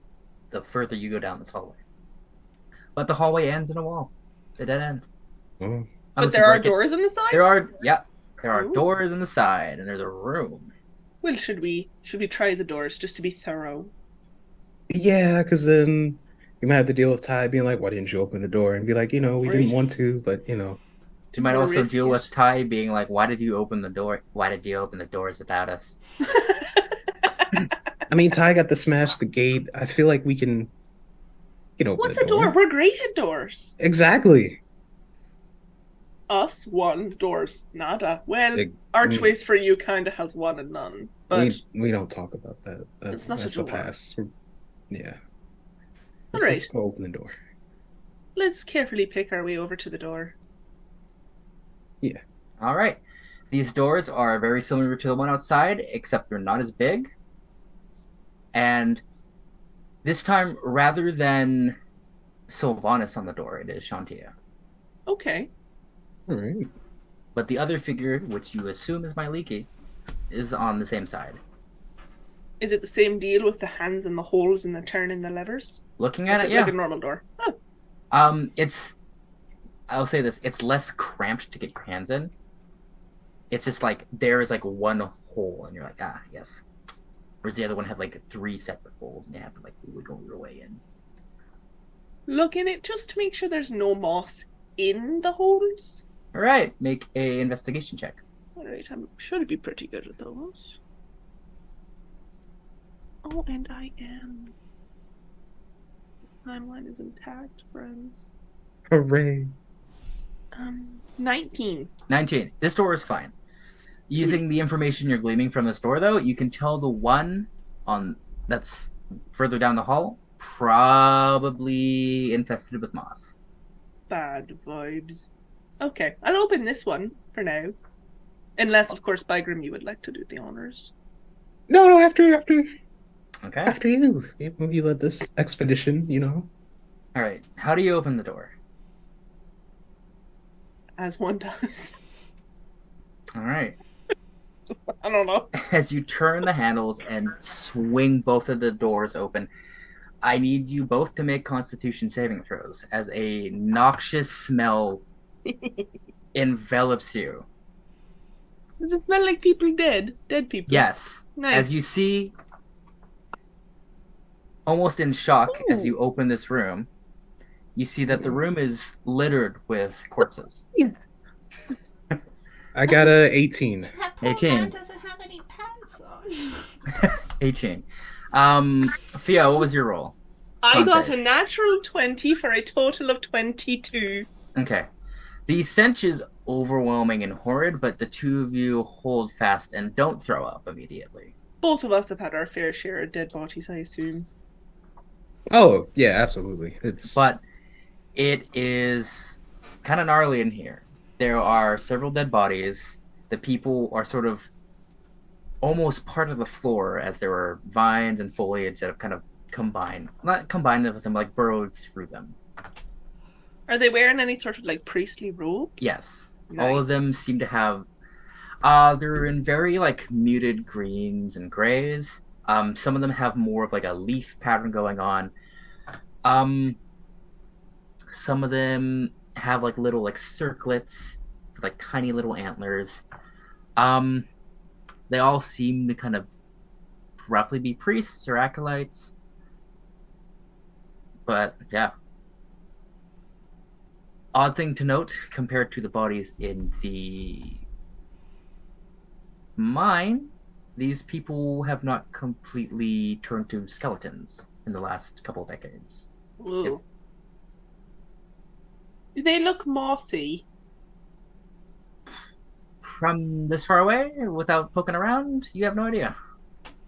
[SPEAKER 1] the further you go down this hallway. But the hallway ends in a wall. The dead end.
[SPEAKER 2] Oh.
[SPEAKER 3] But
[SPEAKER 1] Unless
[SPEAKER 3] there
[SPEAKER 1] you
[SPEAKER 3] are
[SPEAKER 1] break it.
[SPEAKER 3] doors in the side?
[SPEAKER 1] There are
[SPEAKER 3] Ooh.
[SPEAKER 1] doors in the side, and there's a room.
[SPEAKER 3] Well, should we try the doors just to be thorough?
[SPEAKER 2] Yeah, because then you might have to deal with Ty being like, "Why didn't you open the door?" And be like, "We
[SPEAKER 3] Right.
[SPEAKER 2] didn't want to, but
[SPEAKER 1] You might
[SPEAKER 3] More
[SPEAKER 1] also
[SPEAKER 3] risk
[SPEAKER 1] deal
[SPEAKER 3] it.
[SPEAKER 1] with Ty being like, "Why did you open the door? Why did you open the doors without us?"
[SPEAKER 2] I mean, Ty got to smash the gate. I feel like we can open
[SPEAKER 3] What's
[SPEAKER 2] the
[SPEAKER 3] a door? We're great at doors.
[SPEAKER 2] Exactly.
[SPEAKER 3] Us, one. Doors, nada. Well,
[SPEAKER 2] Like,
[SPEAKER 3] Archways for you kind of has one and none. But
[SPEAKER 2] we don't talk about that.
[SPEAKER 3] It's not a
[SPEAKER 2] That's the
[SPEAKER 3] door.
[SPEAKER 2] past. Yeah.
[SPEAKER 3] Alright.
[SPEAKER 2] Let's go open the door.
[SPEAKER 3] let's carefully pick our way over to the door.
[SPEAKER 1] All right. These doors are very similar to the one outside, except they're not as big. And this time, rather than Sylvanas on the door, it is Shantia.
[SPEAKER 3] Okay.
[SPEAKER 2] All right.
[SPEAKER 1] But the other figure, which you assume is Myliki, is on the same side.
[SPEAKER 3] Is it the same deal with the hands and the holes and the turning the levers?
[SPEAKER 1] Looking
[SPEAKER 3] Or
[SPEAKER 1] at
[SPEAKER 3] is
[SPEAKER 1] it,
[SPEAKER 3] it
[SPEAKER 1] yeah.
[SPEAKER 3] like a normal door? Oh,
[SPEAKER 1] I'll say this, it's less cramped to get your hands in. It's just like, there is like one hole, and you're like, yes. Whereas the other one had like 3 separate holes, and you have to like wiggle your way in.
[SPEAKER 3] look in it just to make sure there's no moss in the holes.
[SPEAKER 1] All right, make a investigation check.
[SPEAKER 3] Alright, I'm sure to be pretty good at those. Oh, and I am. Timeline is intact, friends.
[SPEAKER 2] Hooray.
[SPEAKER 3] 19.
[SPEAKER 1] 19. This door is fine. Using the information you're gleaming from this door, though, you can tell the one on that's further down the hall probably infested with moss.
[SPEAKER 3] Bad vibes. Okay, I'll open this one for now. Unless, of course, Bygrim, you would like to do the honors.
[SPEAKER 2] No, after
[SPEAKER 1] Okay.
[SPEAKER 2] after you. You led this expedition, you know.
[SPEAKER 1] All right. How do you open the door?
[SPEAKER 3] As one does.
[SPEAKER 1] All right.
[SPEAKER 3] I don't know.
[SPEAKER 1] As you turn the handles and swing both of the doors open, I need you both to make Constitution saving throws as a noxious smell envelops you.
[SPEAKER 3] Does it smell like people dead? Dead people?
[SPEAKER 1] Yes.
[SPEAKER 3] Nice.
[SPEAKER 1] As you see, almost in shock, as
[SPEAKER 3] Ooh.
[SPEAKER 1] you open this room, you see that the room is littered with corpses.
[SPEAKER 2] I got a 18.
[SPEAKER 6] That poor
[SPEAKER 1] 18.
[SPEAKER 6] man doesn't have any pants on.
[SPEAKER 1] 18. Thea, what was your roll?
[SPEAKER 3] I
[SPEAKER 1] Con
[SPEAKER 3] got
[SPEAKER 1] save.
[SPEAKER 3] a natural 20 for a total of 22.
[SPEAKER 1] Okay. The stench is overwhelming and horrid, but the two of you hold fast and don't throw up immediately.
[SPEAKER 3] Both of us have had our fair share of dead bodies, I assume.
[SPEAKER 2] Oh, yeah, absolutely. It's
[SPEAKER 1] But it is kind of gnarly in here. There are several dead bodies. The people are sort of almost part of the floor, as there are vines and foliage that have kind of not combined with them, like burrowed through them.
[SPEAKER 3] Are they wearing any sort of like priestly robes?
[SPEAKER 1] Yes. All of
[SPEAKER 3] Nice.
[SPEAKER 1] them seem to have they're in very like muted greens and grays. Some of them have more of like a leaf pattern going on. Some of them have like little like circlets, like tiny little antlers. They all seem to kind of roughly be priests or acolytes. But yeah. Odd thing to note compared to the bodies in the mine, these people have not completely turned to skeletons in the last couple of decades.
[SPEAKER 3] Ooh. Do they look mossy?
[SPEAKER 1] From this far away, without poking around, you have no idea.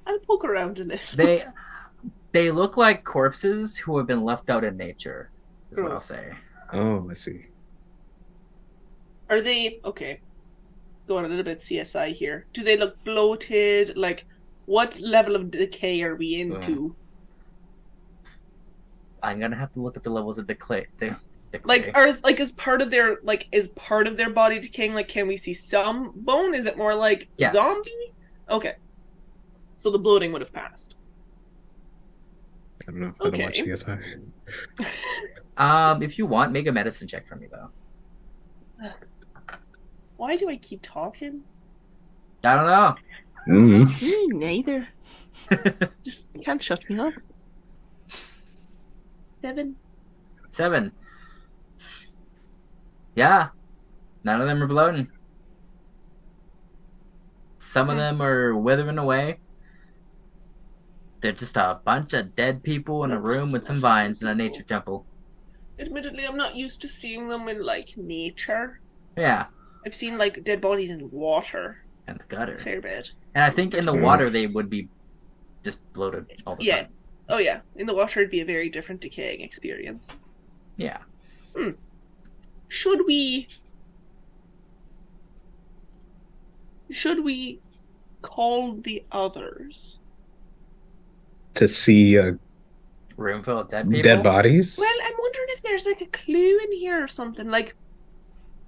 [SPEAKER 3] I'll poke around a little.
[SPEAKER 1] They look like corpses who have been left out in nature, is what I'll
[SPEAKER 3] Gross.
[SPEAKER 1] say.
[SPEAKER 2] Oh, I see.
[SPEAKER 3] Are they okay? Going a little bit CSI here. Do they look bloated? Like, what level of decay are we into?
[SPEAKER 1] I'm gonna have to look at the levels of decay.
[SPEAKER 3] Like, is part of their body decaying? Like, can we see some bone? Is it more like
[SPEAKER 1] Yes.
[SPEAKER 3] zombie? Okay. So the bloating would have passed.
[SPEAKER 2] I don't know. I don't watch
[SPEAKER 3] Okay.
[SPEAKER 2] CSI.
[SPEAKER 1] If you want, make a medicine check for me though.
[SPEAKER 3] Why do I keep talking?
[SPEAKER 1] I don't know.
[SPEAKER 2] Mm-hmm.
[SPEAKER 3] Neither. Just can't shut me up. 7.
[SPEAKER 1] 7. Yeah. None of them are bloating. Some of them are withering away. They're just a bunch of dead people in a
[SPEAKER 3] That's
[SPEAKER 1] room
[SPEAKER 3] just
[SPEAKER 1] with some
[SPEAKER 3] a bunch of
[SPEAKER 1] vines in a
[SPEAKER 3] people.
[SPEAKER 1] nature temple.
[SPEAKER 3] Admittedly, I'm not used to seeing them in like nature.
[SPEAKER 1] Yeah.
[SPEAKER 3] I've seen like dead bodies in water
[SPEAKER 1] And the gutter.
[SPEAKER 3] a fair bit.
[SPEAKER 1] And I think in the water they would be just bloated all the
[SPEAKER 3] Yeah.
[SPEAKER 1] time.
[SPEAKER 3] Oh yeah, in the water it'd be a very different decaying experience.
[SPEAKER 1] Yeah.
[SPEAKER 3] Should we call the others?
[SPEAKER 2] To see
[SPEAKER 1] Room full of dead people.
[SPEAKER 2] dead bodies.
[SPEAKER 3] Well, I'm wondering if there's like a clue in here or something. Like,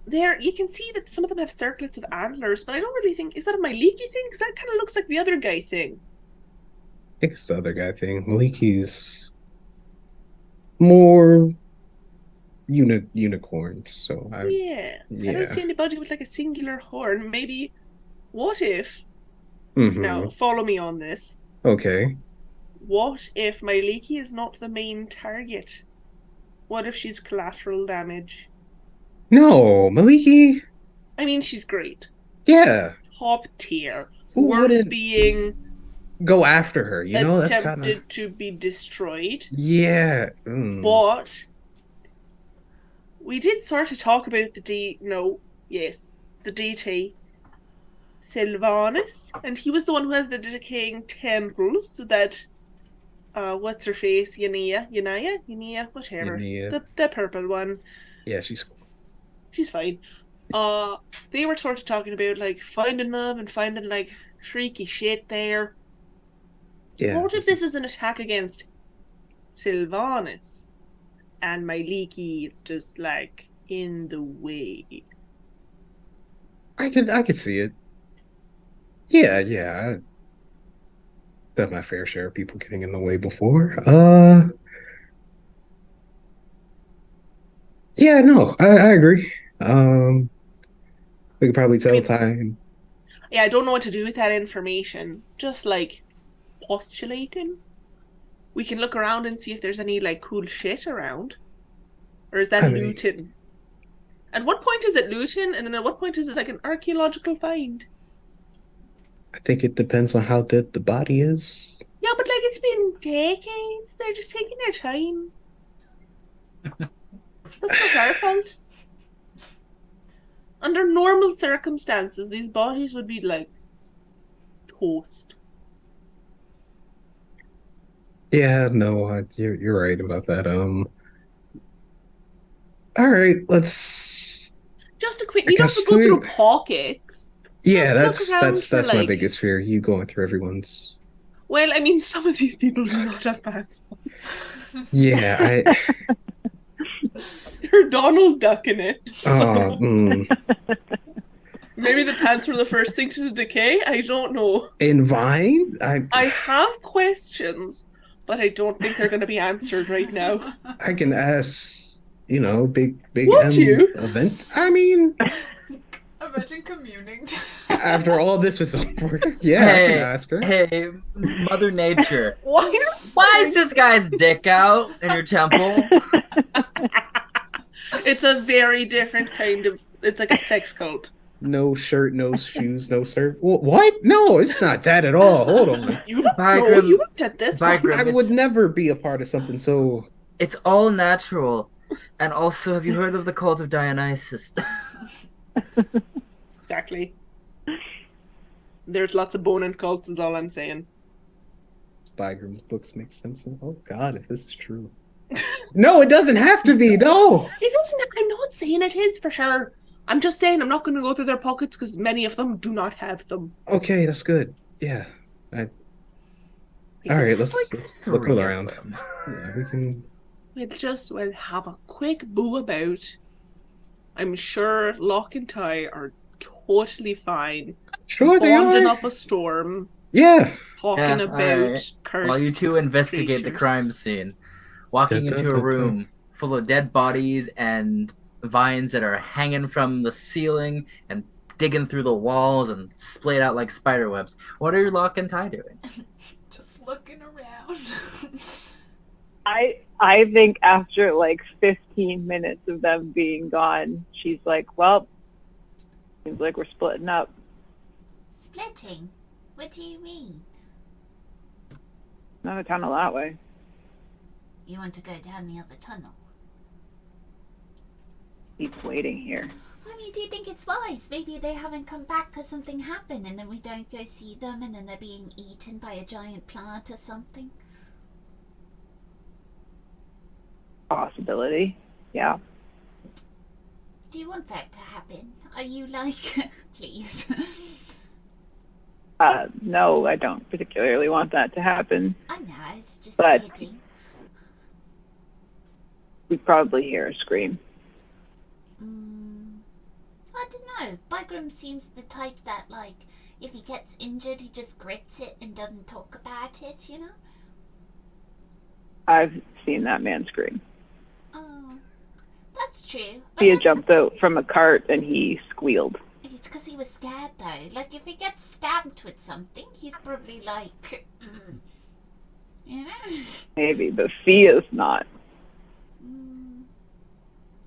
[SPEAKER 3] there you can see that some of them have circlets of antlers, but I don't really think, is that a Maliki thing? Because that kind of looks like the other guy thing.
[SPEAKER 2] I think it's the other guy thing. Maliki's more unicorns, so I
[SPEAKER 3] I don't see anybody with like a singular horn. Maybe, what if,
[SPEAKER 2] Mhm.
[SPEAKER 3] now follow me on this,
[SPEAKER 2] Okay.
[SPEAKER 3] what if Maliki is not the main target? What if she's collateral damage?
[SPEAKER 2] No, Maliki.
[SPEAKER 3] I mean, she's great.
[SPEAKER 2] Yeah.
[SPEAKER 3] Top tier.
[SPEAKER 2] Who
[SPEAKER 3] Worth
[SPEAKER 2] wouldn't
[SPEAKER 3] being
[SPEAKER 2] go after her? You know, that's kind
[SPEAKER 3] attempted
[SPEAKER 2] of
[SPEAKER 3] to be destroyed.
[SPEAKER 2] yeah.
[SPEAKER 3] But we did sort of talk about the DT Sylvanus, and he was the one who has the decaying temples, so that what's her face, Yanea, whatever,
[SPEAKER 2] Yanea.
[SPEAKER 3] the purple one.
[SPEAKER 2] Yeah, she's
[SPEAKER 3] fine. They were sort of talking about like finding them and finding like freaky shit there.
[SPEAKER 2] yeah.
[SPEAKER 3] What if this is an attack against Sylvanus and Maliki is just like in the way?
[SPEAKER 2] I could see it. Yeah. I've done my fair share of people getting in the way before. Yeah, no, I agree. We could probably tell time.
[SPEAKER 3] Yeah, I don't know what to do with that information. Just like postulating. We can look around and see if there's any like cool shit around. Or is that looting? At what point is it looting? And then at what point is it like an archaeological find?
[SPEAKER 2] I think it depends on how dead the body is.
[SPEAKER 3] Yeah, but like it's been decades. They're just taking their time. That's not our fault. Under normal circumstances, these bodies would be like toast.
[SPEAKER 2] Yeah, no, you're right about that. All right, let's.
[SPEAKER 3] Just a quick. You don't have to go through pockets.
[SPEAKER 2] Yeah,
[SPEAKER 3] Just look around
[SPEAKER 2] that's
[SPEAKER 3] for,
[SPEAKER 2] my
[SPEAKER 3] like-
[SPEAKER 2] biggest fear. You going through everyone's.
[SPEAKER 3] Well, I mean, some of these people do not have pants on.
[SPEAKER 2] Yeah,
[SPEAKER 3] They're Donald Duck in it.
[SPEAKER 2] Oh,
[SPEAKER 3] Maybe the pants were the first thing to decay. I don't know.
[SPEAKER 2] in Vine,
[SPEAKER 3] I have questions, but I don't think they're going to be answered right now.
[SPEAKER 2] I can ask. You know, big
[SPEAKER 3] Would you?
[SPEAKER 2] event. I mean,
[SPEAKER 4] Imagine communing.
[SPEAKER 2] after all this is over, yeah, I can ask her.
[SPEAKER 1] Hey, Mother Nature.
[SPEAKER 4] Why
[SPEAKER 1] is this guy's dick out in your temple?
[SPEAKER 3] It's a very different kind of. It's like a sex cult.
[SPEAKER 2] No shirt, no shoes, no shirt. What? No, it's not that at all. Hold on.
[SPEAKER 3] You don't know. You looked at this one.
[SPEAKER 1] Vigram,
[SPEAKER 2] I would never be a part of something so.
[SPEAKER 1] It's all natural. And also, have you heard of the cult of Dionysus?
[SPEAKER 3] Exactly. There's lots of bone and cults, is all I'm saying.
[SPEAKER 2] Vigram's books make sense. Oh God, if this is true. No, it doesn't have to be. No.
[SPEAKER 3] It doesn't. I'm not saying it is for sure. I'm just saying I'm not going to go through their pockets because many of them do not have them.
[SPEAKER 2] Okay, that's good. Yeah. All right, let's look around. Yeah, we can.
[SPEAKER 3] We'll have a quick boo about. I'm sure Locke and Ty are totally fine.
[SPEAKER 2] Sure they
[SPEAKER 3] bonding
[SPEAKER 2] are.
[SPEAKER 3] up a storm.
[SPEAKER 2] Yeah.
[SPEAKER 3] Talking about cursed
[SPEAKER 1] While you two investigate the
[SPEAKER 3] creatures.
[SPEAKER 1] crime scene, walking into a room full of dead bodies and vines that are hanging from the ceiling and digging through the walls and splayed out like spider webs. What are Locke and Ty doing?
[SPEAKER 4] Just looking around.
[SPEAKER 5] I think after like 15 minutes of them being gone, she's like, well, seems like we're splitting up.
[SPEAKER 6] Splitting? What do you mean?
[SPEAKER 5] Not a tunnel that way.
[SPEAKER 6] You want to go down the other tunnel?
[SPEAKER 5] Keep waiting here.
[SPEAKER 6] I mean, do you think it's wise? Maybe they haven't come back because something happened and then we don't go see them and then they're being eaten by a giant plant or something?
[SPEAKER 5] Possibility. Yeah.
[SPEAKER 6] Do you want that to happen? Are you like, please?
[SPEAKER 5] No, I don't particularly want that to happen.
[SPEAKER 6] I know, it's just
[SPEAKER 5] But-
[SPEAKER 6] kidding.
[SPEAKER 5] We'd probably hear a scream.
[SPEAKER 6] I don't know. Bygram seems the type that, like, if he gets injured, he just grits it and doesn't talk about it, you know?
[SPEAKER 5] I've seen that man scream.
[SPEAKER 6] Oh, that's true.
[SPEAKER 5] He had jumped out from a cart and he squealed.
[SPEAKER 6] It's because he was scared, though. Like, if he gets stabbed with something, he's probably like, you know?
[SPEAKER 5] Maybe, but Fia's not.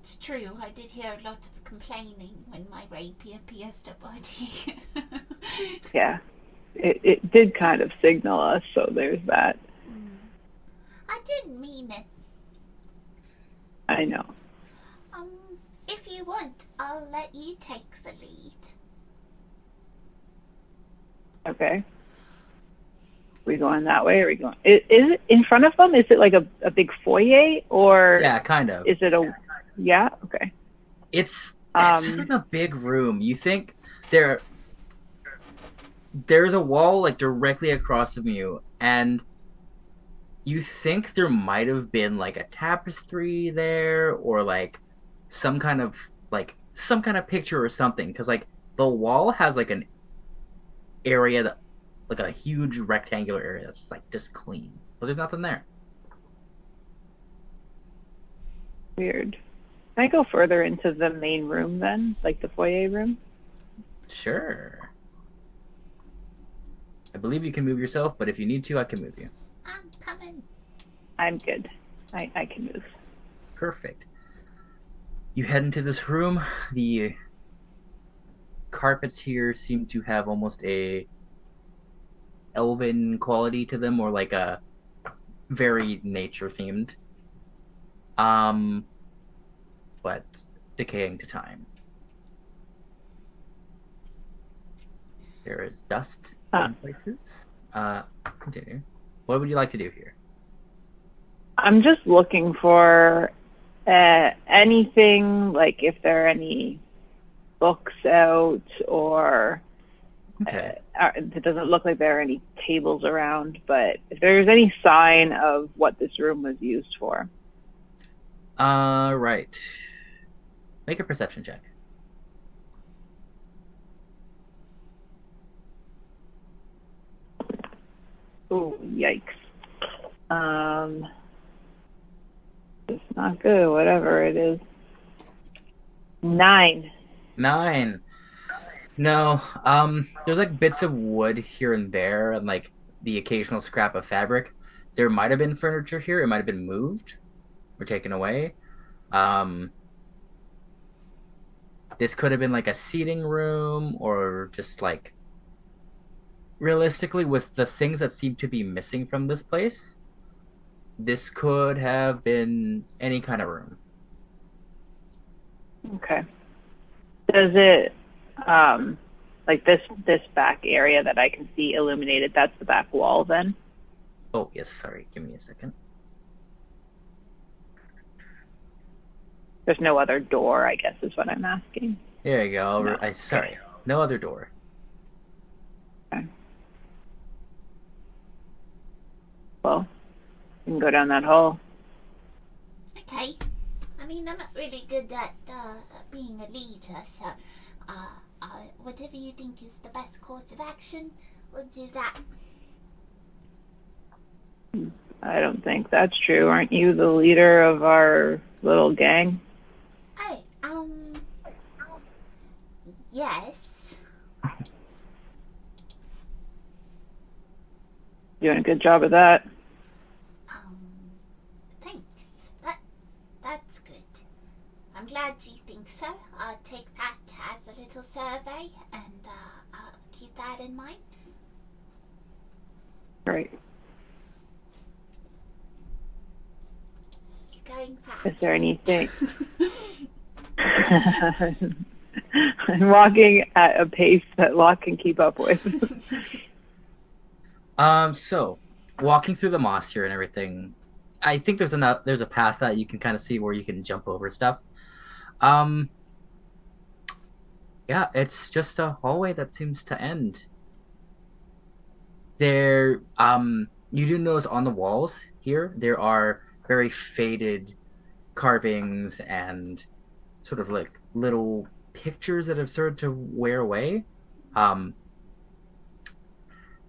[SPEAKER 6] It's true. I did hear a lot of complaining when my rapier pierced a body.
[SPEAKER 5] Yeah. It did kind of signal us, so there's that.
[SPEAKER 6] I didn't mean it.
[SPEAKER 5] I know.
[SPEAKER 6] If you want, I'll let you take the lead.
[SPEAKER 5] Okay. We going that way? Or are we going? Is it in front of them? Is it like a big foyer, or
[SPEAKER 1] Yeah, kind of.
[SPEAKER 5] is it a? Yeah. Okay.
[SPEAKER 1] It's just like a big room. You think there's a wall like directly across from you, and you think there might have been like a tapestry there, or like some kind of picture or something, because like the wall has like an area that, like a huge rectangular area that's like just clean, but there's nothing there.
[SPEAKER 5] Weird. Can I go further into the main room then, like the foyer room?
[SPEAKER 1] Sure. I believe you can move yourself, but if you need to, I can move you.
[SPEAKER 6] I'm coming.
[SPEAKER 5] I'm good. I can move.
[SPEAKER 1] Perfect. You head into this room. The carpets here seem to have almost a elven quality to them, or like a very nature themed. But decaying to time. There is dust in places. Continue. What would you like to do here?
[SPEAKER 5] I'm just looking for anything, like if there are any books out, or
[SPEAKER 1] Okay.
[SPEAKER 5] it doesn't look like there are any tables around, but if there's any sign of what this room was used for.
[SPEAKER 1] Right. Make a perception check.
[SPEAKER 5] Oh, yikes. It's not good, whatever it is. 9.
[SPEAKER 1] 9. No. There's like bits of wood here and there, and like the occasional scrap of fabric. There might have been furniture here. It might have been moved or taken away. This could have been like a seating room, or just like, realistically, with the things that seem to be missing from this place, this could have been any kind of room.
[SPEAKER 5] Okay. Does it, like this back area that I can see illuminated, that's the back wall then?
[SPEAKER 1] Oh, yes, sorry. Give me a second.
[SPEAKER 5] There's no other door, I guess, is what I'm asking.
[SPEAKER 1] There you go.
[SPEAKER 5] No.
[SPEAKER 1] Sorry. No other door.
[SPEAKER 5] Okay. Well, you can go down that hall.
[SPEAKER 6] Okay. I mean, I'm not really good at being a leader, so whatever you think is the best course of action, we'll do that.
[SPEAKER 5] I don't think that's true. Aren't you the leader of our little gang?
[SPEAKER 6] Hey, yes.
[SPEAKER 5] Doing a good job of that.
[SPEAKER 6] Thanks. That's good. I'm glad you think so. I'll take that as a little survey, and I'll keep that in mind.
[SPEAKER 5] Great.
[SPEAKER 6] You're going fast.
[SPEAKER 5] Is there anything? I'm walking at a pace that Locke can keep up with.
[SPEAKER 1] So walking through the moss here and everything, I think there's a path that you can kind of see where you can jump over stuff. Yeah, it's just a hallway that seems to end. There, you do notice on the walls here, there are very faded carvings and sort of like little pictures that have started to wear away. Um,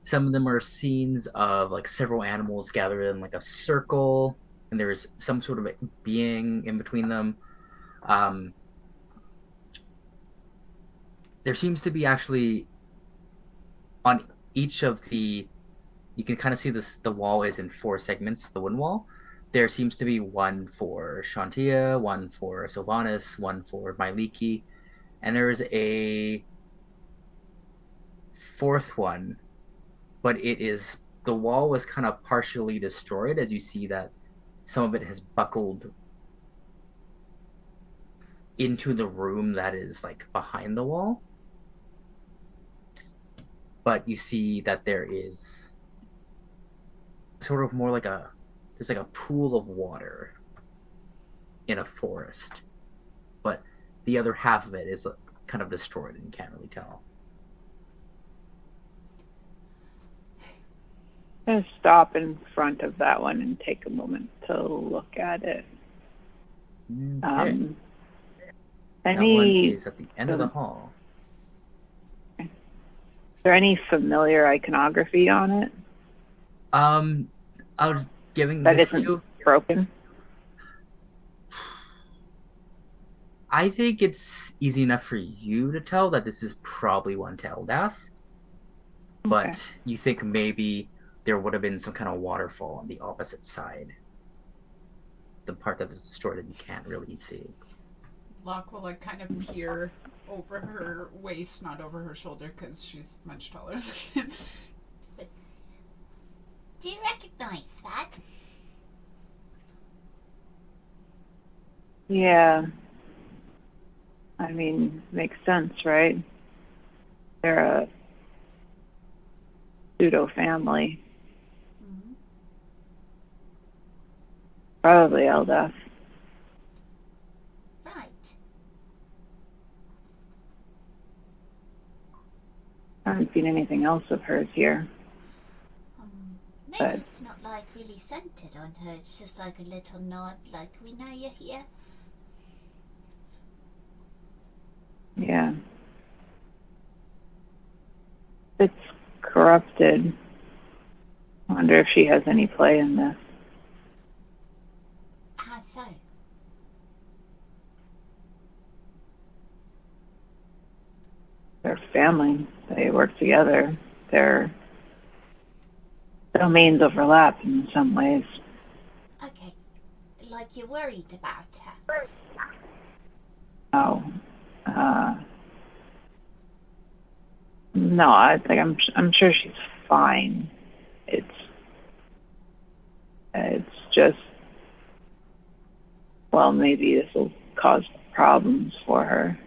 [SPEAKER 1] some of them are scenes of like several animals gathered in like a circle, and there's some sort of being in between them. Um, there seems to be actually on each of the, you can kind of see this, the wall is in four segments, the wooden wall. There seems to be one for Shantia, one for Sylvanas, one for Myliki, and there is a fourth one, but it is, the wall was kind of partially destroyed as you see that some of it has buckled into the room that is like behind the wall. But you see that there is sort of more like a, there's like a pool of water in a forest, but the other half of it is kind of destroyed and you can't really tell.
[SPEAKER 5] I'm going to stop in front of that one and take a moment to look at it.
[SPEAKER 1] Okay. That one
[SPEAKER 5] Any,
[SPEAKER 1] is at the end of the hall.
[SPEAKER 5] is there any familiar iconography on it
[SPEAKER 1] I was giving
[SPEAKER 5] that
[SPEAKER 1] this to
[SPEAKER 5] isn't
[SPEAKER 1] you.
[SPEAKER 5] broken?
[SPEAKER 1] I think it's easy enough for you to tell that this is probably one to Eldath, but
[SPEAKER 5] Okay.
[SPEAKER 1] you think maybe there would have been some kind of waterfall on the opposite side. The part that is destroyed that you can't really see.
[SPEAKER 4] Locke will like kind of peer over her waist, not over her shoulder, because she's much taller than him.
[SPEAKER 6] Do you recognize that?
[SPEAKER 5] Yeah. I mean, makes sense, right? They're a pseudo family.
[SPEAKER 6] Mm-hmm.
[SPEAKER 5] Probably Eldath.
[SPEAKER 6] Right.
[SPEAKER 5] I haven't seen anything else of hers here.
[SPEAKER 6] Maybe
[SPEAKER 5] But-
[SPEAKER 6] it's not like really centered on her. It's just like a little nod, like we know you're here.
[SPEAKER 5] Yeah. It's corrupted. I wonder if she has any play in this.
[SPEAKER 6] How so?
[SPEAKER 5] They're family. They work together. Their domains overlap in some ways.
[SPEAKER 6] Okay. Like you're worried about her.
[SPEAKER 5] Oh. No, I'm sure she's fine. It's just, well, maybe this will cause problems for her.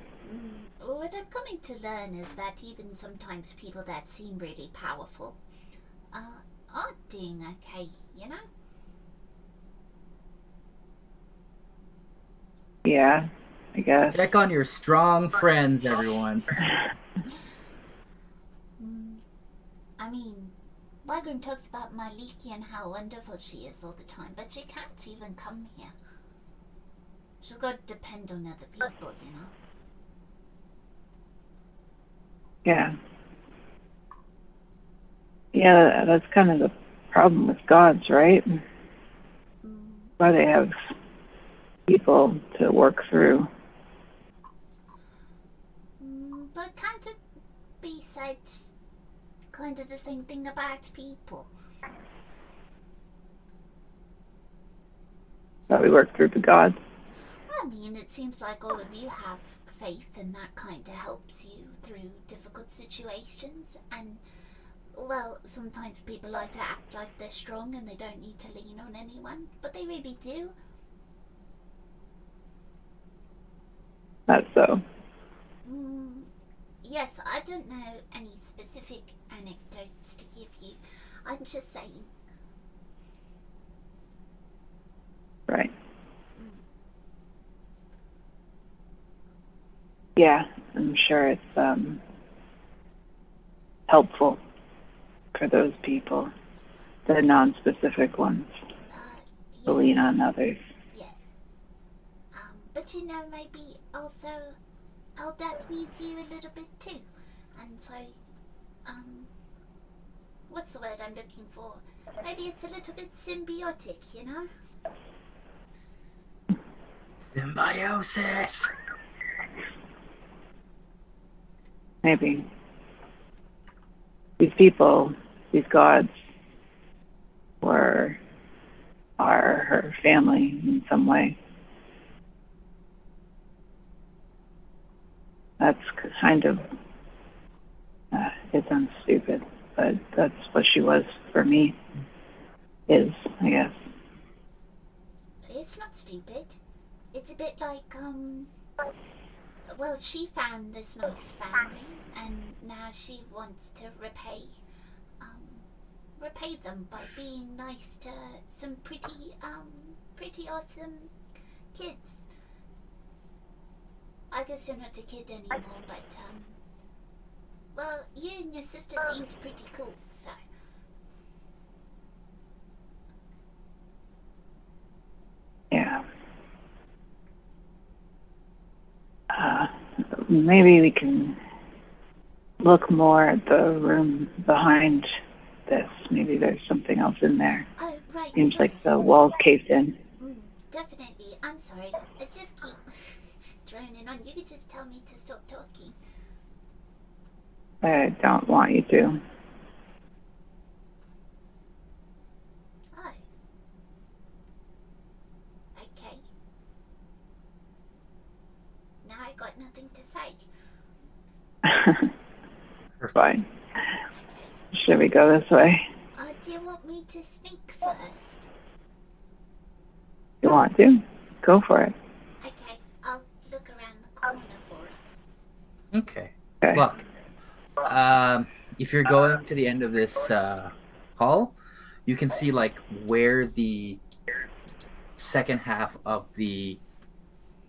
[SPEAKER 6] What I'm coming to learn is that even sometimes people that seem really powerful aren't doing okay, you know?
[SPEAKER 5] Yeah, I guess.
[SPEAKER 1] Check on your strong friends, everyone.
[SPEAKER 6] I mean, Bygram talks about Myliki and how wonderful she is all the time, but she can't even come here. She's got to depend on other people, you know?
[SPEAKER 5] Yeah. Yeah, that's kind of the problem with gods, right? Why they have people to work through.
[SPEAKER 6] But can't it be said kind of the same thing about people?
[SPEAKER 5] That we work through the gods.
[SPEAKER 6] I mean, it seems like all of you have faith and that kind of helps you through difficult situations. And, well, sometimes people like to act like they're strong and they don't need to lean on anyone, but they really do.
[SPEAKER 5] That's so.
[SPEAKER 6] Yes, I don't know any specific anecdotes to give you. I'm just saying.
[SPEAKER 5] Right. Yeah, I'm sure it's helpful for those people, the non-specific ones, to lean on others.
[SPEAKER 6] Yes. But maybe also our dad needs you a little bit too. And so, what's the word I'm looking for? Maybe it's a little bit symbiotic,
[SPEAKER 1] Symbiosis.
[SPEAKER 5] Maybe. These people, these gods, are her family in some way. That's kind of, it sounds stupid, but that's what she was for me, I guess.
[SPEAKER 6] It's not stupid. It's a bit like, well, she found this nice family, and now she wants to repay them by being nice to some pretty awesome kids. I guess you're not a kid anymore, but, well, you and your sister seemed pretty cool, so.
[SPEAKER 5] Yeah. Maybe we can look more at the room behind this. Maybe there's something else in there.
[SPEAKER 6] Oh, right.
[SPEAKER 5] Seems
[SPEAKER 6] sorry.
[SPEAKER 5] like the walls caved in.
[SPEAKER 6] Definitely. I'm sorry. I just keep droning on. You could just tell me to stop talking.
[SPEAKER 5] I don't want you to.
[SPEAKER 6] Oh. Okay. Now I got nothing to say.
[SPEAKER 5] Fine.
[SPEAKER 6] Okay.
[SPEAKER 5] Should we go this way?
[SPEAKER 6] Do you want me to sneak first?
[SPEAKER 5] You want to? Go for it.
[SPEAKER 6] Okay. I'll look around the corner for us.
[SPEAKER 1] Okay.
[SPEAKER 5] Okay.
[SPEAKER 1] Look. If you're going to the end of this hall, you can see like where the second half of the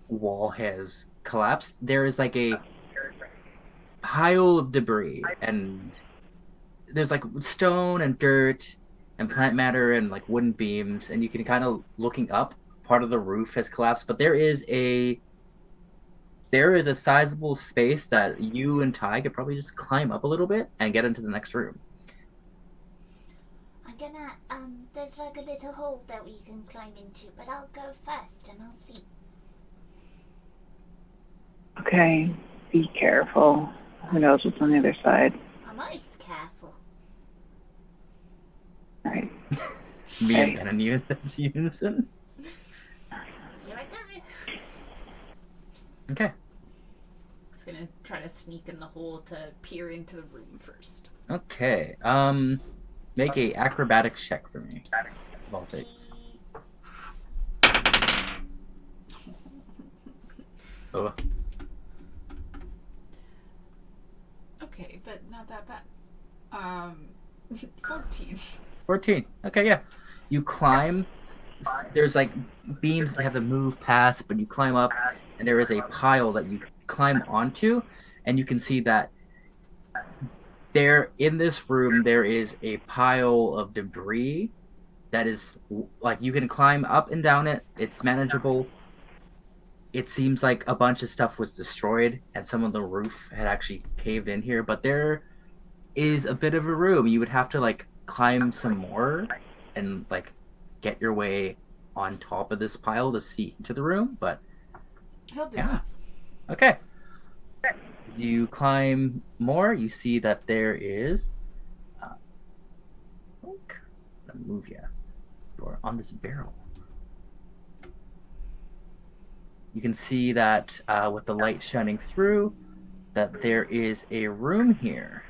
[SPEAKER 1] wall has collapsed. There is like a pile of debris, and there's like stone and dirt and plant matter and like wooden beams, and you can kind of, looking up, part of the roof has collapsed, but there is a sizable space that you and Ty could probably just climb up a little bit and get into the next room.
[SPEAKER 6] I'm gonna, there's like a little hole that we can climb into, but I'll go first and I'll see.
[SPEAKER 5] Okay. Be careful. Who knows what's on the other side?
[SPEAKER 6] I'm always careful.
[SPEAKER 5] Right.
[SPEAKER 1] Me
[SPEAKER 5] Okay.
[SPEAKER 1] and Ben and you, that's unison.
[SPEAKER 6] Here I go.
[SPEAKER 1] Okay.
[SPEAKER 4] He's gonna try to sneak in the hole to peer into the room first.
[SPEAKER 1] Okay. Make a acrobatics check for me. Baltics. Oh.
[SPEAKER 4] Okay, but not that bad. 14.
[SPEAKER 1] 14. Okay, yeah. You climb. There's like beams that you have to move past, but you climb up, and there is a pile that you climb onto, and you can see that there, in this room, there is a pile of debris that is like, you can climb up and down it. It's manageable. It seems like a bunch of stuff was destroyed, and some of the roof had actually caved in here, but there is a bit of a room. You would have to like climb some more and like get your way on top of this pile to see into the room, but
[SPEAKER 4] He'll do
[SPEAKER 1] yeah.
[SPEAKER 4] that.
[SPEAKER 1] Okay. As you climb more, you see that there is look, I'm gonna move you. You're on this barrel. You can see that with the light shining through, that there is a room here.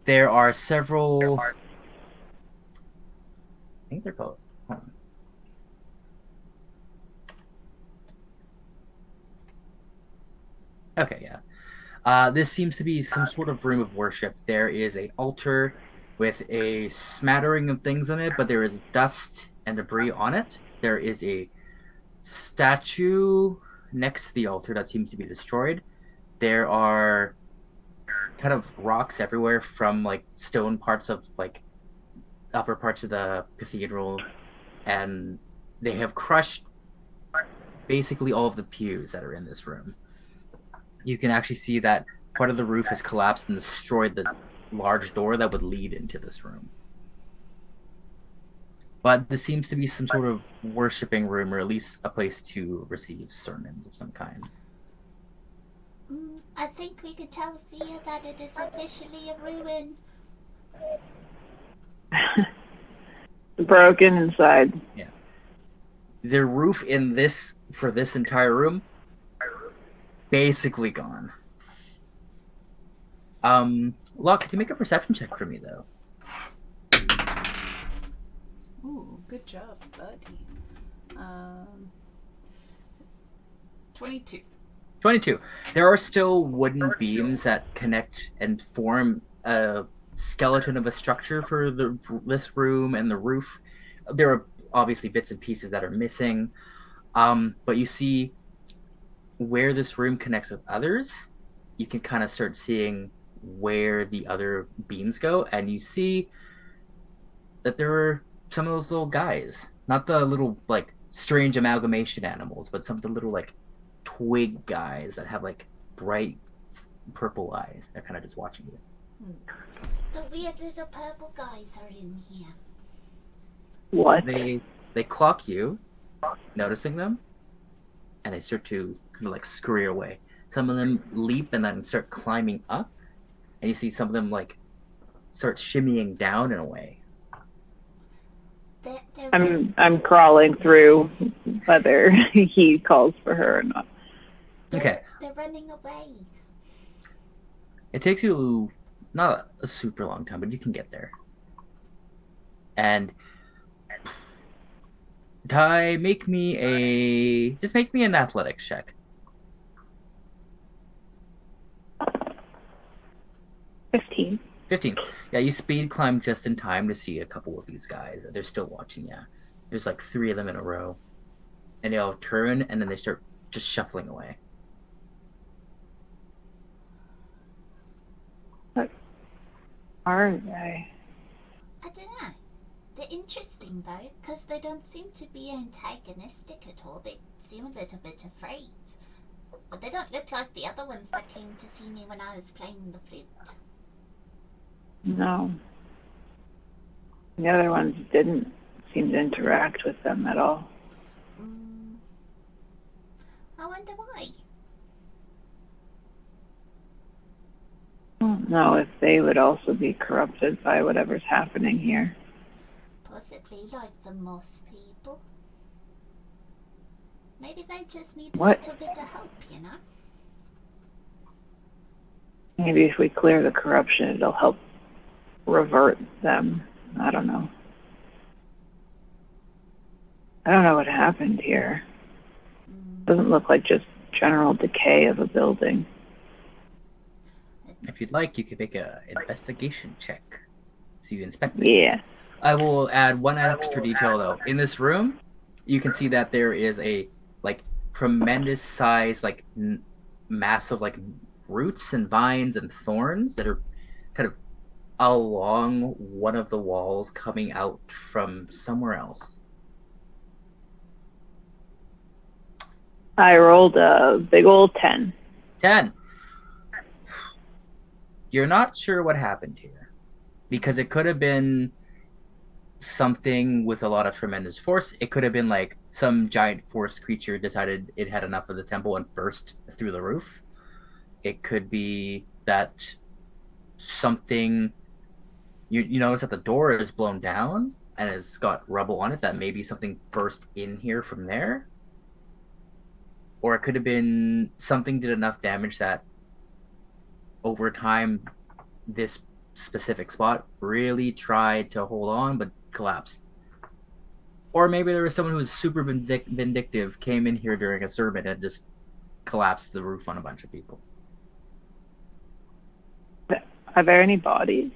[SPEAKER 1] There are several. I think they're called. Okay, yeah. This seems to be some sort of room of worship. There is an altar with a smattering of things on it, but there is dust and debris on it. There is a statue next to the altar that seems to be destroyed, there are kind of rocks everywhere from like stone parts of like upper parts of the cathedral, and they have crushed basically all of the pews that are in this room. You can actually see that part of the roof has collapsed and destroyed the large door that would lead into this room. But this seems to be some sort of worshipping room, or at least a place to receive sermons of some kind.
[SPEAKER 6] I think we could tell Fia that it is officially a ruin.
[SPEAKER 5] Broken inside.
[SPEAKER 1] Yeah. The roof for this entire room, basically gone. Locke, can you make a perception check for me, though?
[SPEAKER 4] Ooh, good job, buddy. 22.
[SPEAKER 1] 22. There are still wooden beams that connect and form a skeleton of a structure for this room and the roof. There are obviously bits and pieces that are missing, but you see where this room connects with others. You can kind of start seeing where the other beams go, and you see that there are some of those little guys, not the little like strange amalgamation animals, but some of the little like twig guys that have like bright purple eyes. They're kind of just watching you.
[SPEAKER 6] The weird little purple guys are in here.
[SPEAKER 5] What?
[SPEAKER 1] They clock you, noticing them, and they start to kind of like scurry away. Some of them leap and then start climbing up, and you see some of them like start shimmying down in a way.
[SPEAKER 5] I'm crawling through whether he calls for her or not.
[SPEAKER 1] Okay.
[SPEAKER 6] They're running away.
[SPEAKER 1] It takes you not a super long time, but you can get there. And Ty, make me an athletics check.
[SPEAKER 5] 15.
[SPEAKER 1] 15. Yeah, you speed climb just in time to see a couple of these guys. They're still watching you. There's like 3 of them in a row. And they all turn, and then they start just shuffling away.
[SPEAKER 5] What are they?
[SPEAKER 6] I don't know. They're interesting though, because they don't seem to be antagonistic at all. They seem a little bit afraid. But they don't look like the other ones that came to see me when I was playing the flute.
[SPEAKER 5] No. The other ones didn't seem to interact with them at all.
[SPEAKER 6] I wonder why.
[SPEAKER 5] I don't know if they would also be corrupted by whatever's happening here.
[SPEAKER 6] Possibly like the moss people. Maybe they just need a
[SPEAKER 5] What?
[SPEAKER 6] little bit of help, you know?
[SPEAKER 5] Maybe if we clear the corruption, it'll help revert them. I don't know. I don't know what happened here. Doesn't look like just general decay of a building.
[SPEAKER 1] If you'd like, you could make an investigation check. So you inspect it.
[SPEAKER 5] Yeah.
[SPEAKER 1] I will add one extra detail though. In this room, you can see that there is a like tremendous size, like massive like roots and vines and thorns that are kind of along one of the walls coming out from somewhere else.
[SPEAKER 5] I rolled a big old 10.
[SPEAKER 1] 10. You're not sure what happened here, because it could have been something with a lot of tremendous force. It could have been like some giant forest creature decided it had enough of the temple and burst through the roof. It could be that something, you notice that the door is blown down and has got rubble on it, that maybe something burst in here from there. Or it could have been something did enough damage that over time this specific spot really tried to hold on but collapsed. Or maybe there was someone who was super vindictive, came in here during a sermon and just collapsed the roof on a bunch of people.
[SPEAKER 5] Are there any bodies?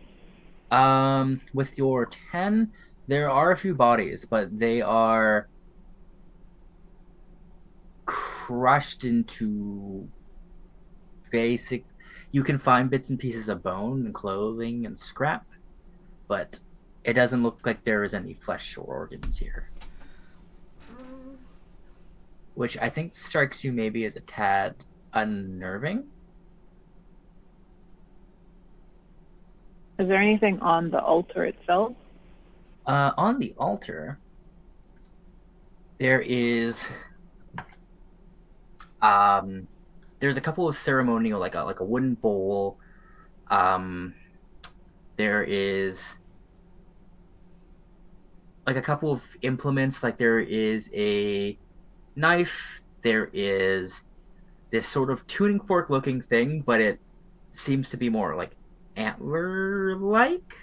[SPEAKER 1] With your 10, there are a few bodies, but they are crushed into basic. You can find bits and pieces of bone and clothing and scrap, but it doesn't look like there is any flesh or organs here. Which I think strikes you maybe as a tad unnerving.
[SPEAKER 5] Is there anything on the altar itself?
[SPEAKER 1] On the altar, there is there's a couple of ceremonial, like a wooden bowl. There is like a couple of implements, like there is a knife, there is this sort of tuning fork looking thing, but it seems to be more like antler like.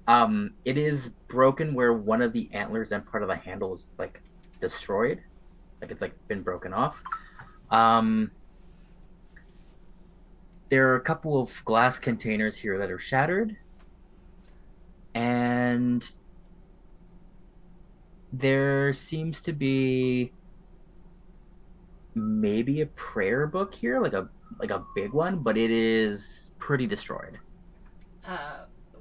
[SPEAKER 1] It is broken where one of the antlers and part of the handle is like destroyed, like it's like been broken off. There are a couple of glass containers here that are shattered, and there seems to be maybe a prayer book here, like a big one, but it is pretty destroyed.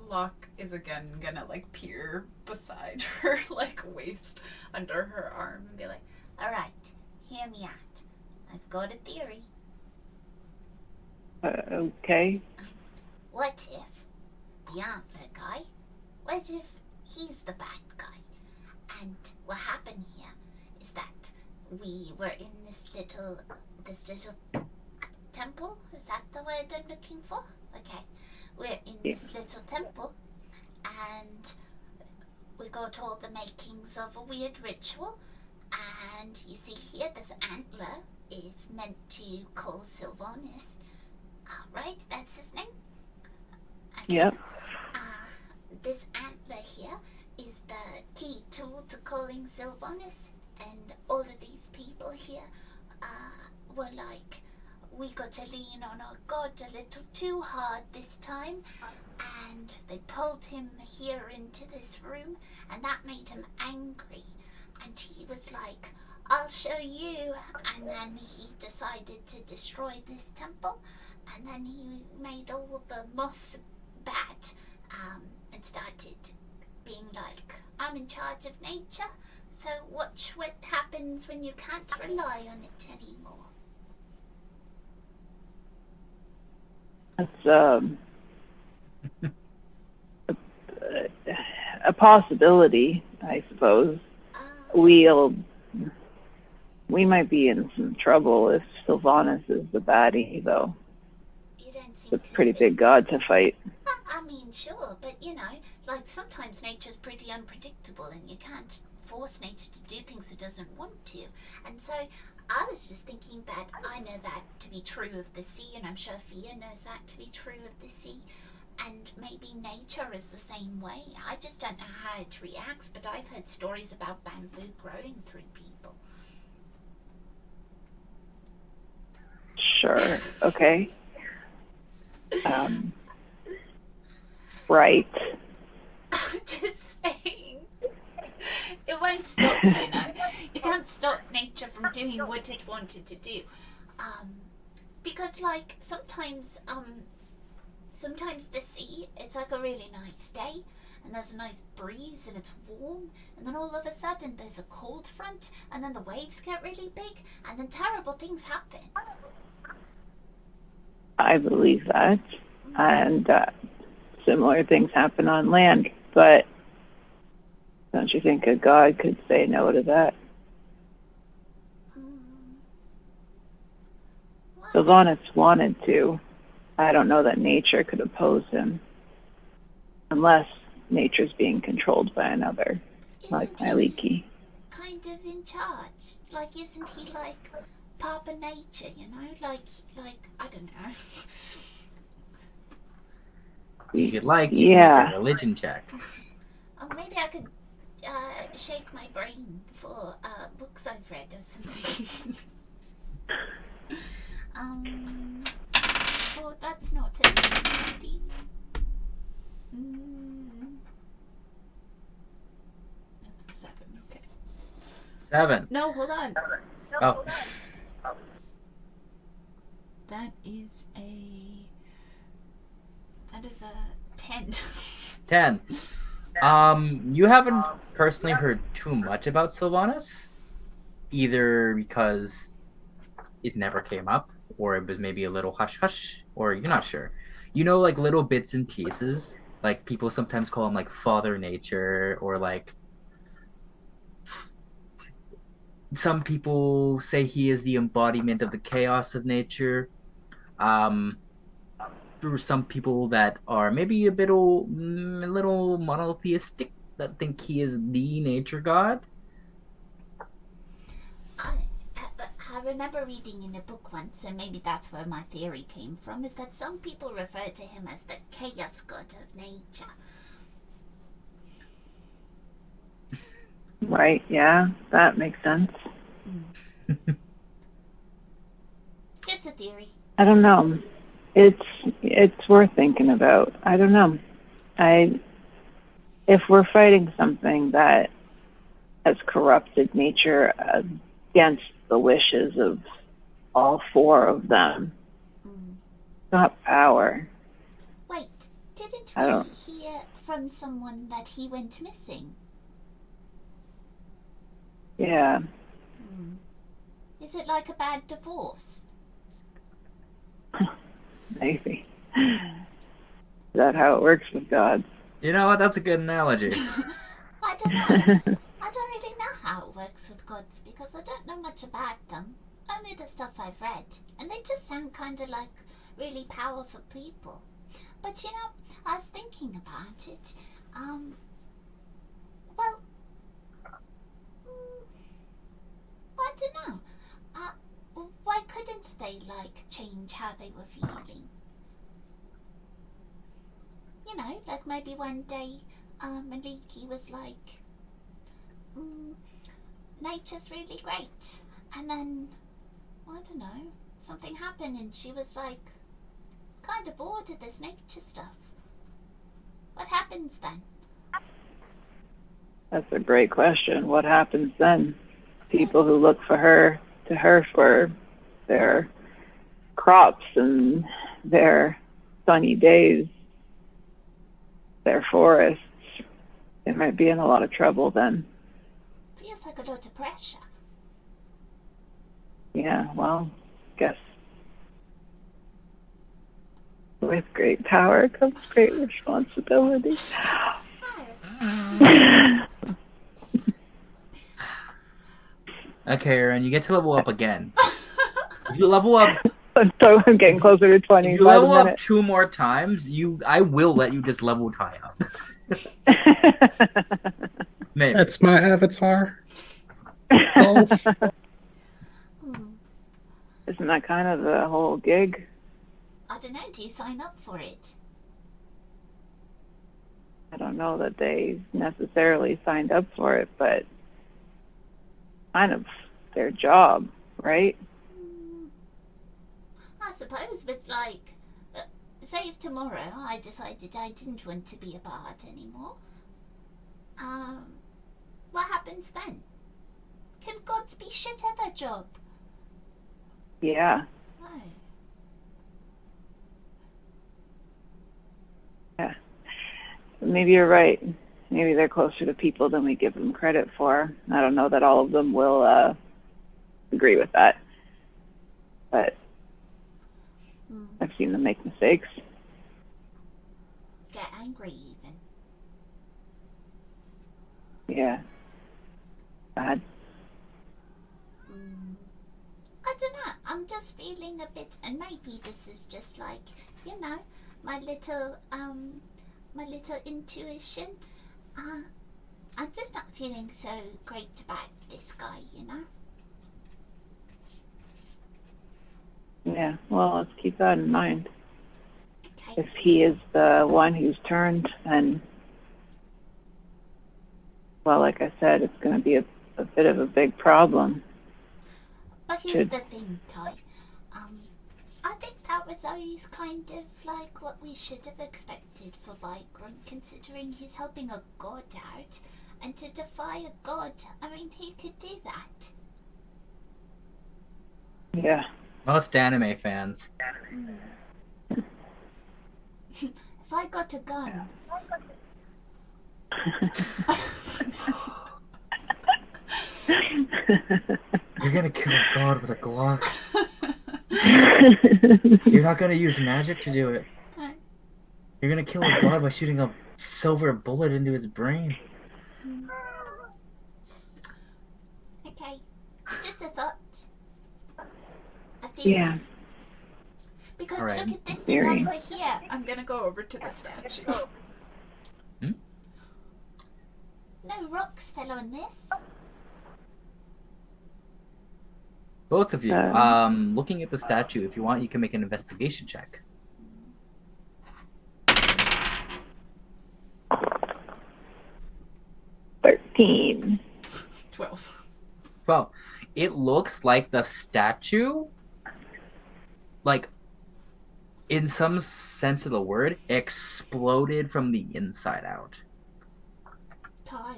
[SPEAKER 4] Locke is again gonna like peer beside her like waist under her arm and be like,
[SPEAKER 6] All right, hear me out. I've got a theory.
[SPEAKER 5] Okay.
[SPEAKER 6] What if the antler guy, what if he's the bad guy? And what happened here is that we were in this little temple. Is that the word I'm looking for? Okay. We're in this little temple, and we got all the makings of a weird ritual. And you see here, this antler is meant to call Sylvanus. Right? That's his name? Okay.
[SPEAKER 5] Yep.
[SPEAKER 6] This antler here is the key tool to calling Sylvanus, and all of these people here were like, we got to lean on our god a little too hard this time, and they pulled him here into this room, and that made him angry, and he was like, I'll show you, and then he decided to destroy this temple, and then he made all the moths bad, and started being like, I'm in charge of nature, so watch what happens when you can't rely on it anymore.
[SPEAKER 5] That's a possibility, I suppose. We might be in some trouble if Sylvanus is the baddie, though. It's a pretty big god to fight.
[SPEAKER 6] I mean, sure, but you know, like sometimes nature's pretty unpredictable and you can't force nature to do things it doesn't want to. And so I was just thinking that I know that to be true of the sea, and I'm sure Fia knows that to be true of the sea. And maybe nature is the same way. I just don't know how it reacts, but I've heard stories about bamboo growing through people.
[SPEAKER 5] Sure, okay. Right.
[SPEAKER 6] Just saying. It won't stop, you know. You can't stop nature from doing what it wanted to do. Because, like, sometimes the sea, it's like a really nice day, and there's a nice breeze, and it's warm, and then all of a sudden there's a cold front, and then the waves get really big, and then terrible things happen.
[SPEAKER 5] I believe that. And similar things happen on land, but don't you think a god could say no to that? Sylvanus wanted to. I don't know that nature could oppose him. Unless nature's being controlled by another, like Myliki.
[SPEAKER 6] Kind of in charge. Like, isn't he like Papa Nature, you know? Like, I don't know.
[SPEAKER 1] If you'd like, you can make a religion check.
[SPEAKER 6] Oh, maybe I could shake my brain for books I've read or something. Oh, that's not a 20. That's a 7, okay.
[SPEAKER 1] 7.
[SPEAKER 6] No, hold on.
[SPEAKER 1] Oh,
[SPEAKER 4] That is a 10.
[SPEAKER 1] 10. You haven't personally heard too much about Sylvanas, either because it never came up, or it was maybe a little hush hush, or you're not sure. You know, like little bits and pieces. Like people sometimes call him like Father Nature, or like some people say he is the embodiment of the chaos of nature. Um, through some people that are maybe a little monotheistic that think he is the nature god.
[SPEAKER 6] I remember reading in a book once, and maybe that's where my theory came from, is that some people refer to him as the chaos god of nature.
[SPEAKER 5] Right, yeah, that makes sense.
[SPEAKER 6] Just a theory.
[SPEAKER 5] I don't know. It's worth thinking about. I don't know. If we're fighting something that has corrupted nature against the wishes of all four of them, not power.
[SPEAKER 6] Wait, didn't
[SPEAKER 5] I
[SPEAKER 6] we
[SPEAKER 5] don't-
[SPEAKER 6] hear from someone that he went missing?
[SPEAKER 5] Yeah.
[SPEAKER 6] Is it like a bad divorce?
[SPEAKER 5] Maybe. Is that how it works with gods?
[SPEAKER 1] You know what? That's a good analogy.
[SPEAKER 6] I don't know. I don't really know how it works with gods because I don't know much about them. Only the stuff I've read. And they just sound kind of like really powerful people. But you know, I was thinking about it. Well, I don't know. Why couldn't they, like, change how they were feeling? You know, like maybe one day, Maliki was like, nature's really great. And then, I don't know, something happened and she was like, kind of bored of this nature stuff. What happens then?
[SPEAKER 5] That's a great question. What happens then? People who look to her for their crops and their sunny days, their forests, they might be in a lot of trouble then.
[SPEAKER 6] Feels like a lot of pressure.
[SPEAKER 5] Yeah, well, guess with great power comes great responsibility.
[SPEAKER 1] Okay, Erin, you get to level up again. If you level up,
[SPEAKER 5] So I'm getting closer to 20
[SPEAKER 1] if you
[SPEAKER 5] by the
[SPEAKER 1] level up
[SPEAKER 5] minute.
[SPEAKER 1] 2 more times, I will let you just level tie up. Maybe.
[SPEAKER 2] That's my avatar. Golf.
[SPEAKER 5] Isn't that kind of the whole gig?
[SPEAKER 6] I don't know, do you sign up for it?
[SPEAKER 5] I don't know that they necessarily signed up for it, but kind of their job, right?
[SPEAKER 6] I suppose, but like, say if tomorrow I decided I didn't want to be a bard anymore, what happens then? Can gods be shit at their job?
[SPEAKER 5] Yeah.
[SPEAKER 6] No.
[SPEAKER 5] Yeah. Maybe you're right. Maybe they're closer to people than we give them credit for. I don't know that all of them will agree with that. But I've seen them make mistakes.
[SPEAKER 6] Get angry even.
[SPEAKER 5] Yeah. Bad.
[SPEAKER 6] I don't know, I'm just feeling a bit, and maybe this is just like, you know, my little intuition. I'm just not feeling so great about this guy, you know?
[SPEAKER 5] Yeah. Well, let's keep that in mind.
[SPEAKER 6] Okay.
[SPEAKER 5] If he is the one who's turned, then, well, like I said, it's going to be a bit of a big problem.
[SPEAKER 6] But here's the thing, Ty. I think that was always kind of like what we should have expected for Bygrum, considering he's helping a god out. And to defy a god, I mean, he could do that.
[SPEAKER 5] Yeah.
[SPEAKER 1] Most anime fans.
[SPEAKER 6] If I got a gun,
[SPEAKER 1] You're gonna kill a god with a Glock. You're not gonna use magic to do it. You're gonna kill a god by shooting a silver bullet into his brain.
[SPEAKER 6] okay, just a thought. I think
[SPEAKER 5] Yeah.
[SPEAKER 6] because
[SPEAKER 1] All right.
[SPEAKER 6] look at this thing
[SPEAKER 5] Very.
[SPEAKER 6] over here.
[SPEAKER 4] I'm gonna go over to the statue.
[SPEAKER 6] No rocks fell on this.
[SPEAKER 1] Both of you.
[SPEAKER 5] Um,
[SPEAKER 1] Looking at the statue, if you want, you can make an investigation check.
[SPEAKER 5] 13.
[SPEAKER 4] 12.
[SPEAKER 1] Well, it looks like the statue, like, in some sense of the word, exploded from the inside out.
[SPEAKER 6] Ty.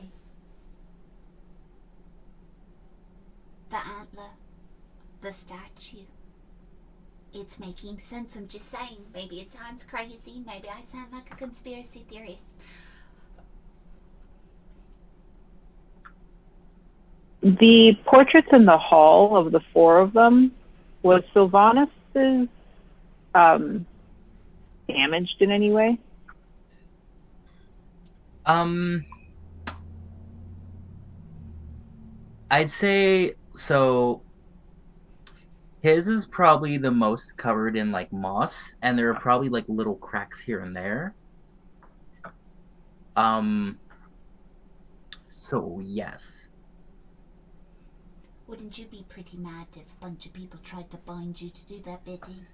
[SPEAKER 6] The antler. The statue. It's making sense. I'm just saying. Maybe it sounds crazy. Maybe I sound like a conspiracy theorist.
[SPEAKER 5] The portraits in the hall of the four of them, was Sylvanus's damaged in any way?
[SPEAKER 1] I'd say so. His is probably the most covered in like moss, and there are probably like little cracks here and there. So yes.
[SPEAKER 6] Wouldn't you be pretty mad if a bunch of people tried to bind you to do their bidding?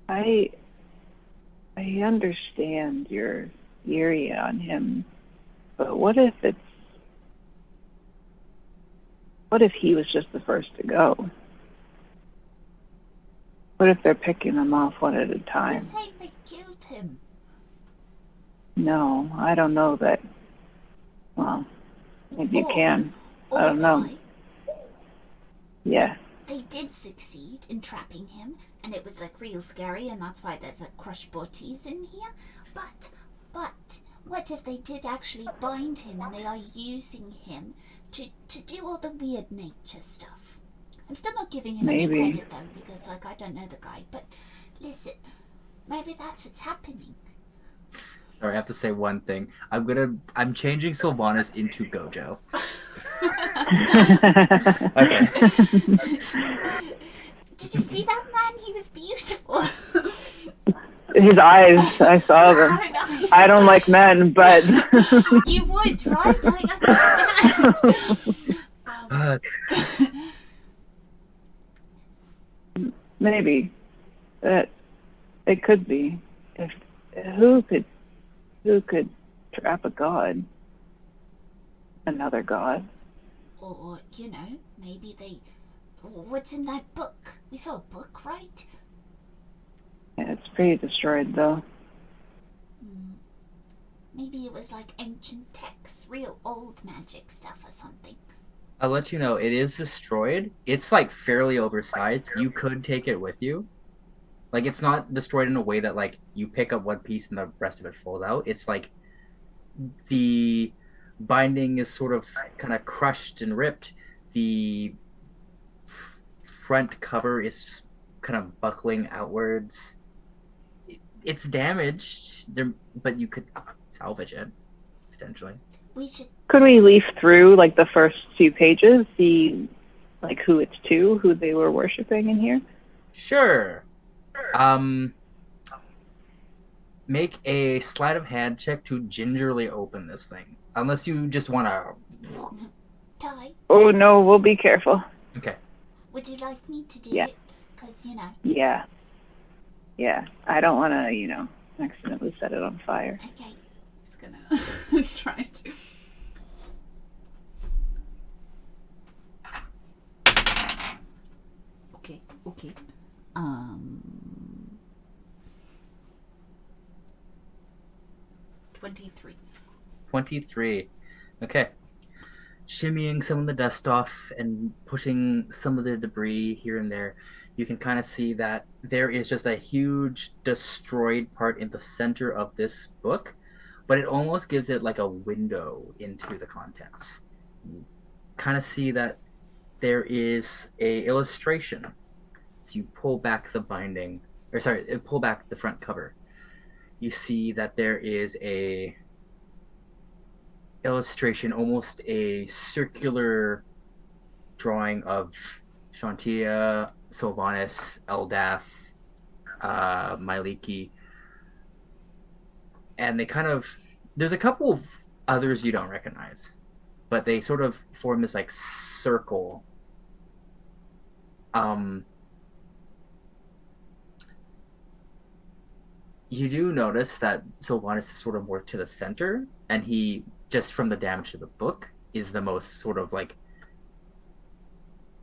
[SPEAKER 5] I understand your theory on him, but what if he was just the first to go? What if they're picking them off one at a
[SPEAKER 6] You're
[SPEAKER 5] time?
[SPEAKER 6] saying they killed him.
[SPEAKER 5] No, I don't know that. Well, maybe you
[SPEAKER 6] Or-
[SPEAKER 5] can.
[SPEAKER 6] Or
[SPEAKER 5] I don't know.
[SPEAKER 6] Ty,
[SPEAKER 5] Yeah.
[SPEAKER 6] they did succeed in trapping him, and it was like real scary, and that's why there's like crushed bodies in here. But what if they did actually bind him and they are using him to do all the weird nature stuff? I'm still not giving him
[SPEAKER 5] Maybe.
[SPEAKER 6] any credit though, because like I don't know the guy. But listen, maybe that's what's happening.
[SPEAKER 1] Sorry, I have to say one thing. I'm changing Sylvanus into Gojo. Okay.
[SPEAKER 6] Did you see that man? He was beautiful.
[SPEAKER 5] His eyes, I saw them.
[SPEAKER 6] So nice.
[SPEAKER 5] I don't like men, but
[SPEAKER 6] You would, right? I understand.
[SPEAKER 5] maybe that it could be. If who could trap a god? Another god.
[SPEAKER 6] Or, maybe they... What's in that book? We saw a book, right?
[SPEAKER 5] Yeah, it's pretty destroyed though.
[SPEAKER 6] Maybe it was like ancient texts, real old magic stuff or something.
[SPEAKER 1] I'll let you know, it is destroyed. It's like fairly oversized. You could take it with you. Like, it's not destroyed in a way that like you pick up one piece and the rest of it falls out. It's like the binding is sort of kind of crushed and ripped. The front cover is kind of buckling outwards. It's damaged, but you could salvage it potentially.
[SPEAKER 6] We should...
[SPEAKER 5] Could we leaf through like the first few pages, see like who it's to, who they were worshiping in here?
[SPEAKER 1] Sure. Make a sleight of hand check to gingerly open this thing. Unless you just want to...
[SPEAKER 6] Ty,
[SPEAKER 5] Oh no, we'll be careful.
[SPEAKER 1] Okay.
[SPEAKER 6] would you like me to do
[SPEAKER 5] Yeah.
[SPEAKER 6] it? Because,
[SPEAKER 5] Yeah. Yeah. I don't want to, accidentally set it on fire.
[SPEAKER 6] okay.
[SPEAKER 4] He's gonna try to. Okay. 23.
[SPEAKER 1] 23. Okay. shimmying some of the dust off and pushing some of the debris here and there, you can kind of see that there is just a huge destroyed part in the center of this book, but it almost gives it like a window into the contents. You kind of see that there is a illustration. So you pull back the binding, or sorry, pull back the front cover. You see that there is a illustration, almost a circular drawing of Shantia, Sylvanas, Eldath, Myliki, and they kind of, there's a couple of others you don't recognize, but they sort of form this like circle. You do notice that Sylvanas is sort of more to the center, and he, just from the damage to the book, is the most sort of like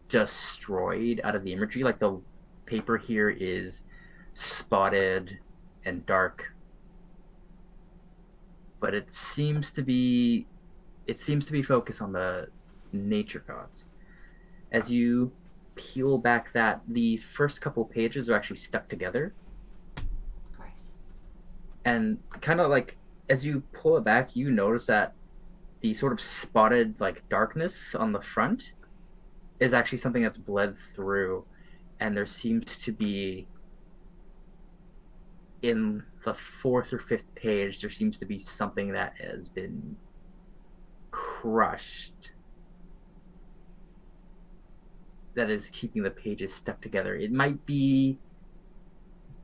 [SPEAKER 1] destroyed out of the imagery. Like the paper here is spotted and dark, but it seems to be focused on the nature gods. As you peel back that, the first couple pages are actually stuck together. And kind of like, as you pull it back, you notice that the sort of spotted like darkness on the front is actually something that's bled through. And there seems to be, in the 4th or 5th page, there seems to be something that has been crushed that is keeping the pages stuck together. It might be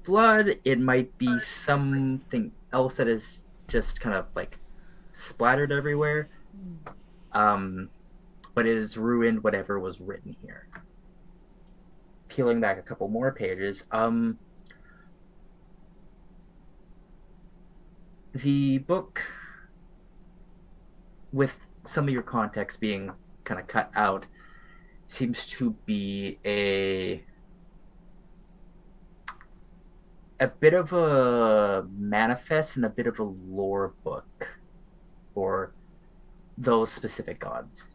[SPEAKER 1] blood, it might be something else that is just kind of like splattered everywhere, but it has ruined whatever was written here. Peeling back a couple more pages, the book, with some of your context being kind of cut out, seems to be a bit of a manifest and a bit of a lore book for those specific gods.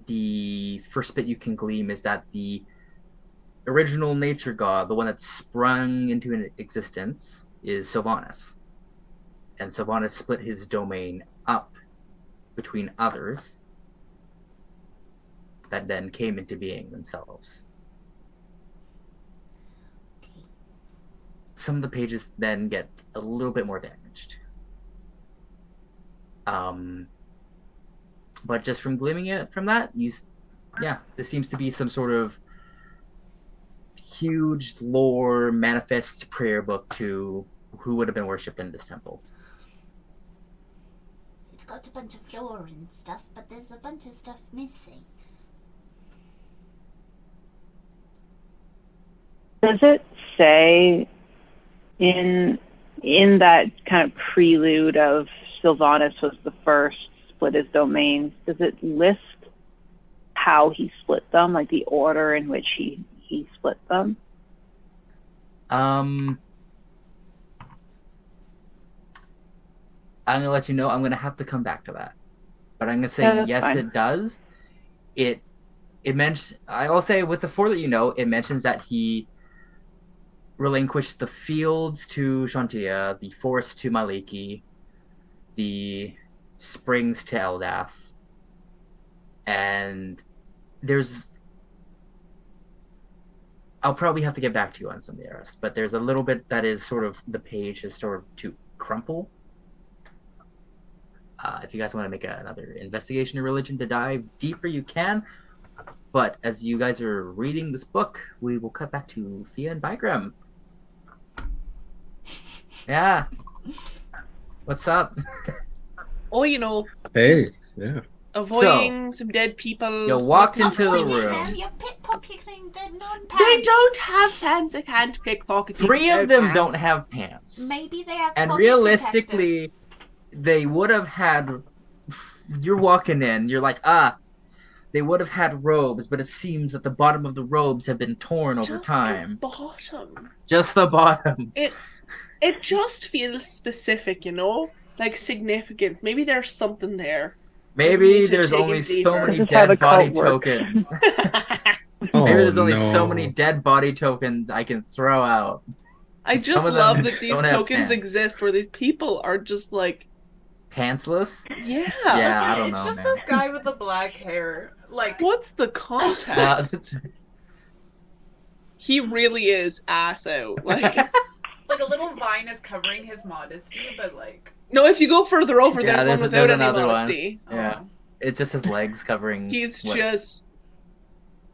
[SPEAKER 1] The first bit you can glean is that the original nature god, the one that sprung into existence, is Sylvanas. And Sylvanas split his domain up between others that then came into being themselves. Some of the pages then get a little bit more damaged. But just from gleaming it from that, this seems to be some sort of huge lore manifest prayer book to who would have been worshipped in this temple.
[SPEAKER 6] It's got a bunch of lore and stuff, but there's a bunch of stuff missing.
[SPEAKER 5] Does it say in that kind of prelude of Sylvanas was the first, split his domains, does it list how he split them, like the order in which he split them?
[SPEAKER 1] I'm gonna let you know. I'm gonna have to come back to that, but I'm gonna say yes, fine. It does. It I will say with the 4 that you know, it mentions that he relinquished the fields to Shantia, the forest to Myliki, the springs to Eldath, and I'll probably have to get back to you on some of the rest, but there's a little bit that is sort of, the page is sort of to crumple. If you guys want to make another investigation of religion to dive deeper, you can. But as you guys are reading this book, we will cut back to Thea and Bygram. Yeah. What's up?
[SPEAKER 3] Oh, you know.
[SPEAKER 2] Hey, yeah.
[SPEAKER 3] Avoiding some dead people.
[SPEAKER 1] You walked into the room.
[SPEAKER 6] You're pickpocketing the non-pants.
[SPEAKER 3] They don't have pants. They can't pickpocket.
[SPEAKER 1] 3 of them don't have pants.
[SPEAKER 6] Maybe they have.
[SPEAKER 1] And
[SPEAKER 6] pocket
[SPEAKER 1] realistically,
[SPEAKER 6] protectors.
[SPEAKER 1] they would have had. You're walking in. You're like, they would have had robes, but it seems that the bottom of the robes have been torn over time.
[SPEAKER 3] Just the bottom.
[SPEAKER 1] Just the bottom.
[SPEAKER 3] It just feels specific, you know? like significant. Maybe there's something there.
[SPEAKER 1] Maybe
[SPEAKER 3] need to
[SPEAKER 1] there's
[SPEAKER 3] dig
[SPEAKER 1] only
[SPEAKER 3] in
[SPEAKER 1] so
[SPEAKER 3] deeper.
[SPEAKER 1] many
[SPEAKER 5] This is how the
[SPEAKER 1] dead body
[SPEAKER 5] cult works.
[SPEAKER 1] tokens.
[SPEAKER 2] Oh,
[SPEAKER 1] Maybe there's only so
[SPEAKER 2] no.
[SPEAKER 1] many dead body tokens I can throw out.
[SPEAKER 3] I
[SPEAKER 1] Some
[SPEAKER 3] just
[SPEAKER 1] of them
[SPEAKER 3] love that these
[SPEAKER 1] don't have
[SPEAKER 3] tokens
[SPEAKER 1] pants.
[SPEAKER 3] exist where these people are just like,
[SPEAKER 1] Pantsless?
[SPEAKER 3] yeah.
[SPEAKER 1] Yeah, I
[SPEAKER 4] Listen,
[SPEAKER 1] don't
[SPEAKER 4] it's
[SPEAKER 1] know,
[SPEAKER 4] just
[SPEAKER 1] man.
[SPEAKER 4] this guy with the black hair. Like,
[SPEAKER 3] What's the
[SPEAKER 1] No,
[SPEAKER 3] context? He really is ass out. Like,
[SPEAKER 4] like a little vine is covering his modesty, but like,
[SPEAKER 3] no, if you go further over,
[SPEAKER 1] Yeah,
[SPEAKER 3] there's one
[SPEAKER 1] there's
[SPEAKER 3] without any
[SPEAKER 1] another one.
[SPEAKER 3] modesty.
[SPEAKER 1] Yeah. It's just his legs covering.
[SPEAKER 3] He's
[SPEAKER 1] what-
[SPEAKER 3] just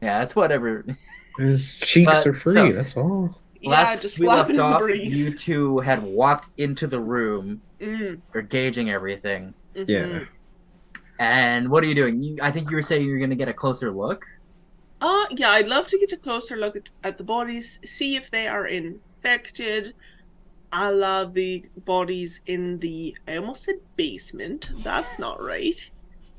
[SPEAKER 1] Yeah, it's whatever.
[SPEAKER 2] His cheeks
[SPEAKER 1] But,
[SPEAKER 2] are free.
[SPEAKER 1] so-
[SPEAKER 2] That's all.
[SPEAKER 1] Last
[SPEAKER 3] just
[SPEAKER 1] we left
[SPEAKER 3] flapping in the
[SPEAKER 1] off,
[SPEAKER 3] breeze.
[SPEAKER 1] you two had walked into the room.
[SPEAKER 3] Mm,
[SPEAKER 1] You're gauging everything.
[SPEAKER 3] mhm.
[SPEAKER 2] Yeah.
[SPEAKER 1] And what are you doing? I think you were saying you're going to get a closer look.
[SPEAKER 3] Yeah, I'd love to get a closer look at the bodies, see if they are infected, a la the bodies in the, I almost said basement, that's not right,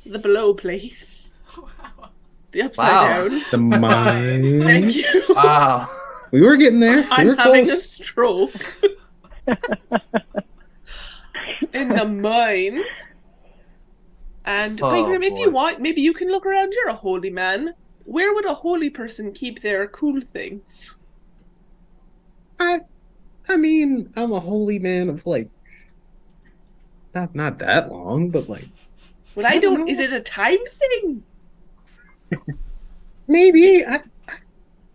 [SPEAKER 3] the below place,
[SPEAKER 4] wow.
[SPEAKER 3] the upside
[SPEAKER 1] Wow.
[SPEAKER 3] down.
[SPEAKER 2] The mines.
[SPEAKER 3] Thank you.
[SPEAKER 1] Wow.
[SPEAKER 2] We were getting there. We
[SPEAKER 3] I'm
[SPEAKER 2] were
[SPEAKER 3] having a
[SPEAKER 2] close.
[SPEAKER 3] stroke. In the mines. And
[SPEAKER 1] Oh,
[SPEAKER 3] Pegram, if you
[SPEAKER 1] boy.
[SPEAKER 3] want, maybe you can look around. You're a holy man. Where would a holy person keep their cool things?
[SPEAKER 2] I mean, I'm a holy man of like not that long, but like
[SPEAKER 3] Well, I
[SPEAKER 2] I don't
[SPEAKER 3] don't.
[SPEAKER 2] know.
[SPEAKER 3] Is it a time thing?
[SPEAKER 2] maybe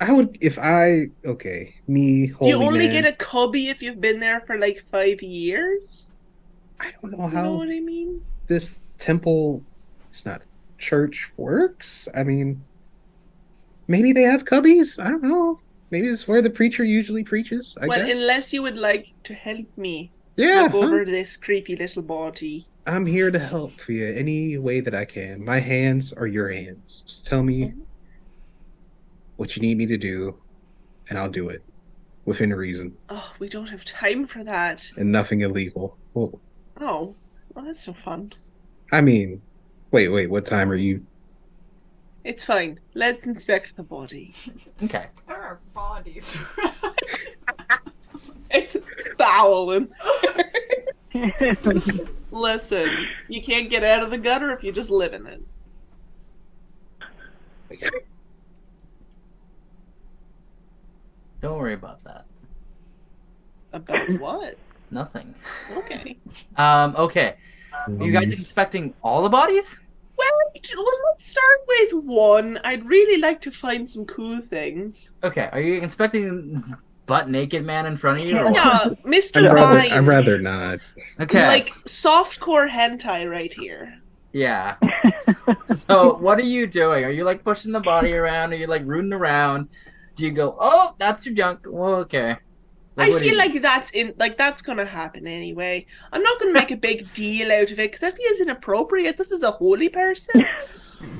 [SPEAKER 2] I would if I okay me
[SPEAKER 3] Do
[SPEAKER 2] holy
[SPEAKER 3] you only
[SPEAKER 2] man.
[SPEAKER 3] get a cubby if you've been there for like 5 years?
[SPEAKER 2] I don't know
[SPEAKER 3] You know
[SPEAKER 2] how
[SPEAKER 3] what I mean?
[SPEAKER 2] this temple, it's not church works. I mean, maybe they have cubbies. I don't know. Maybe it's where the preacher usually preaches. I
[SPEAKER 3] Well,
[SPEAKER 2] guess.
[SPEAKER 3] unless you would like to help me
[SPEAKER 2] yeah,
[SPEAKER 3] look over this creepy little body.
[SPEAKER 2] I'm here to help for you any way that I can. My hands are your hands. Just tell me what you need me to do, and I'll do it within reason
[SPEAKER 3] Oh, we don't have time for that.
[SPEAKER 2] and nothing illegal. Well,
[SPEAKER 3] Oh, well, that's so fun.
[SPEAKER 2] I mean, wait, what time are you?
[SPEAKER 3] It's fine. Let's inspect the body.
[SPEAKER 1] Okay.
[SPEAKER 4] There are bodies.
[SPEAKER 3] It's foul in there. Listen, you can't get out of the gutter if you just live in it.
[SPEAKER 1] Don't worry about that.
[SPEAKER 3] About what?
[SPEAKER 1] Nothing.
[SPEAKER 3] Okay.
[SPEAKER 1] Okay. Are you guys expecting all the bodies?
[SPEAKER 3] Well, let's start with one. I'd really like to find some cool things.
[SPEAKER 1] Okay. Are you expecting butt naked man in front of you? Or what?
[SPEAKER 3] Yeah, Mr.
[SPEAKER 2] I'd
[SPEAKER 3] Vine.
[SPEAKER 2] rather not.
[SPEAKER 1] Okay.
[SPEAKER 3] Like softcore hentai right here.
[SPEAKER 1] Yeah. So what are you doing? Are you like pushing the body around? Are you like rooting around? Do you go, oh, that's your junk? Well, okay.
[SPEAKER 3] I
[SPEAKER 1] what do
[SPEAKER 3] feel
[SPEAKER 1] you-
[SPEAKER 3] like that's gonna happen anyway. I'm not gonna make a big deal out of it because that feels inappropriate. This is a holy person,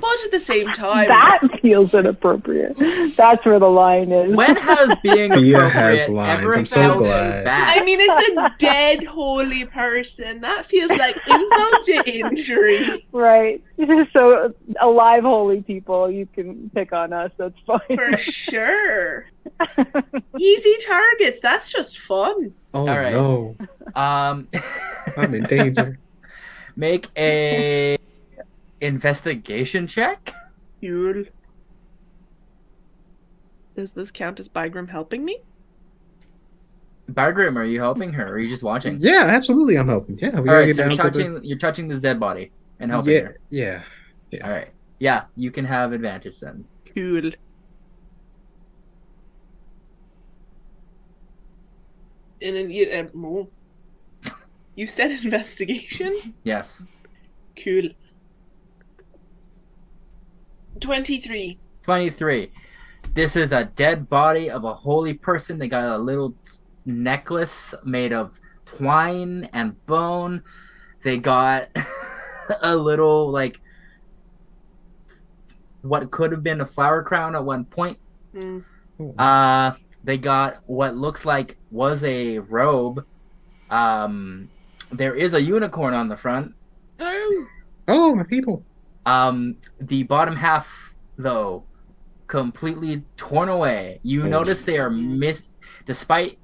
[SPEAKER 3] but at the same time,
[SPEAKER 5] That feels inappropriate. That's where the line is.
[SPEAKER 1] When has being
[SPEAKER 2] Thea
[SPEAKER 1] appropriate
[SPEAKER 2] has lines.
[SPEAKER 1] ever
[SPEAKER 2] I'm so
[SPEAKER 1] sounded
[SPEAKER 2] glad.
[SPEAKER 1] bad?
[SPEAKER 3] I mean, it's a dead holy person. That feels like insult to injury.
[SPEAKER 5] Right. So, alive holy people, you can pick on us. That's fine.
[SPEAKER 3] For sure. Easy targets. That's just fun.
[SPEAKER 2] Oh
[SPEAKER 1] All right.
[SPEAKER 2] no,
[SPEAKER 1] Um,
[SPEAKER 2] I'm in danger.
[SPEAKER 1] make a investigation check.
[SPEAKER 3] Cool. Does this count as Bygram helping me?
[SPEAKER 1] Bargrim, are you helping her, or are you just watching?
[SPEAKER 2] Yeah, absolutely. I'm helping. Yeah, we
[SPEAKER 1] All
[SPEAKER 2] gotta
[SPEAKER 1] right,
[SPEAKER 2] get
[SPEAKER 1] so
[SPEAKER 2] down to
[SPEAKER 1] you're touching this dead body and
[SPEAKER 2] the.
[SPEAKER 1] helping
[SPEAKER 2] Yeah,
[SPEAKER 1] her.
[SPEAKER 2] yeah.
[SPEAKER 1] All right. Yeah, you can have advantage then.
[SPEAKER 3] Cool. And then you said investigation?
[SPEAKER 1] Yes.
[SPEAKER 3] Cool. 23.
[SPEAKER 1] 23. This is a dead body of a holy person. They got a little necklace made of twine and bone. They got a little, like, what could have been a flower crown at one point.
[SPEAKER 3] Mm.
[SPEAKER 1] They got what looks like was a robe. There is a unicorn on the front.
[SPEAKER 3] Oh.
[SPEAKER 2] Oh, my people.
[SPEAKER 1] The bottom half, though, completely torn away. You notice they are despite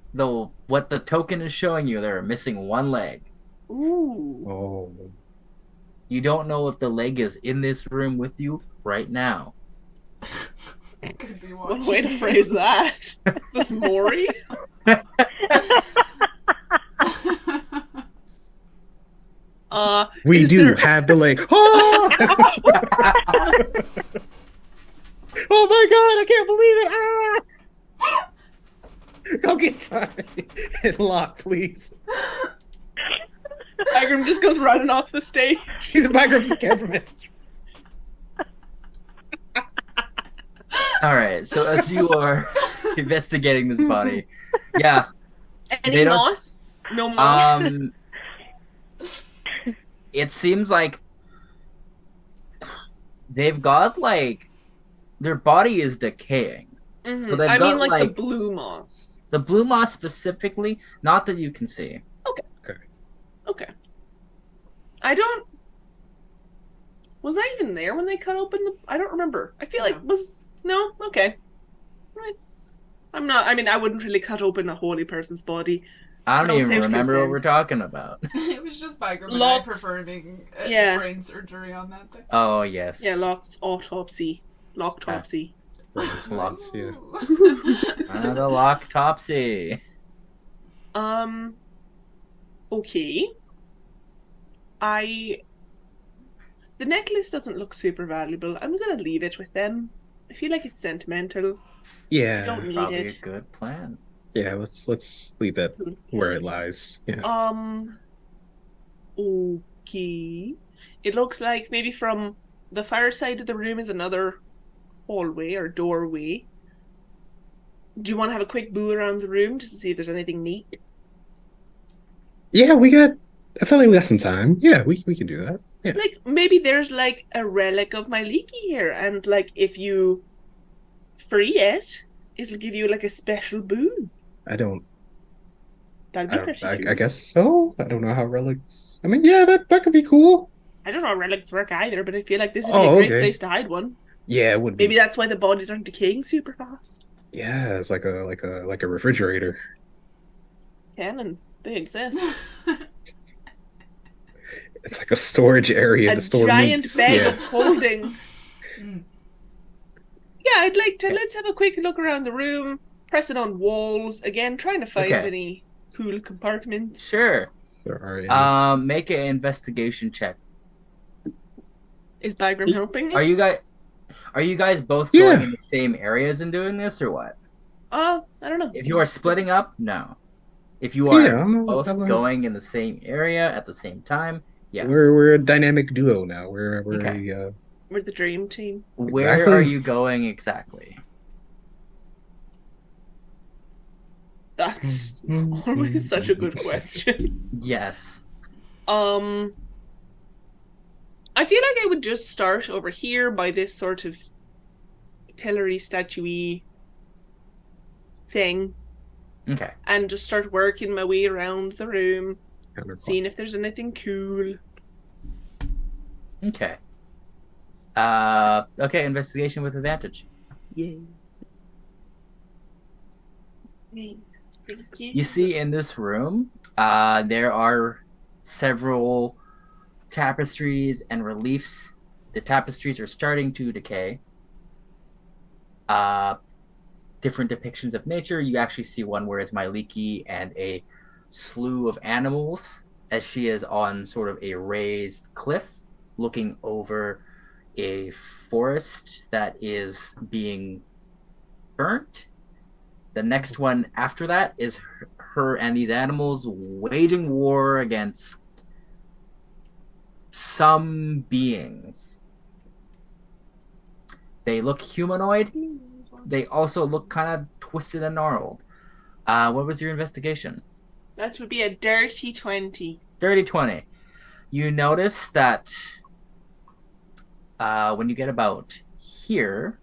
[SPEAKER 1] what the token is showing you, they're missing one leg.
[SPEAKER 3] Ooh.
[SPEAKER 2] Oh.
[SPEAKER 1] You don't know if the leg is in this room with you right now.
[SPEAKER 4] Could be
[SPEAKER 3] What
[SPEAKER 4] watching.
[SPEAKER 3] way to phrase that? This Maury?
[SPEAKER 2] We
[SPEAKER 3] is
[SPEAKER 2] do
[SPEAKER 3] there...
[SPEAKER 2] have the leg. Oh! Oh my god, I can't believe it! Ah! Go get Ty and Lock, please.
[SPEAKER 3] Bagram just goes running off the stage.
[SPEAKER 2] He's a Bagram's cameraman.
[SPEAKER 1] All right. So as you are investigating this body, yeah,
[SPEAKER 3] Any
[SPEAKER 1] They don't-
[SPEAKER 3] moss? No moss.
[SPEAKER 1] It seems like they've got like their body is decaying.
[SPEAKER 3] Mhm.
[SPEAKER 1] So they've
[SPEAKER 3] I
[SPEAKER 1] got
[SPEAKER 3] mean, like,
[SPEAKER 1] like
[SPEAKER 3] the blue moss.
[SPEAKER 1] the blue moss specifically, not that you can see.
[SPEAKER 3] Okay. I don't. Was I even there when they cut open the? I don't remember. I feel like was no. Okay. Right. I'm not. I mean, I wouldn't really cut open a holy person's body.
[SPEAKER 1] I don't
[SPEAKER 3] No,
[SPEAKER 1] even
[SPEAKER 3] there's
[SPEAKER 1] remember what
[SPEAKER 3] consent.
[SPEAKER 1] we're talking about.
[SPEAKER 4] It was just Bygram and I
[SPEAKER 3] Lots.
[SPEAKER 4] performing
[SPEAKER 3] Yeah.
[SPEAKER 4] brain surgery on that thing.
[SPEAKER 1] Oh yes.
[SPEAKER 3] Yeah, Locke's autopsy. Locktopsy.
[SPEAKER 2] Lots, yeah.
[SPEAKER 1] The locktopsy.
[SPEAKER 3] Okay. The necklace doesn't look super valuable. I'm gonna leave it with them. I feel like it's sentimental.
[SPEAKER 2] Yeah.
[SPEAKER 3] Don't need
[SPEAKER 1] Probably
[SPEAKER 3] it.
[SPEAKER 1] a good plan.
[SPEAKER 2] Yeah, let's leave that where it lies. Yeah.
[SPEAKER 3] Okay. It looks like maybe from the far side of the room is another hallway or doorway. Do you want to have a quick boo around the room just to see if there's anything neat?
[SPEAKER 2] Yeah, I feel like we got some time. Yeah, we can do that. Yeah.
[SPEAKER 3] Like, maybe there's like a relic of my Leaky here, and like if you free it, it'll give you like a special boon. That'd be pretty cool.
[SPEAKER 2] I guess so. I don't know how relics. I mean, yeah, that could be cool.
[SPEAKER 3] I don't know how relics work either, but I feel like this would be
[SPEAKER 2] Oh,
[SPEAKER 3] a great
[SPEAKER 2] okay.
[SPEAKER 3] place to hide one.
[SPEAKER 2] Yeah, it would be.
[SPEAKER 3] Maybe that's why the bodies aren't decaying super fast.
[SPEAKER 2] Yeah, it's like a refrigerator.
[SPEAKER 3] Canon, they exist.
[SPEAKER 2] It's like a storage area
[SPEAKER 3] A
[SPEAKER 2] to store
[SPEAKER 3] giant
[SPEAKER 2] meats.
[SPEAKER 3] bag
[SPEAKER 2] Yeah.
[SPEAKER 3] of holding. Yeah, I'd like to. Let's have a quick look around the room. Press it on walls again, trying to find
[SPEAKER 1] Okay.
[SPEAKER 3] any cool compartments.
[SPEAKER 1] Sure.
[SPEAKER 2] There are any.
[SPEAKER 1] Make an investigation check.
[SPEAKER 3] Is Bagram helping me?
[SPEAKER 1] Are you guys both
[SPEAKER 2] Yeah.
[SPEAKER 1] going in the same areas and doing this, or what?
[SPEAKER 3] I don't know.
[SPEAKER 1] If you are splitting up, no. If you are
[SPEAKER 2] Yeah, I'm
[SPEAKER 1] both
[SPEAKER 2] I'm
[SPEAKER 1] going in the same area at the same time, yes.
[SPEAKER 2] We're a dynamic duo now. We're
[SPEAKER 1] Okay.
[SPEAKER 3] We're the dream team.
[SPEAKER 1] Where
[SPEAKER 2] Exactly.
[SPEAKER 1] are you going exactly?
[SPEAKER 3] That's always such a good question.
[SPEAKER 1] Yes.
[SPEAKER 3] I feel like I would just start over here by this sort of pillory, statuey thing,
[SPEAKER 1] Okay.
[SPEAKER 3] and just start working my way around the room,
[SPEAKER 2] Counterclock.
[SPEAKER 3] seeing if there's anything cool.
[SPEAKER 1] Okay. Okay, investigation with advantage.
[SPEAKER 3] Yeah. That's pretty cute.
[SPEAKER 1] You see in this room, there are several tapestries and reliefs. The tapestries are starting to decay. Different depictions of nature. You actually see one where it's Myliki and a slew of animals as she is on sort of a raised cliff looking over a forest that is being burnt. The next one after that is her and these animals waging war against some beings. They look humanoid. They also look kind of twisted and gnarled. What was your investigation?
[SPEAKER 3] That would be a dirty 20.
[SPEAKER 1] Dirty 20. You notice that when you get about here...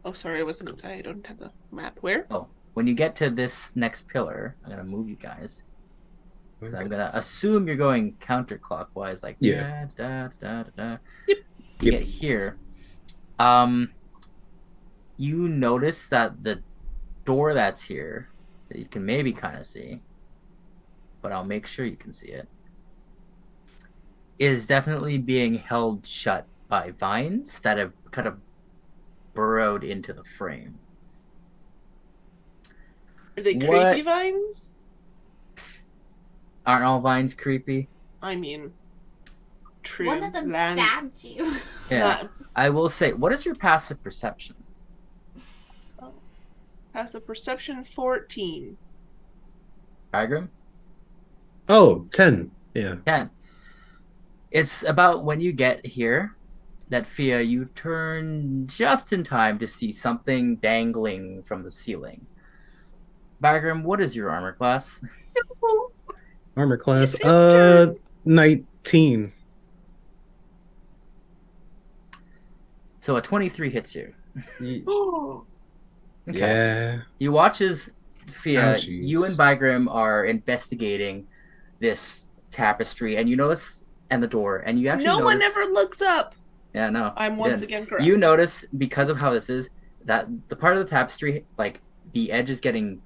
[SPEAKER 3] Oh, sorry, I don't have the map. Where?
[SPEAKER 1] Oh, when you get to this next pillar, I'm going to move you guys. 'Cause I'm going to assume you're going counterclockwise, like
[SPEAKER 2] Yeah.
[SPEAKER 1] da, da, da, da.
[SPEAKER 3] Yep.
[SPEAKER 1] You get here. You notice that the door that's here, that you can maybe kind of see, but I'll make sure you can see it, is definitely being held shut by vines that have kind of burrowed into the frame.
[SPEAKER 3] Are they
[SPEAKER 1] What-
[SPEAKER 3] creepy vines?
[SPEAKER 1] Aren't all vines creepy?
[SPEAKER 3] I mean, true.
[SPEAKER 6] One of them
[SPEAKER 3] land.
[SPEAKER 6] stabbed you.
[SPEAKER 1] Yeah.
[SPEAKER 3] Land.
[SPEAKER 1] I will say, what is your passive perception?
[SPEAKER 3] Has a perception 14.
[SPEAKER 1] Bygram?
[SPEAKER 2] Oh, 10. Yeah.
[SPEAKER 1] 10. It's about when you get here that Fia, you turn just in time to see something dangling from the ceiling. Bygram, what is your armor class?
[SPEAKER 2] Armor class.
[SPEAKER 3] It's his turn.
[SPEAKER 2] 19.
[SPEAKER 1] So a 23 hits you.
[SPEAKER 3] Oh,
[SPEAKER 1] Okay.
[SPEAKER 2] Yeah.
[SPEAKER 1] You watch as Fia,
[SPEAKER 2] Oh, jeez.
[SPEAKER 1] you and Bygram are investigating this tapestry, and you notice, and the door, and you actually
[SPEAKER 3] no
[SPEAKER 1] notice,
[SPEAKER 3] one ever looks up.
[SPEAKER 1] Yeah, no.
[SPEAKER 3] I'm
[SPEAKER 1] you
[SPEAKER 3] once
[SPEAKER 1] didn't.
[SPEAKER 3] again correct.
[SPEAKER 1] You notice, because of how this is, that the part of the tapestry, like, the edge is getting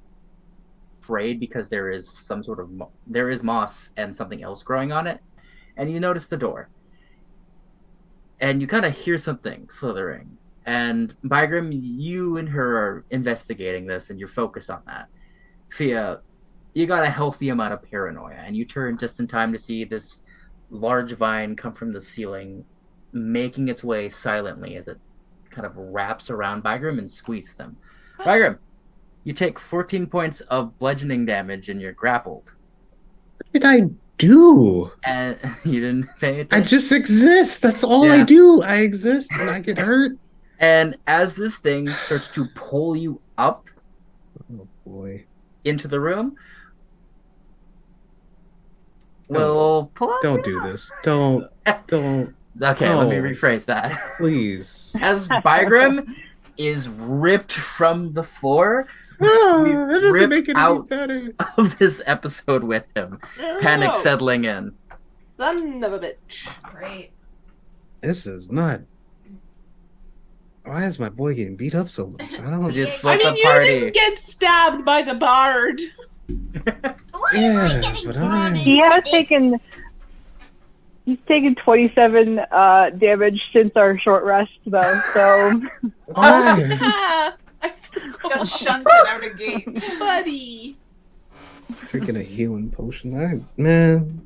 [SPEAKER 1] frayed because there is some sort of there is moss and something else growing on it, and you notice the door, and you kind of hear something slithering. And Bygram, you and her are investigating this, and you're focused on that. Fia, you got a healthy amount of paranoia, and you turn just in time to see this large vine come from the ceiling, making its way silently as it kind of wraps around Bygram and squeezes them. Bygram, you take 14 points of bludgeoning damage and you're grappled.
[SPEAKER 2] What did I do?
[SPEAKER 1] And you didn't pay attention.
[SPEAKER 2] I just exist. That's all I
[SPEAKER 1] Yeah.
[SPEAKER 2] do. I exist and I get hurt.
[SPEAKER 1] And as this thing starts to pull you up
[SPEAKER 2] Oh boy.
[SPEAKER 1] into the room, we'll pull up.
[SPEAKER 2] Don't do this. Don't.
[SPEAKER 1] Okay, let me
[SPEAKER 2] No.
[SPEAKER 1] rephrase that.
[SPEAKER 2] Please.
[SPEAKER 1] As Bygram is ripped from the floor
[SPEAKER 2] Oh, that doesn't
[SPEAKER 1] rip
[SPEAKER 2] make it any
[SPEAKER 1] out
[SPEAKER 2] better.
[SPEAKER 1] of this episode with him, panic
[SPEAKER 3] Oh,
[SPEAKER 1] settling in.
[SPEAKER 3] Son of a bitch.
[SPEAKER 4] Great.
[SPEAKER 2] This is not. Why is my boy getting beat up so much? I don't.
[SPEAKER 1] Just
[SPEAKER 3] I
[SPEAKER 1] split
[SPEAKER 3] mean,
[SPEAKER 1] the
[SPEAKER 3] you
[SPEAKER 1] party.
[SPEAKER 3] didn't get stabbed by the bard.
[SPEAKER 6] Why am
[SPEAKER 2] Yeah,
[SPEAKER 6] I getting
[SPEAKER 2] but
[SPEAKER 6] drawn
[SPEAKER 2] alright.
[SPEAKER 6] into
[SPEAKER 5] He has
[SPEAKER 6] this?
[SPEAKER 5] taken. He's taken 27 damage since our short rest, though. So
[SPEAKER 2] Why?
[SPEAKER 3] I
[SPEAKER 4] Got
[SPEAKER 3] forgot.
[SPEAKER 4] shunted out a gate.
[SPEAKER 3] Buddy.
[SPEAKER 2] Freaking a healing potion. Man.